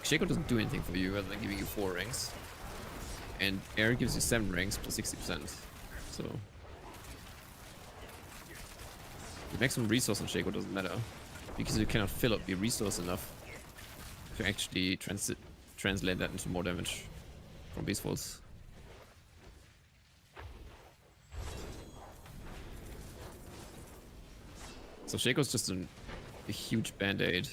Shaco doesn't do anything for you other than giving you 4 ranks. And air gives you 7 ranks plus 60%. So the maximum resource on Shaco doesn't matter. Because you cannot fill up your resource enough to actually translate that into more damage from base falls. So Shaco's just a huge band-aid.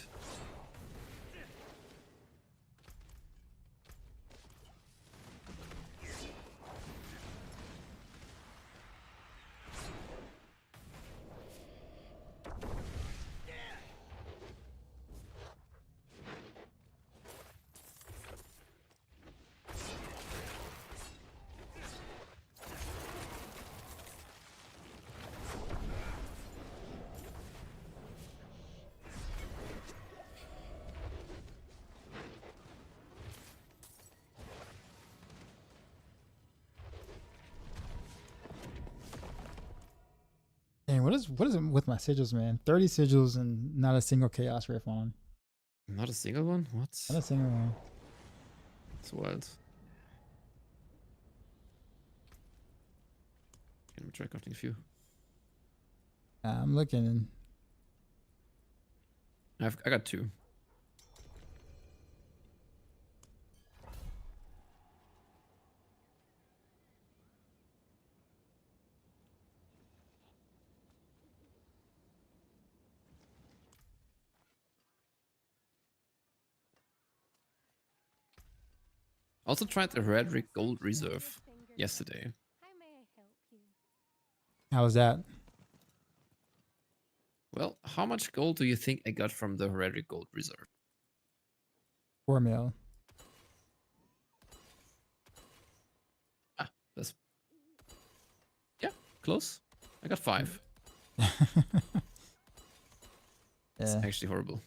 Dang, what is it with my sigils, man? 30 sigils and not a single chaos riff on. Not a single one? What? Not a single one. It's wild. Can we try crafting a few? I'm looking and I got 2. Also tried the Heredric Gold Reserve yesterday. How may I help you? how was that? Well, how much gold do you think I got from the Heredric Gold Reserve? 4 mil. Ah, that's... Yeah, close. I got 5. It's Yeah. actually horrible.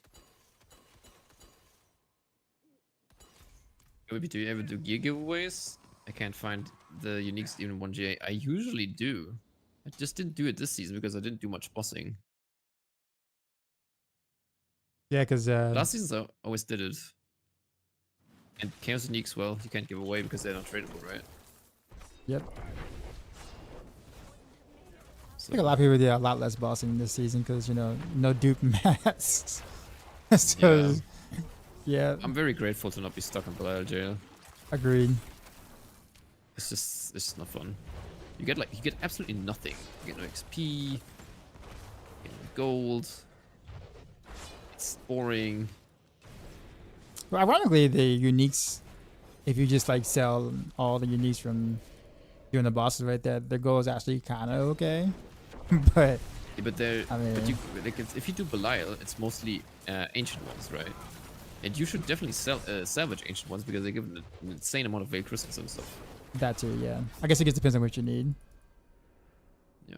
Maybe do you ever do gear giveaways? I can't find the uniques even 1G. I usually do. I just didn't do it this season because I didn't do much bossing. Yeah, because Last season I always did it. And Chaos uniques, well, you can't give away because they're not tradable, right? yep. I So, think a lot of people did a lot less bossing this season because no dupe masks. So yeah, I'm very grateful to not be stuck in Belial jail. agreed. It's just not fun. You get absolutely nothing. You get no XP, you get no gold. It's boring. Well, ironically, the uniques, if you just like sell all the uniques from doing the bosses right there, the goal is actually kind of okay. But Yeah, but they're I mean, but you like if you do Belial, it's mostly ancient ones, right? And you should definitely salvage ancient ones because they give an insane amount of veil crystals and stuff. that too, yeah. I guess it just depends on what you need. Yeah.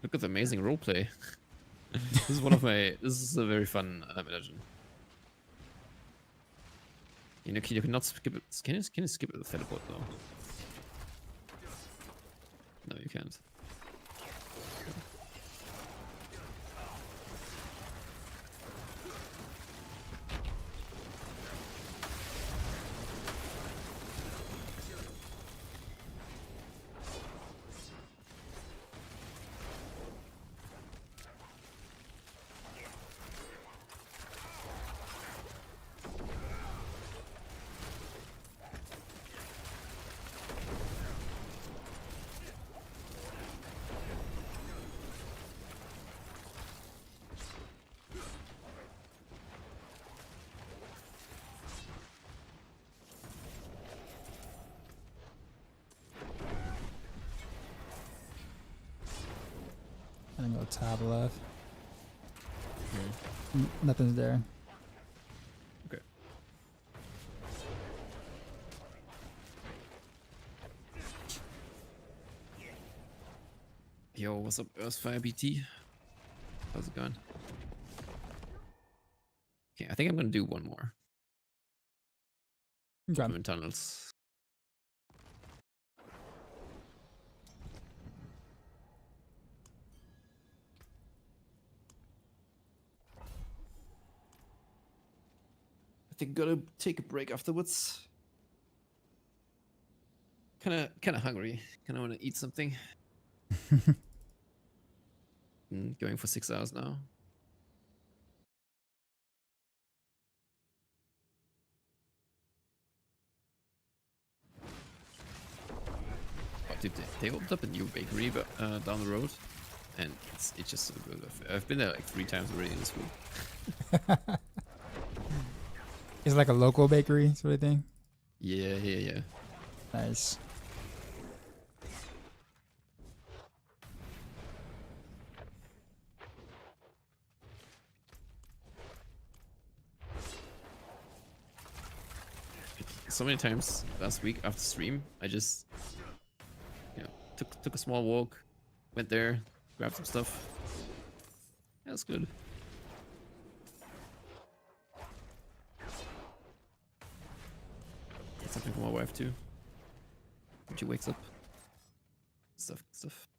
Look at the amazing roleplay. This is one of my. This is a very fun legend. You cannot skip it. Can you skip it with teleport though? No, you can't. No tab left. Hmm. Nothing's there. Okay. Yo, what's up, Earthfire BT? How's it going? Okay, I think I'm gonna do one more. Okay. I'm in tunnels. I think I'm gonna take a break afterwards. Kinda hungry. Kinda wanna eat something. Going for 6 hours now. Oh, dude, they opened up a new bakery down the road, and it's just so good. I've been there like 3 times already this week. It's like a local bakery sort of thing. Yeah. Nice. So many times last week after stream, I just, took a small walk, went there, grabbed some stuff. Yeah, that's good. That's something for my wife too. When she wakes up. Stuff.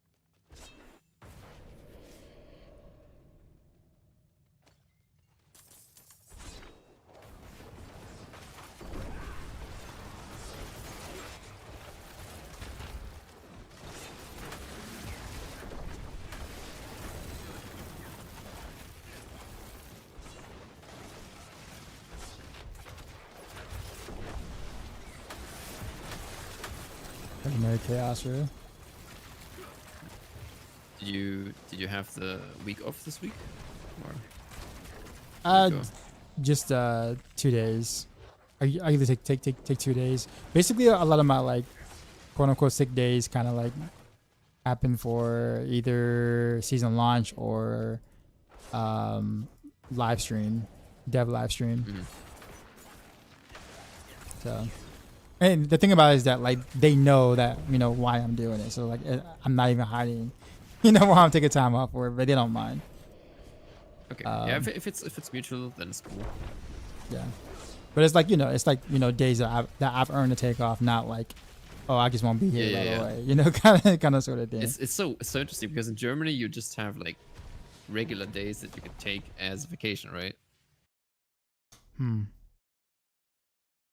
Legendary chaos really. Did you have the week off this week? Or go? Just 2 days. I usually take 2 days. Basically, a lot of my like quote unquote sick days kind of like happen for either season launch or live stream, dev live stream. Mhm. So, and the thing about it is that like they know that why I'm doing it. So like I'm not even hiding, why I'm taking time off for it, but they don't mind. Okay. Yeah, if it's mutual, then it's cool. Yeah, but it's like days that I've earned to take off, not like, oh, I just won't be here right away. Kind of sort of thing. It's so interesting because in Germany you just have like regular days that you can take as vacation, right?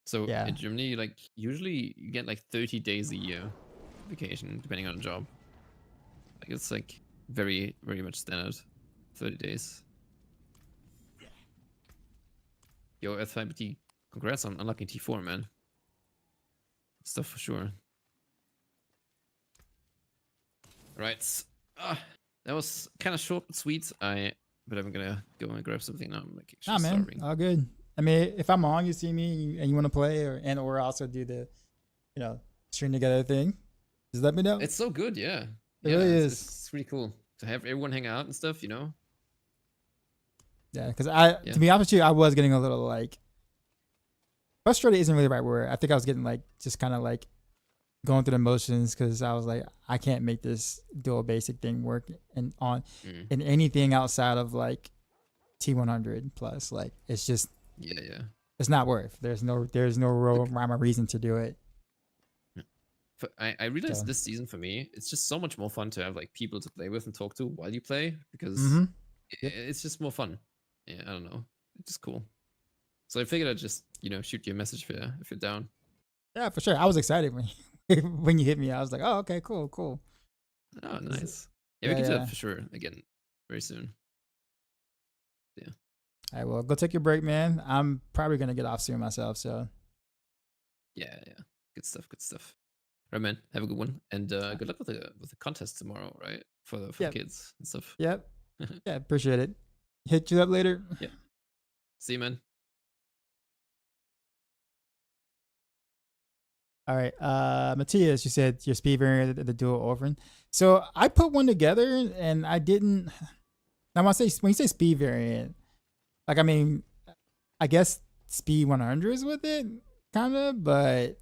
So Yeah. in Germany, like usually you get like 30 days a year vacation, depending on the job. Like it's like very, very much standard. 30 days. Yo, S5BT, congrats on unlocking T4, man. Stuff for sure. Right. That was kind of short but sweet. But I'm gonna go and grab something now. I'm like Nah, actually man, starving. all good. I mean, if I'm on, you see me and you want to play or also do the, string together thing, just let me know. It's so good, yeah. It really is. It's really cool to have everyone hang out and stuff, Yeah, because Yeah. to be honest with you, I was getting a little like frustrated. Isn't really the right word. I think I was getting like just kind of like going through the motions because I was like, I can't make this dual basic thing work in anything outside of like T100 plus. Like it's just it's not worth. There's no real rhyme or reason to do it. I realized So. this season for me, it's just so much more fun to have like people to play with and talk to while you play because it's just more fun. Yeah, I don't know. It's just cool. So I figured I'd just, shoot you a message if you're down. Yeah, for sure. I was excited when you hit me. I was like, oh, okay, cool. Oh, nice. Yeah, we can do that for sure again very soon. Yeah. All right, well, go take your break, man. I'm probably gonna get off soon myself. So. Yeah. Good stuff. Right, man. Have a good one, and good luck with the contest tomorrow, right? For the kids and stuff. Yep. Yeah, appreciate it. Hit you up later. Yeah. See you, man. All right, Matthias, you said your speed variant, the dual orphan. So I put one together and I didn't. Now when you say speed variant, like I mean, I guess speed 100s with it, kind of, but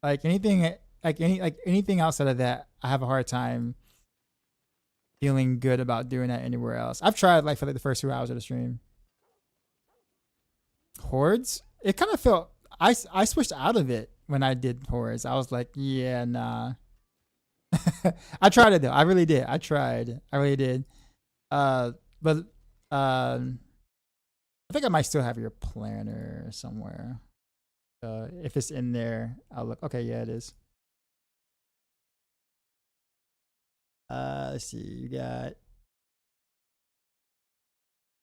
like anything outside of that, I have a hard time feeling good about doing that anywhere else. I've tried like for like the first 2 hours of the stream. Hordes, it kind of felt I switched out of it when I did hordes. I was like, yeah, nah. I tried it though. I really did. I tried. I really did. But I think I might still have your planner somewhere. If it's in there, I'll look. Okay, yeah, it is. Let's see. You got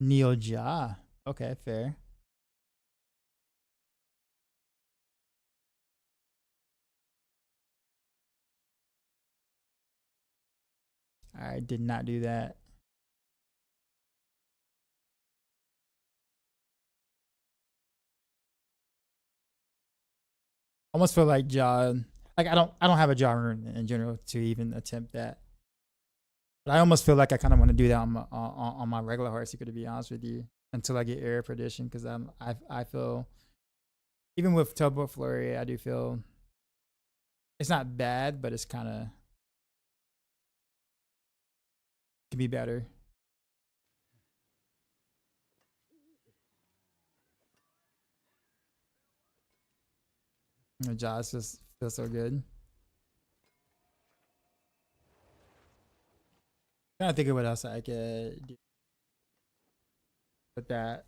Neil Ja. Okay, fair. I did not do that. Almost feel like jaw. Like I don't have a jaw rune in general to even attempt that. But I almost feel like I kind of want to do that on my regular Heartseeker, to be honest with you, until I get air perdition, because I feel even with Tubboat Flurry, I do feel it's not bad, but it's kind of could be better. The jaws just feel so good. Trying to think of what else I could do with that.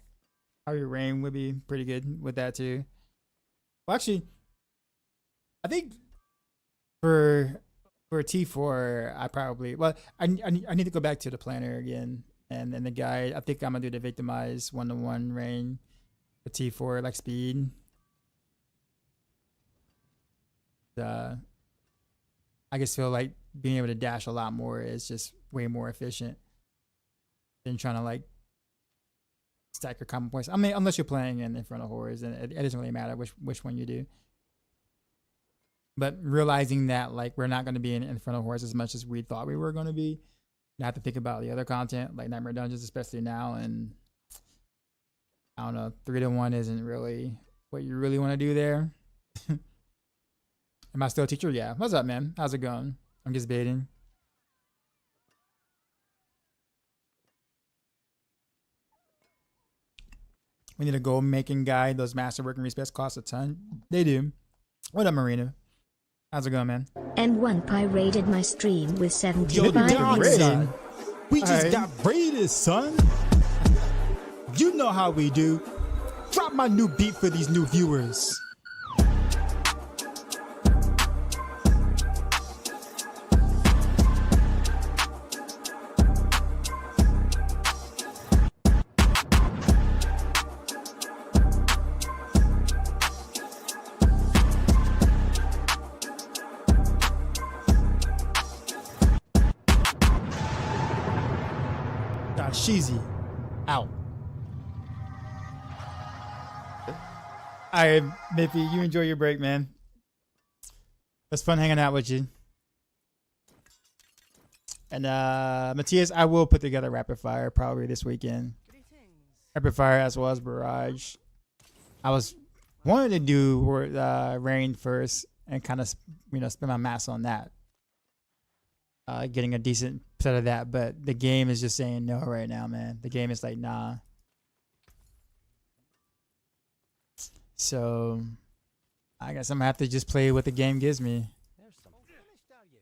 Probably rain would be pretty good with that too. Well, actually, I think for T4, I probably I need to go back to the planner again and the guide. I think I'm gonna do the victimize 1-to-1 rain for T4 like speed. I just feel like being able to dash a lot more is just way more efficient than trying to like stack your combo points. I mean, unless you're playing in front of horrors, and it doesn't really matter which one you do. But realizing that like we're not going to be in front of horrors as much as we thought we were going to be, you have to think about the other content like Nightmare Dungeons, especially now. And I don't know, 3-to-1 isn't really what you really want to do there. Am I still a teacher? Yeah. What's up, man? How's it going? I'm just baiting. We need a gold making guide. Those masterwork and respects cost a ton. They do. What up, Marina? How's it going, man? M1 Pi raided my stream with Yo, 75 dog, views. son. We just Alright. got raided, son. You know how we do. Drop my new beat for these new viewers. Sheezy out. Alright, Mippy, you enjoy your break, man. It was fun hanging out with you. And Matthias, I will put together Rapid Fire probably this weekend. Greetings. Rapid Fire as well as Barrage. I was wanting to do Rain first and kind of spend my mass on that. Getting a decent set of that, but the game is just saying no right now, man. The game is like, nah. So I guess I'm gonna have to just play what the game gives me. There's some finished, are you?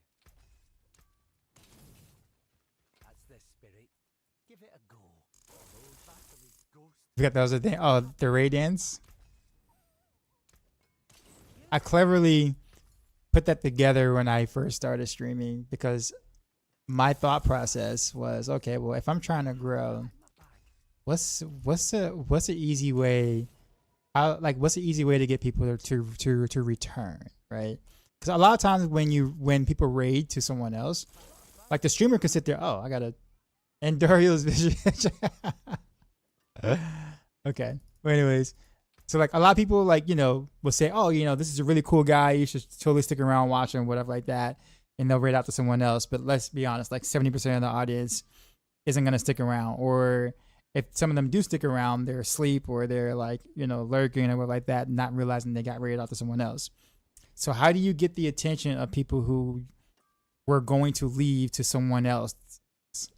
That's the spirit. Give it a go. Those batteries ghost. Forgot that was the thing. Oh, the Ray Dance. I cleverly put that together when I first started streaming because my thought process was, okay, well, if I'm trying to grow, what's the easy way? What's the easy way to get people to return, right? Because a lot of times when people raid to someone else, like the streamer can sit there, oh, I gotta end Dario's vision. Okay. Well, anyways, So like a lot of people like, will say, oh, this is a really cool guy. You should totally stick around watching, whatever like that. And they'll rate out to someone else. But let's be honest, like 70% of the audience isn't going to stick around. Or if some of them do stick around, they're asleep or they're like, lurking or whatever like that, not realizing they got rated out to someone else. So how do you get the attention of people who were going to leave to someone else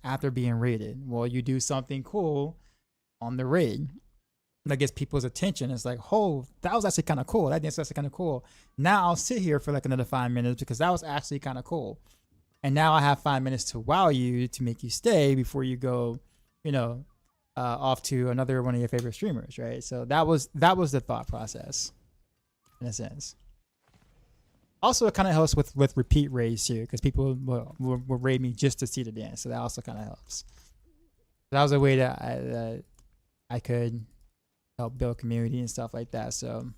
after being rated? Well, you do something cool on the raid that gets people's attention. It's like, oh, that was actually kind of cool. That dance was actually kind of cool. Now I'll sit here for like another 5 minutes because that was actually kind of cool. And now I have 5 minutes to wow you, to make you stay before you go, off to another one of your favorite streamers, right? So that was the thought process, in a sense. Also, it kind of helps with repeat raids too, because people will raid me just to see the dance. So that also kind of helps. That was a way that I could help build community and stuff like that. So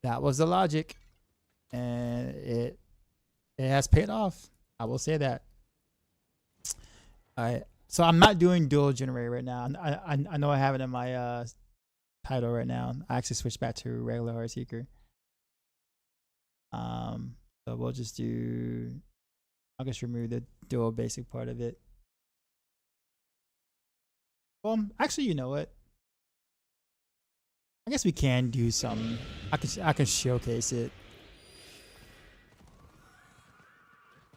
that was the logic, and it has paid off. I will say that. All right. So I'm not doing dual generator right now. I know I have it in my title right now. I actually switched back to regular Heartseeker. So we'll just do, I'll just remove the dual basic part of it. Well, actually, you know what? I guess we can do some. I can showcase it.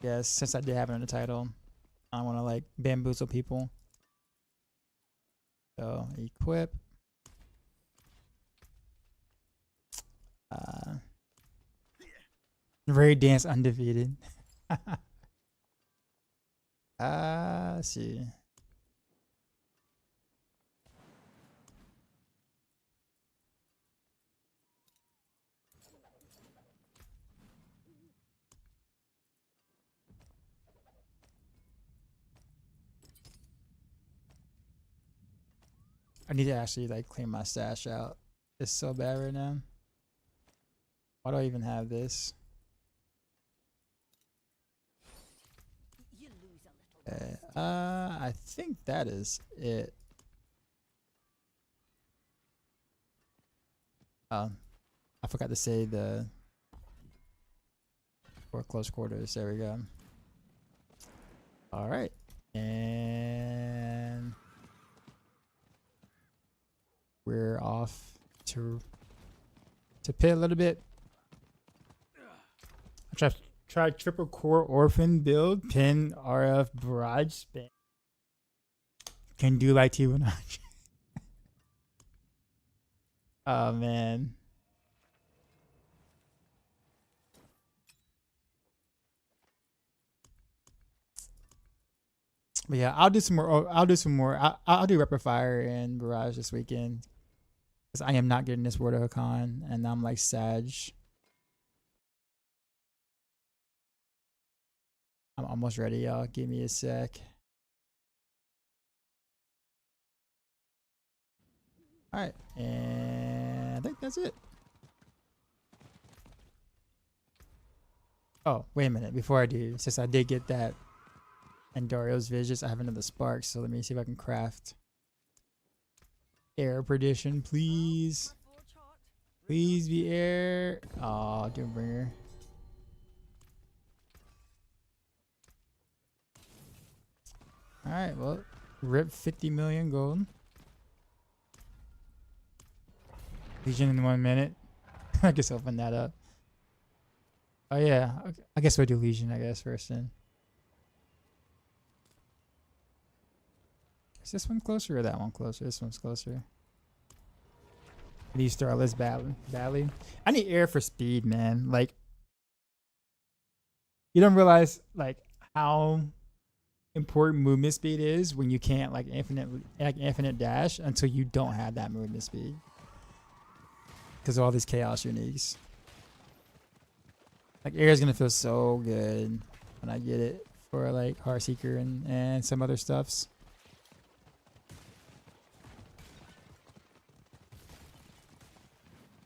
Yes, since I did have it in the title, I don't want to like bamboozle people. So equip. Raid dance undefeated. Let's see. I need to actually like clean my stash out. It's so bad right now. Why do I even have this? Okay. I think that is it. I forgot to say the for close quarters. There we go. All right, and we're off to pit a little bit. I tried triple core orphan build, pin RF barrage spin. Can do like T100. Oh man. But yeah, I'll do some more. I'll do Rapid Fire and Barrage this weekend. Because I am not getting this Word of Hakan, and I'm like Sag. I'm almost ready, y'all. Give me a sec. Alright, and I think that's it. Oh, wait a minute. Before I do, since I did get that and Dario's Visions, I have another spark, so let me see if I can craft air perdition, please. Please be air. Oh, Doombringer. Alright, well, rip 50 million gold. Legion in 1 minute. I guess open that up. Oh yeah, okay. I guess we'll do Legion, I guess, first then. Is this one closer or that one closer? This one's closer. These Starless badly. I need air for speed, man. Like, you don't realize like how important movement speed is when you can't like infinite dash until you don't have that movement speed because of all these chaos uniques. Like air is gonna feel so good when I get it for like Heartseeker and some other stuffs.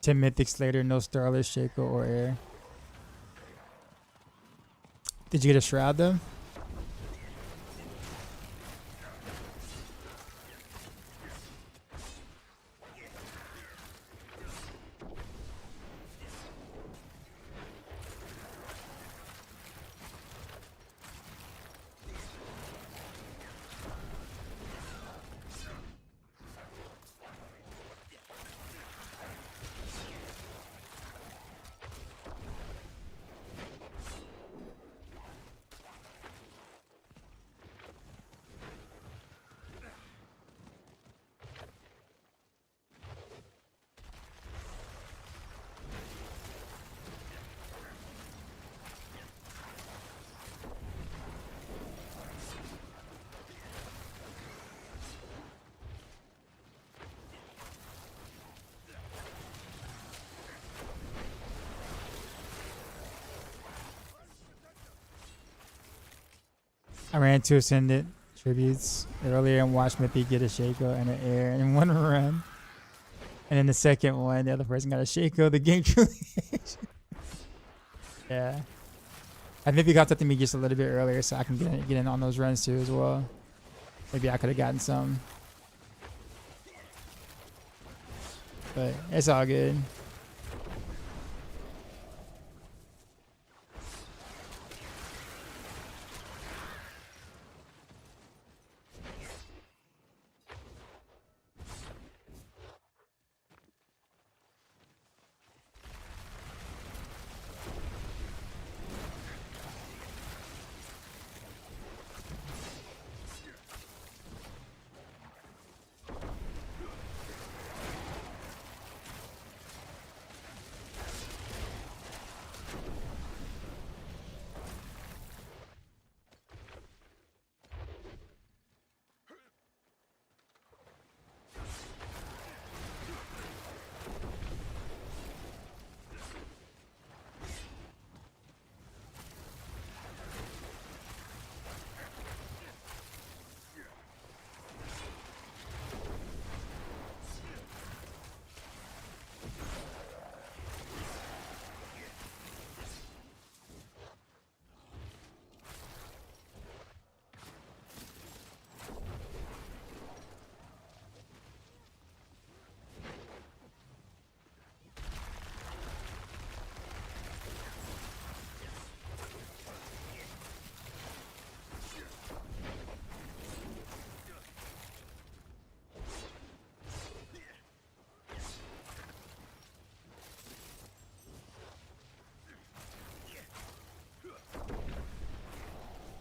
Ten mythics later, no Starless, Shaco, or air. Did you get a Shroud though? I ran 2 Ascendant tributes earlier and watched Mippy get a Shaco and an air in one run. And then the second one, the other person got a Shaco. The game truly. Yeah. I maybe got that to me just a little bit earlier so I can get in on those runs too as well. Maybe I could have gotten some. But it's all good.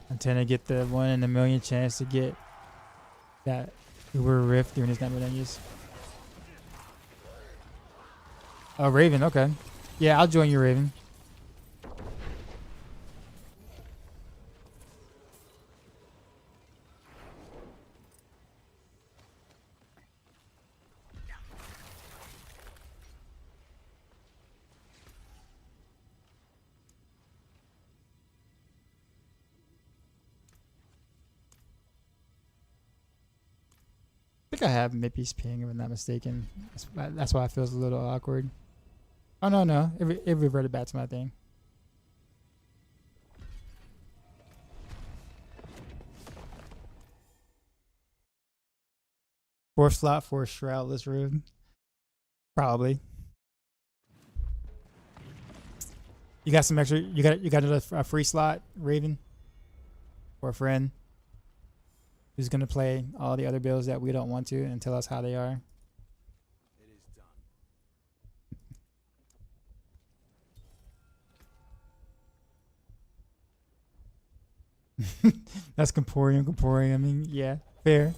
I'm trying to get the 1 in a million chance to get that Uber Rift during his number use. Oh, Raven, okay. Yeah, I'll join you, Raven. I think I have Mippy's ping, if I'm not mistaken. That's why it feels a little awkward. Oh, no. It reverted back to my thing. Fourth slot for Shroudless Room. Probably. You got some extra. You got another free slot, Raven, for a friend who's gonna play all the other builds that we don't want to and tell us how they are. It is done. That's Comporium. I mean, yeah, fair.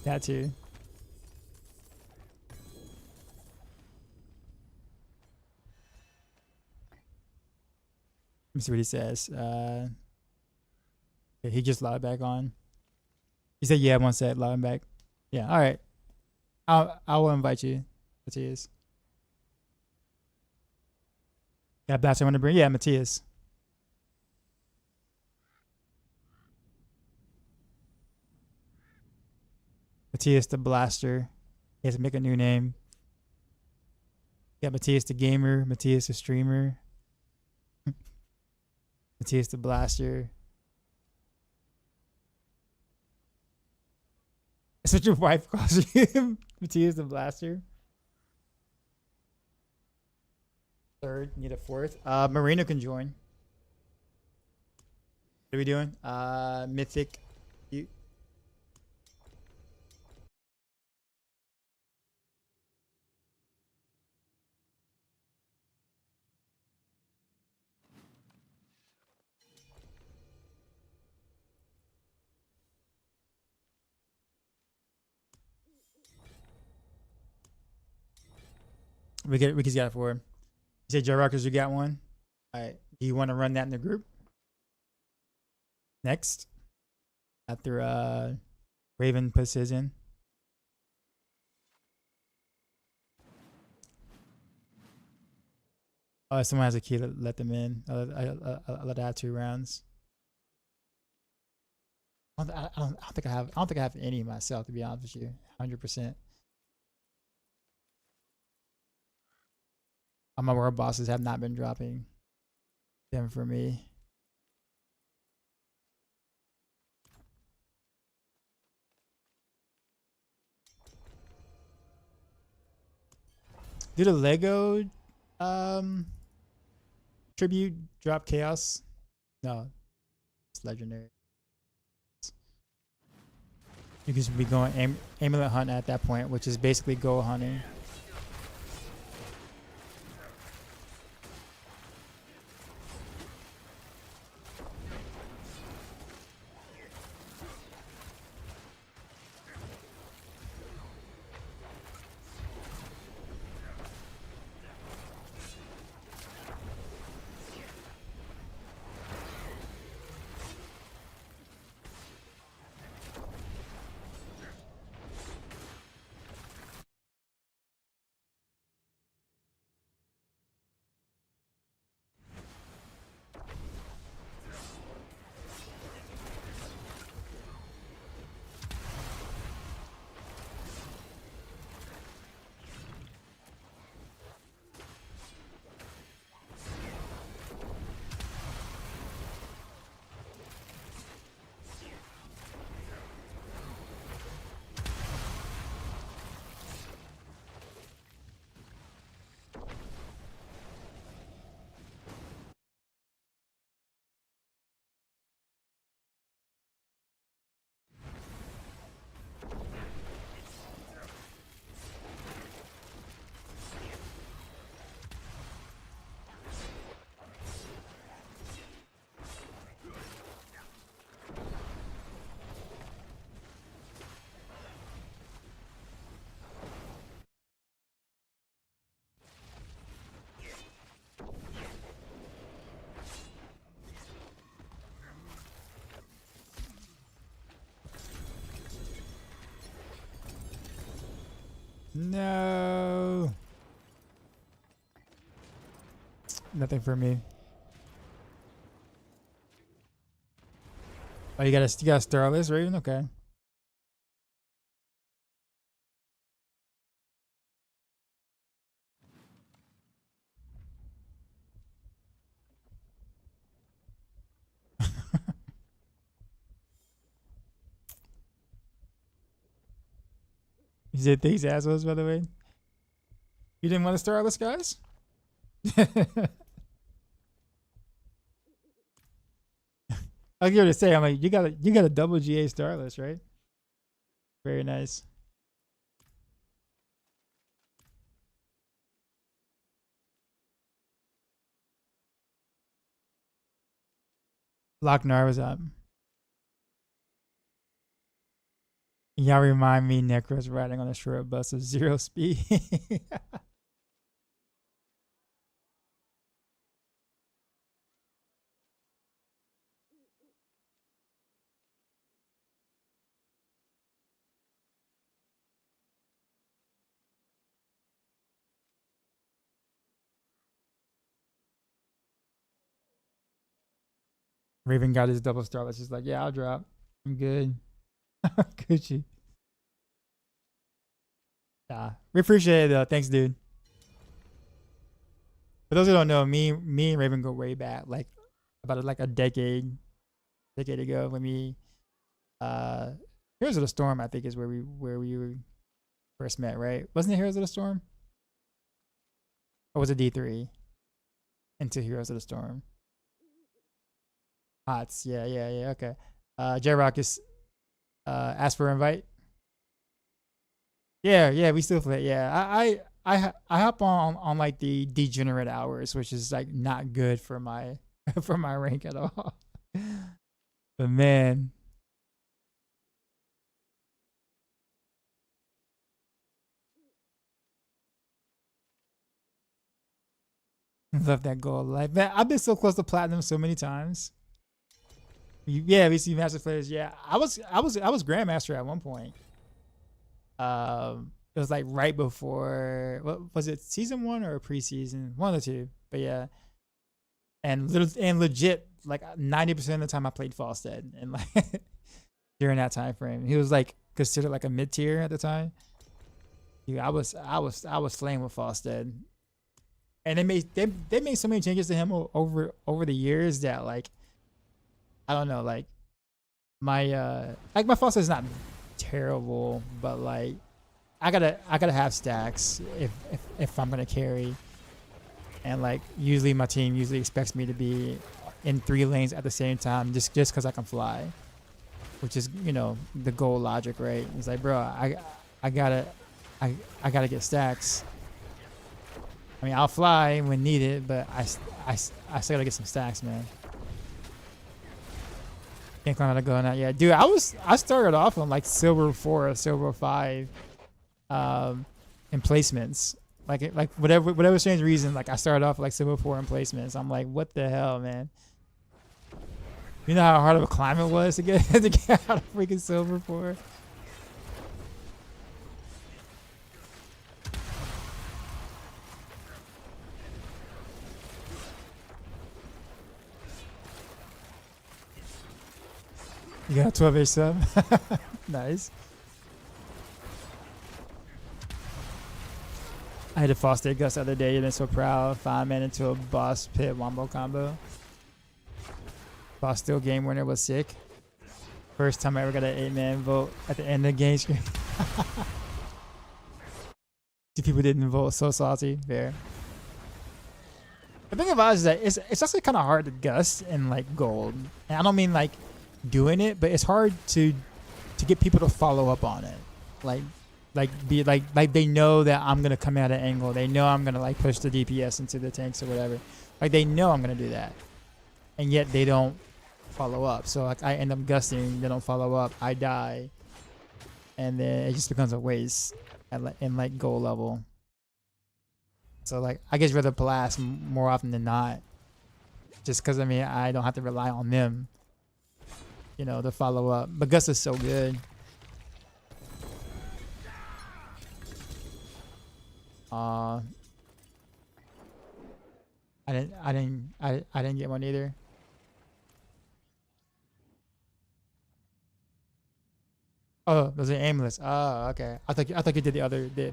That too. Let me see what he says. Yeah, he just logged back on. He said, "Yeah, one set, log him back." Yeah, all right. I will invite you, Matthias. Yeah, Blaster want to bring. Yeah, Matthias. Matthias the Blaster. He has to make a new name. Yeah, Matthias the Gamer, Matthias the Streamer, Matthias the Blaster. That's what your wife calls you, Matthias the Blaster. Third, need a fourth. Marino can join. What are we doing? Mythic. You. Ricky's got it for him. You said Joe Rockers, you got one? All right. Do you want to run that in the group? Next. After Raven puts his in. Oh, someone has a key, let them in. I'll let out 2 rounds. I don't think I have any myself, to be honest with you. 100%. All my world bosses have not been dropping them for me. Did a Lego tribute drop chaos? No, it's legendary. You can be going amulet hunt at that point, which is basically gold hunting. No. Nothing for me. Oh, you got a Starless Raven? Okay. You said these assholes, by the way. You didn't want a Starless, guys? I was going to say, I'm like, you got a double GA Starless, right? Very nice. Lochnar was up. Y'all remind me Necros riding on a short bus of 0 speed. Raven got his double Starless. He's like, yeah, I'll drop. I'm good. Gucci. Nah, we appreciate it though. Thanks, dude. For those who don't know, me and Raven go way back, like about like a decade ago when we Heroes of the Storm, I think, is where we first met, right? Wasn't it Heroes of the Storm? Or was it D3 into Heroes of the Storm? Hots, yeah, okay. J-Rock is ask for invite. Yeah, we still play. Yeah, I hop on like the degenerate hours, which is like not good for my for my rank at all. But man, love that goal of life. Man, I've been so close to platinum so many times. Yeah, we see master players. Yeah, I was grandmaster at one point. It was like right before, what was it, season 1 or preseason? One of the two. But yeah, and legit, like 90% of the time I played Falstead, and like during that time frame. He was like considered like a mid tier at the time. Dude, I was slaying with Falstead. And they made so many changes to him over the years that like I don't know, like my Falstead is not terrible, but like I gotta have stacks if I'm gonna carry. And like usually my team usually expects me to be in 3 lanes at the same time just because I can fly, which is, you know, the goal logic, right? It's like, bro, I gotta get stacks. I mean, I'll fly when needed, but I still gotta get some stacks, man. Can't climb out of go now. Yeah, dude, I started off on like silver 4 or silver 5 emplacements. Like whatever strange reason, like I started off like silver 4 emplacements. I'm like, what the hell, man? You know how hard of a climb it was to get out of freaking silver 4? You got 12 sub. Nice. I had a Foster Gus the other day and been so proud. 5-man into a boss pit wombo combo. Boss still game winner was sick. First time I ever got an 8-man vote at the end of the game screen. 2 people didn't vote. So salty. Fair. The thing about it is that it's actually kind of hard to Gus in like gold. And I don't mean like doing it, but it's hard to get people to follow up on it. Like they know that I'm gonna come at an angle. They know I'm gonna like push the DPS into the tanks or whatever. Like they know I'm gonna do that, and yet they don't follow up. So like I end up gusting. They don't follow up. I die, and then it just becomes a waste in like goal level. So like I guess rather blast more often than not, just because I mean I don't have to rely on them, you know, to follow up. But Gus is so good. I didn't get one either. Oh, those are aimless. Oh, okay. I thought you did the other the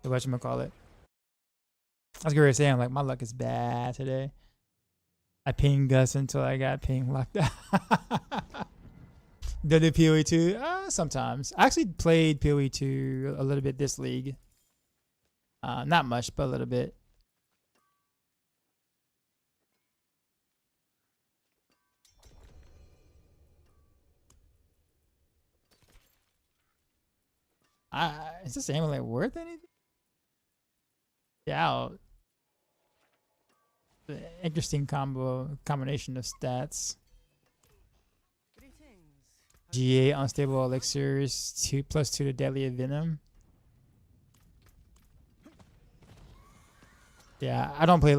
whatchamacallit. I was gonna say, I'm like, my luck is bad today. I pinged Gus until I got ping locked out. Did it PoE 2? Sometimes. I actually played PoE 2 a little bit this league. Not much, but a little bit. Is this amulet worth anything? Yeah. The interesting combination of stats. GA unstable elixirs, 2+2 to deadly venom. Yeah, I don't play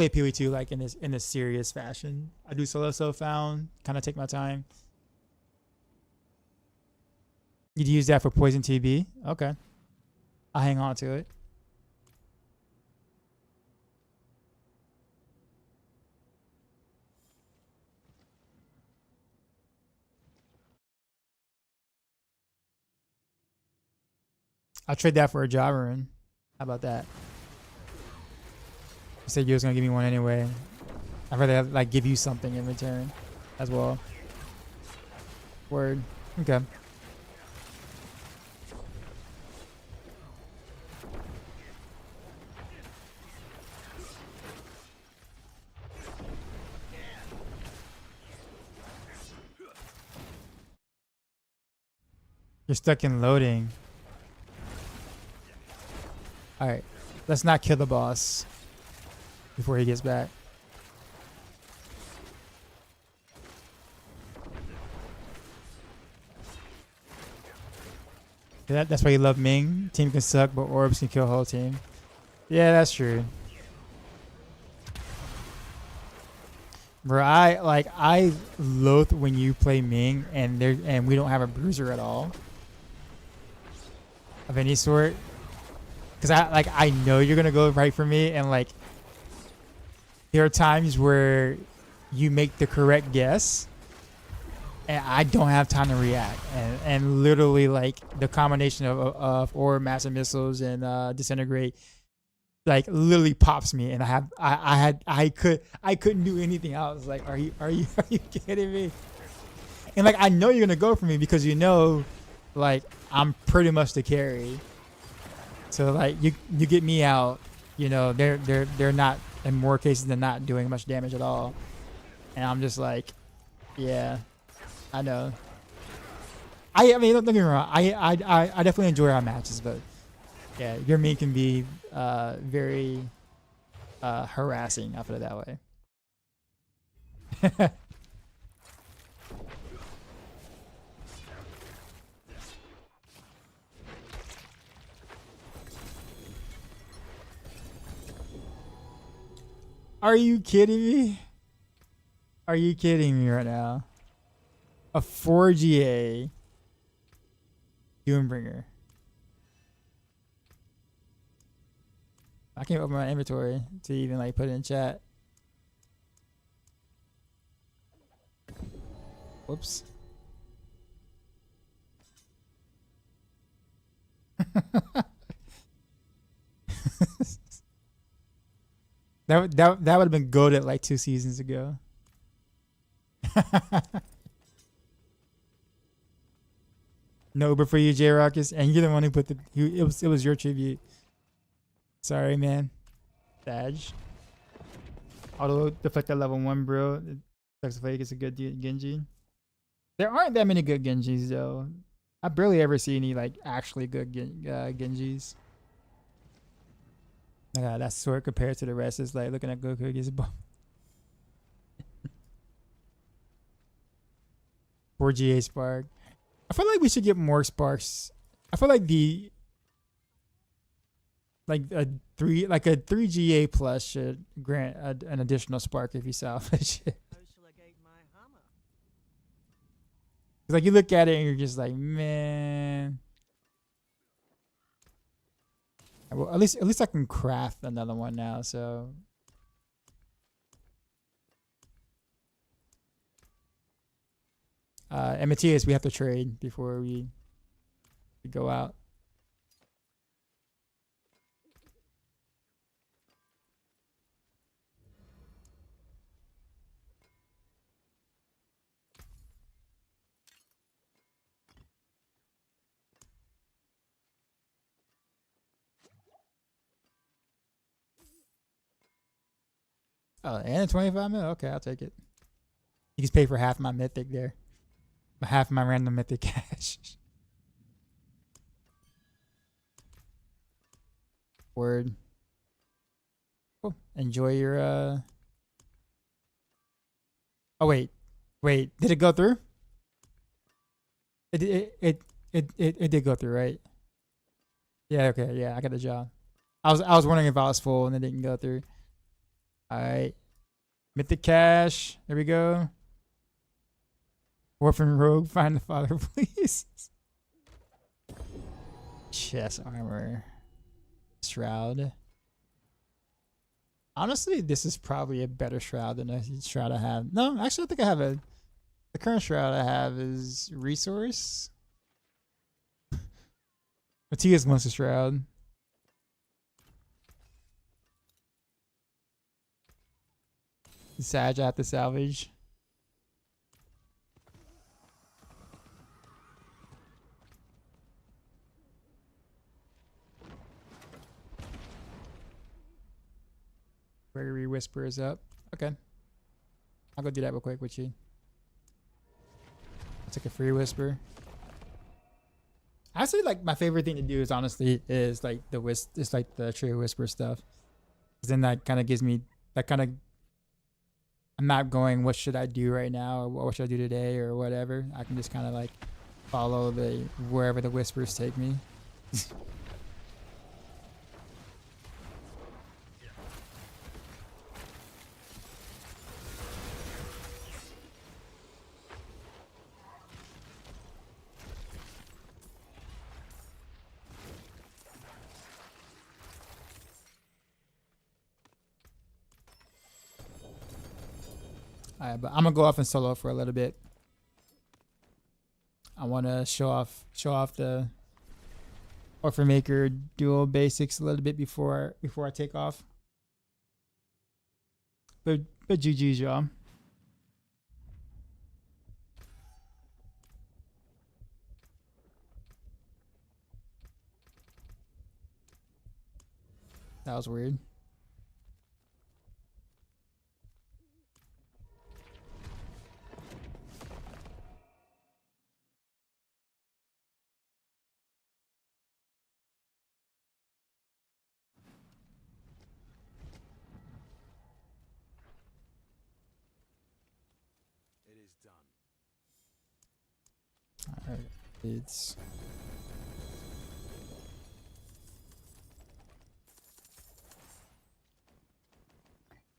PoE 2 like in this serious fashion. I do solo found, kind of take my time. You'd use that for poison TB? Okay. I'll hang on to it. I'll trade that for a Javelin. How about that? You said you was gonna give me one anyway. I'd rather like give you something in return as well. Word. Okay. You're stuck in loading. Alright. Let's not kill the boss before he gets back. That's why you love Ming. Team can suck, but orbs can kill whole team. Yeah, that's true. Bro, I loathe when you play Ming and we don't have a bruiser at all of any sort. Cause I know you're gonna go right for me, and like there are times where you make the correct guess and I don't have time to react. And literally, like, the combination of Orb, Massive Missiles, and Disintegrate, like, literally pops me. And I couldn't do anything. I was like, are you kidding me? And like, I know you're gonna go for me because you know, like, I'm pretty much the carry. So like, you get me out, you know, they're not, in more cases than not, doing much damage at all. And I'm just like, yeah, I know. I mean, don't get me wrong. I definitely enjoy our matches, but yeah, your meme can be very harassing. I'll put it that way. Are you kidding me? Are you kidding me right now? A 4GA Doombringer. I can't open my inventory to even like put it in chat. Whoops. That would have been goated like 2 seasons ago. No Uber for you, J Rockus, and you're the one who put it was your tribute. Sorry, man. Badge. Auto deflect at level 1, bro. Saxophone gets a good Genji. There aren't that many good Genjis though. I barely ever see any like actually good Genjis. That sword compared to the rest is like looking at Goku gets a bump. 4GA Spark. I feel like we should get more sparks. I feel like a 3GA plus should grant an additional spark if you salvage it. How shall I guide my hammer? It's like you look at it and you're just like, man. Well, at least I can craft another one now. So and Matthias, we have to trade before we go out. Oh, and 25 mil. Okay, I'll take it. You can pay for half my mythic there. Half my random mythic cash. Word. Cool. Enjoy your Oh wait. Did it go through? It did go through, right? Yeah, okay, yeah, I got the job. I was wondering if I was full and it didn't go through. Alright. Mythic cash. There we go. Orphan Rogue, find the father, please. Chest armor. Shroud. Honestly, this is probably a better shroud than the shroud I have. No, actually, I think I have the current shroud I have is resource. Matthias wants a shroud. Sag, I have to salvage. Gregory Whisper is up. Okay. I'll go do that real quick with you. I'll take a free whisper. Actually, like, my favorite thing to do is honestly is like the true whisper stuff. Cause then that kind of gives me that kind of, I'm not going, what should I do right now, or what should I do today, or whatever. I can just kind of like follow wherever the whispers take me. Alright, but I'm gonna go off and solo for a little bit. want to show off the Orphan Maker dual basics a little bit before I take off. But GG's, y'all. That was weird. It is done. All right, it's.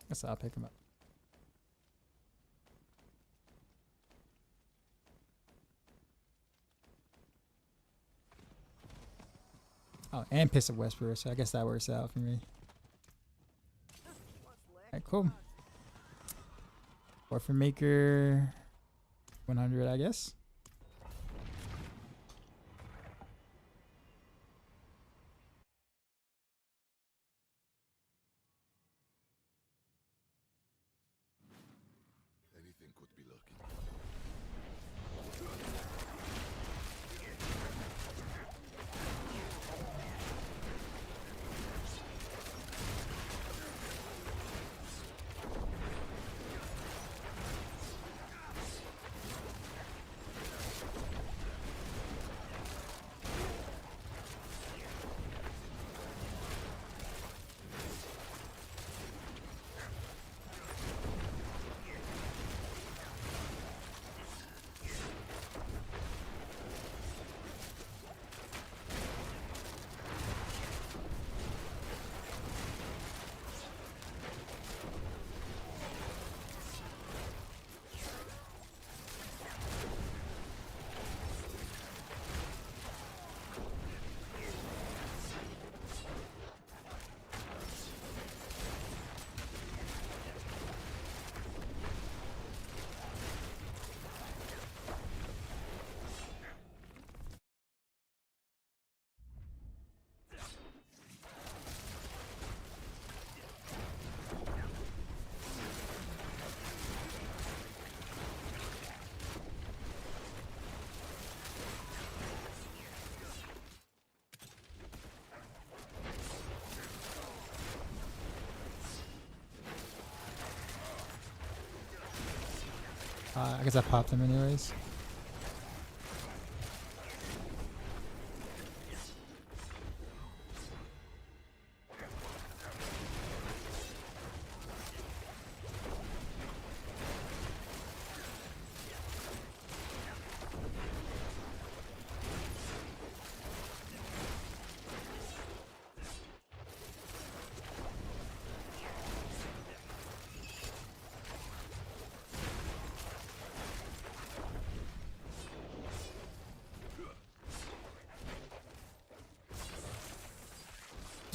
Guess I'll pick him up. Oh, and Piss of Whisperer, so I guess that works out for me. Alright, cool. Orphan Maker 100, I guess. Anything could be lucky. I guess I popped him anyways.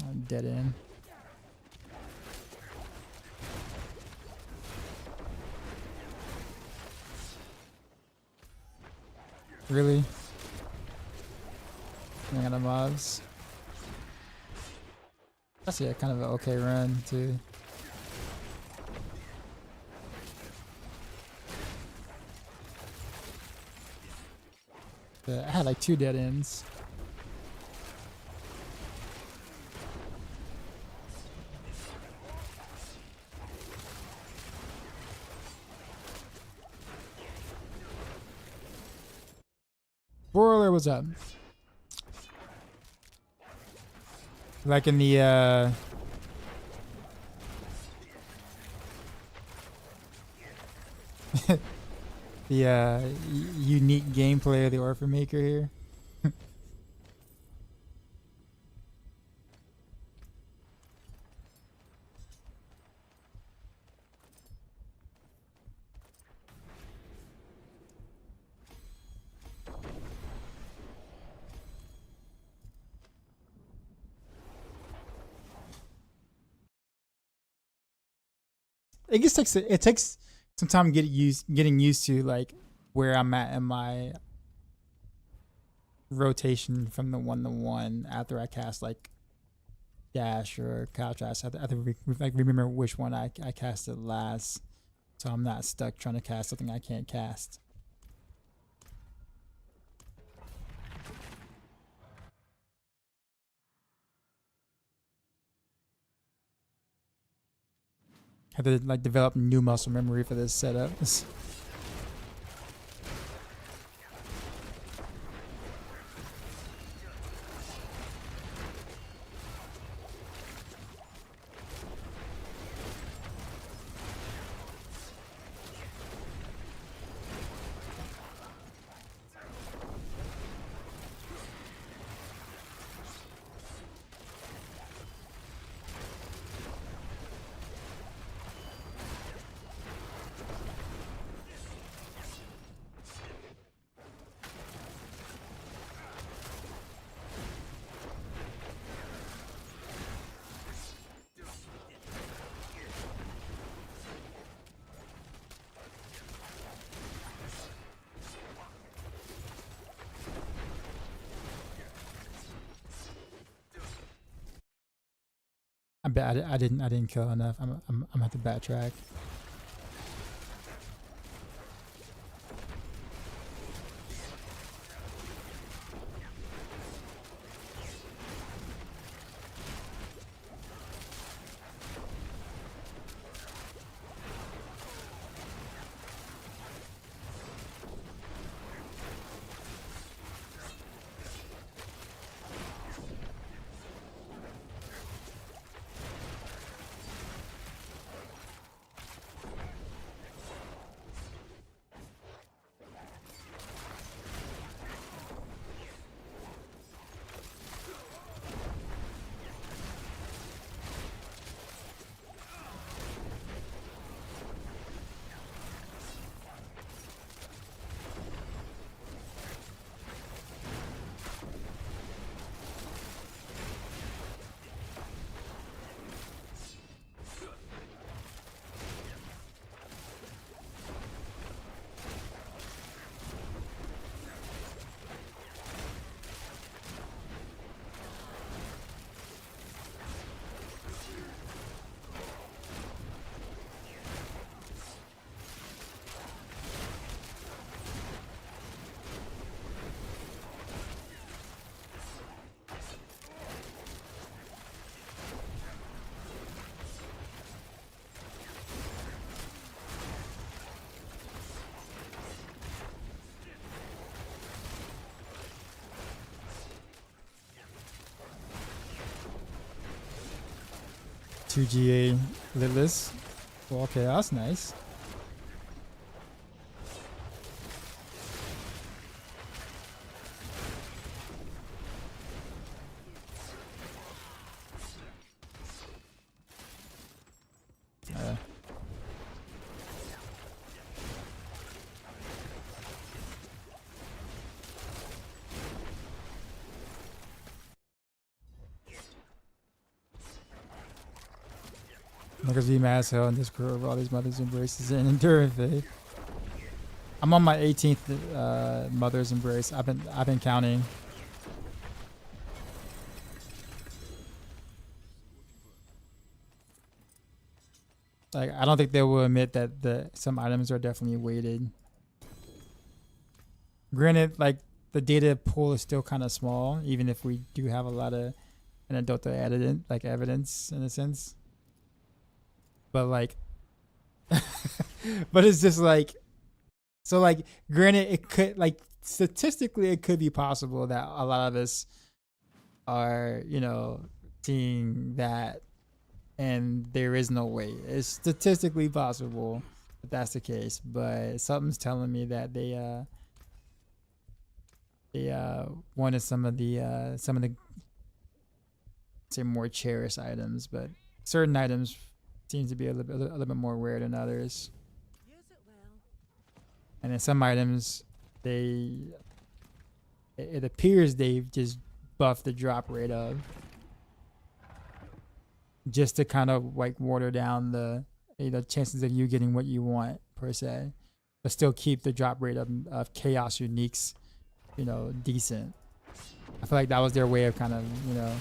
I'm dead end. Really? Running out of mobs. That's kind of an okay run too. Yeah, I had like 2 dead ends. Broiler, what's up? Like in the the unique gameplay of the Orphan Maker here. It takes some time getting used to like where I'm at in my rotation from the 1-to-1 after I cast like dash or contrast. I have to like remember which one I casted last, so I'm not stuck trying to cast something I can't cast. Have to like develop new muscle memory for this setup. I bet I didn't kill enough. I'm gonna have to backtrack. Two GA Litless. Wall Chaos, nice. Because be mad as hell in this crew of all these Mother's Embraces and Enduring Faith. I'm on my 18th Mother's Embrace. I've been counting. Like I don't think they will admit that some items are definitely weighted. Granted, like the data pool is still kind of small, even if we do have a lot of anecdotal evidence in a sense. But like, but it's just like, so like, granted, it could like statistically, it could be possible that a lot of us are, you know, seeing that, and there is no way. It's statistically possible that that's the case, but something's telling me that they wanted some of the say more cherished items, but certain items seems to be a little bit more rare than others. Use it well. And then some items, it appears they've just buffed the drop rate of, just to kind of like water down the chances of you getting what you want per se, but still keep the drop rate of chaos uniques, you know, decent. I feel like that was their way of kind of, you know,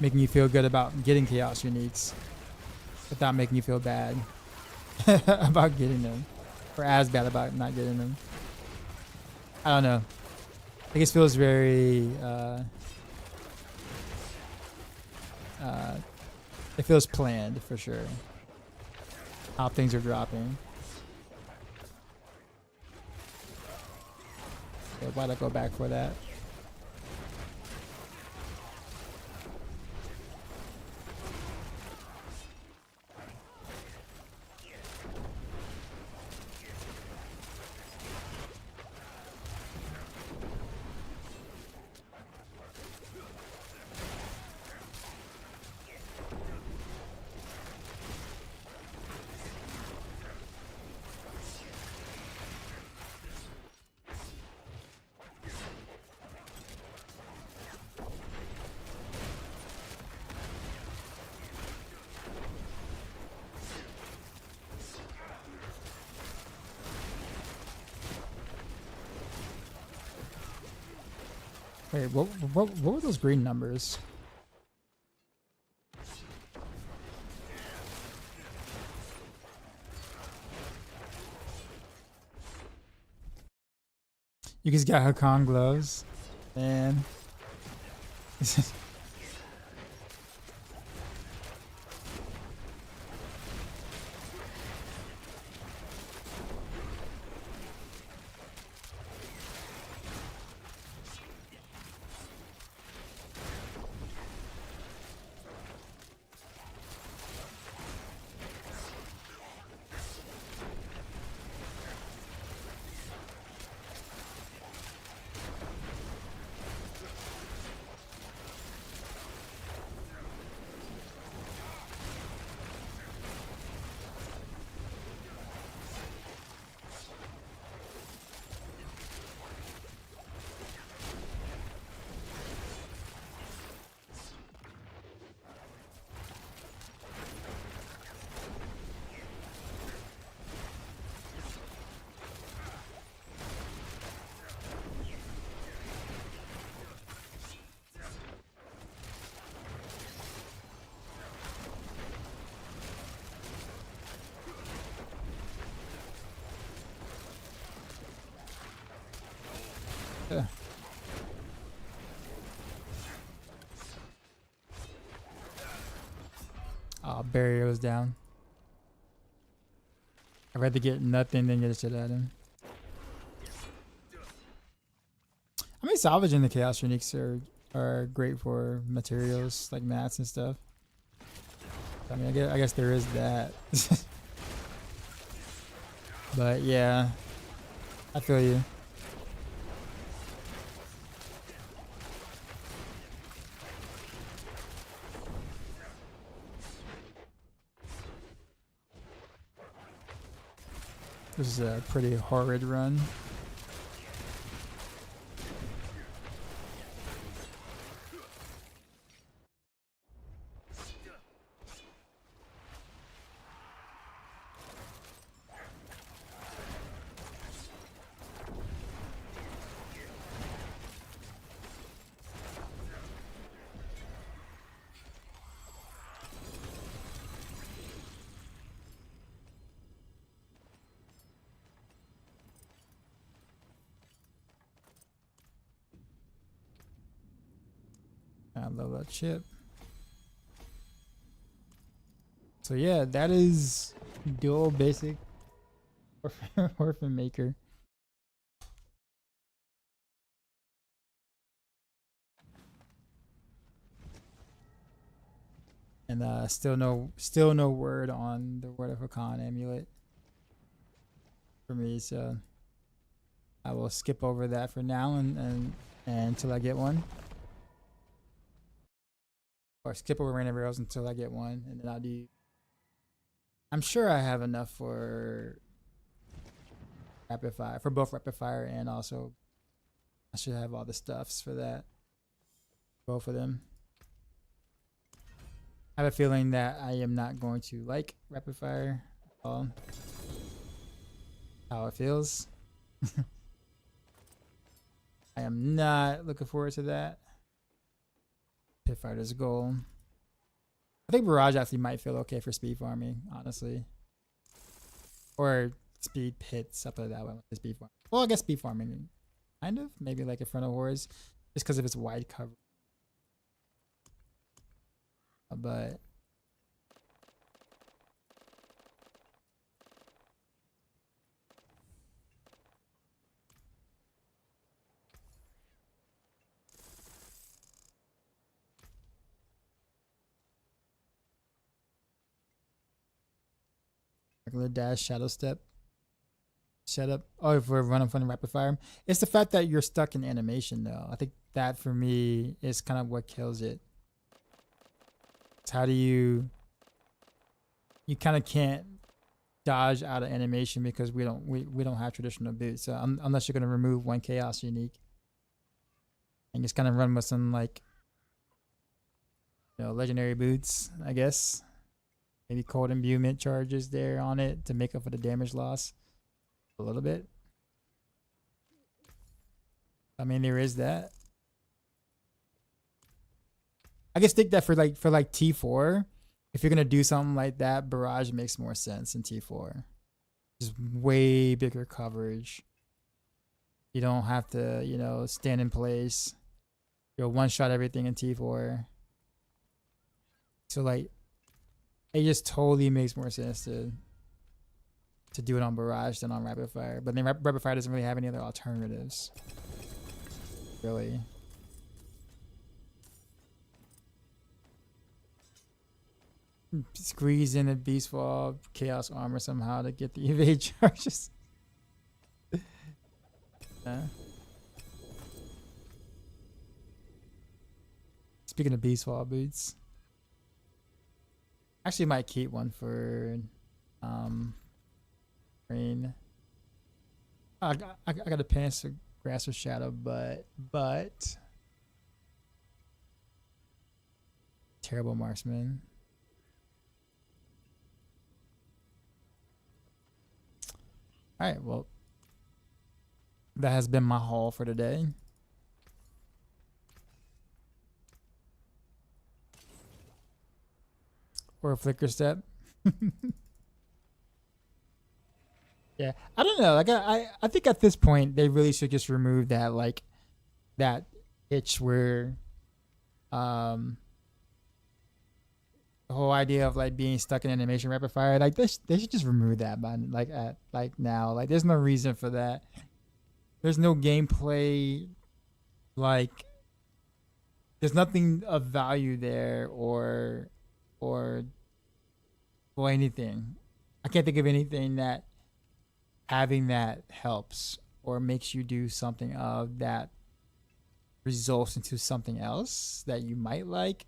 making you feel good about getting chaos uniques without making you feel bad about getting them, or as bad about not getting them. I don't know. I think it feels very it feels planned for sure. How things are dropping. Okay, why'd I go back for that? Wait, what were those green numbers? You guys got Hakan gloves, man. Oh, barrier was down. I'd rather get nothing than get a shit at him. I mean, salvage and the chaos uniques are great for materials like mats and stuff. I mean, I guess there is that. But yeah, I feel you. This is a pretty horrid run. I love that chip. So yeah, that is dual basic Orphan Maker. And still no word on the Word of Hakan amulet for me, so I will skip over that for now and until I get one. Or skip over random arrows until I get one, and then I'll do. I'm sure I have enough for rapid fire, for both rapid fire and also I should have all the stuffs for that. Both of them. I have a feeling that I am not going to like rapid fire at all. How it feels. I am not looking forward to that. Pit Fighter's goal. I think Barrage actually might feel okay for speed farming, honestly. Or speed pits, up that way. Speed farm. Well, I guess speed farming, kind of. Maybe like in front of hordes, just because of its wide cover. But regular dash, shadow step. Shut up. Oh, if we're running from the rapid fire. It's the fact that you're stuck in animation though. I think that for me is kind of what kills it. It's how do you kind of can't dodge out of animation because we don't have traditional boots. So unless you're gonna remove one chaos unique and just kind of run with some like legendary boots, I guess. Maybe cold imbuement charges there on it to make up for the damage loss a little bit. I mean, there is that. I guess think that for like T4, if you're gonna do something like that, Barrage makes more sense in T4. Just way bigger coverage. You don't have to, stand in place. You'll one shot everything in T4. So like, it just totally makes more sense to do it on Barrage than on Rapid Fire. But then Rapid Fire doesn't really have any other alternatives. Really. Squeeze in a Beast Wall, Chaos Armor somehow to get the evade charges. Speaking of Beast Wall boots. Actually might keep one for green. I got a pants for Grass or Shadow, but terrible marksman. Alright, well, that has been my haul for today. Or a flicker step. Yeah, I don't know. Like I think at this point they really should just remove that that itch where the whole idea of like being stuck in animation rapid fire. Like they should just remove that by now. Like there's no reason for that. There's no gameplay. Like there's nothing of value there or anything. I can't think of anything that having that helps or makes you do something of that results into something else that you might like.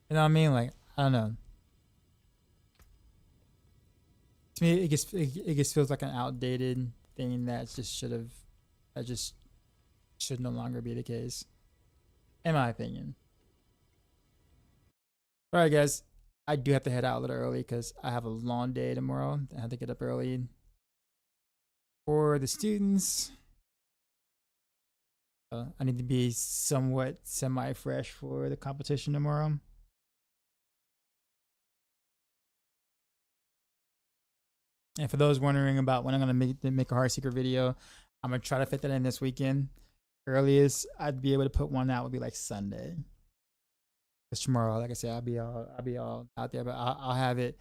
You know what I mean? Like, I don't know. To me, it just feels like an outdated thing that just should no longer be the case, in my opinion. All right, guys. I do have to head out a little early because I have a long day tomorrow. I have to get up early for the students. I need to be somewhat semi-fresh for the competition tomorrow. And for those wondering about when I'm going to make a Heartseeker video, I'm going to try to fit that in this weekend. Earliest I'd be able to put one out would be like Sunday. Because tomorrow, like I said, I'll be all out there, but I'll have it.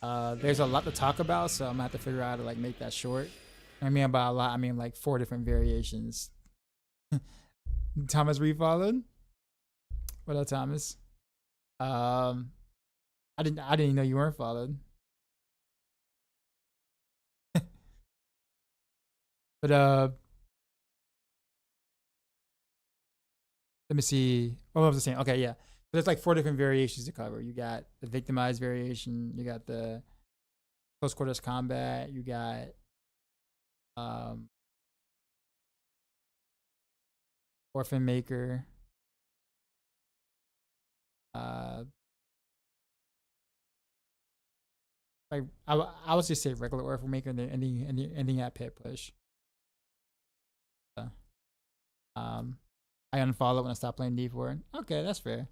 There's a lot to talk about, so I'm gonna have to figure out how to like make that short. I mean, by a lot, I mean like 4 different variations. Thomas refollowed. What up, Thomas? I didn't know you weren't followed. But let me see. What was I saying? Okay, yeah. There's like 4 different variations to cover. You got the victimized variation. You got the close quarters combat. You got Orphan Maker. Like I would just say regular Orphan Maker and then at pit push. I unfollowed when I stopped playing D4. Okay, that's fair.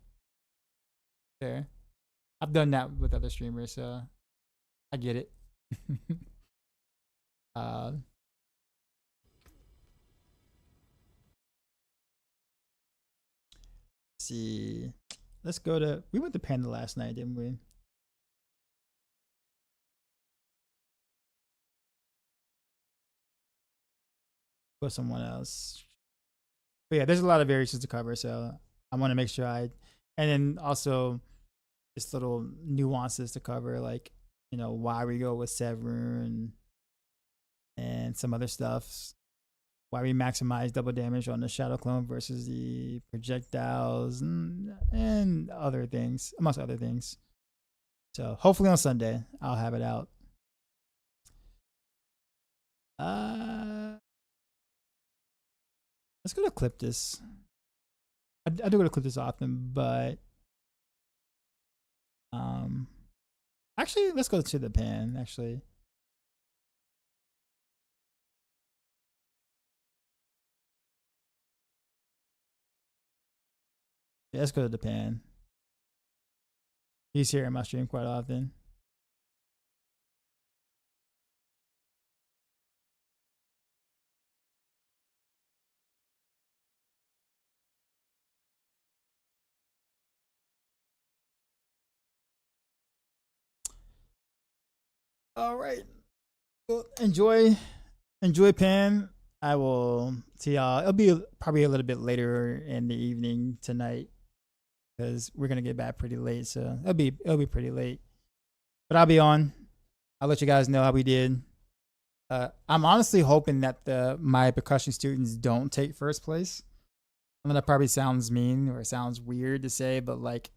Fair. I've done that with other streamers, so I get it. uh, see. Let's go to. We went to Panda last night, didn't we? Go someone else. But yeah, there's a lot of variations to cover, so I want to make sure and then also just little nuances to cover, like why we go with Severn and some other stuff. Why we maximize double damage on the Shadow Clone versus the projectiles and other things, amongst other things. So hopefully on Sunday I'll have it out. Let's go to clip this. I do go to clip this often, but actually let's go to the pan. Actually, yeah, let's go to the pan. He's here in my stream quite often. All right. Well, enjoy Pan. I will see y'all. It'll be probably a little bit later in the evening tonight because we're gonna get back pretty late. So it'll be pretty late. But I'll be on. I'll let you guys know how we did. I'm honestly hoping that my percussion students don't take first place. I mean, that probably sounds mean or sounds weird to say, but like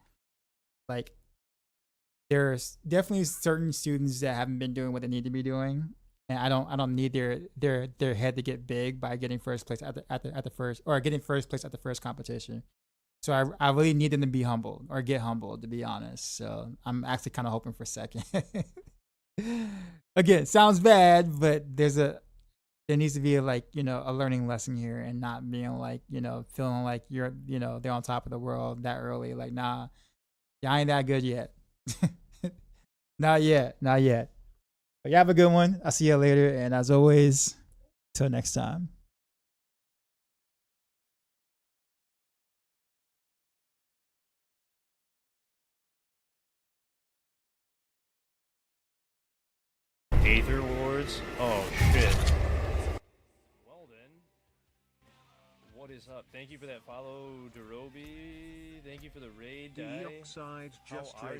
there's definitely certain students that haven't been doing what they need to be doing, and I don't need their head to get big by getting first place at the first, or getting first place at the first competition. So I really need them to be humbled or get humbled, to be honest. So I'm actually kind of hoping for second. Again, sounds bad, but there needs to be a learning lesson here, and not being feeling like they're on top of the world that early. Like, nah, y'all ain't that good yet. Not yet. But you have a good one. I'll see you later, and as always, till next time. Aether Wars? Oh shit. Well then. What is up? Thank you for that follow, Derobi. Thank you for the raid, Dai. Deoxide just How are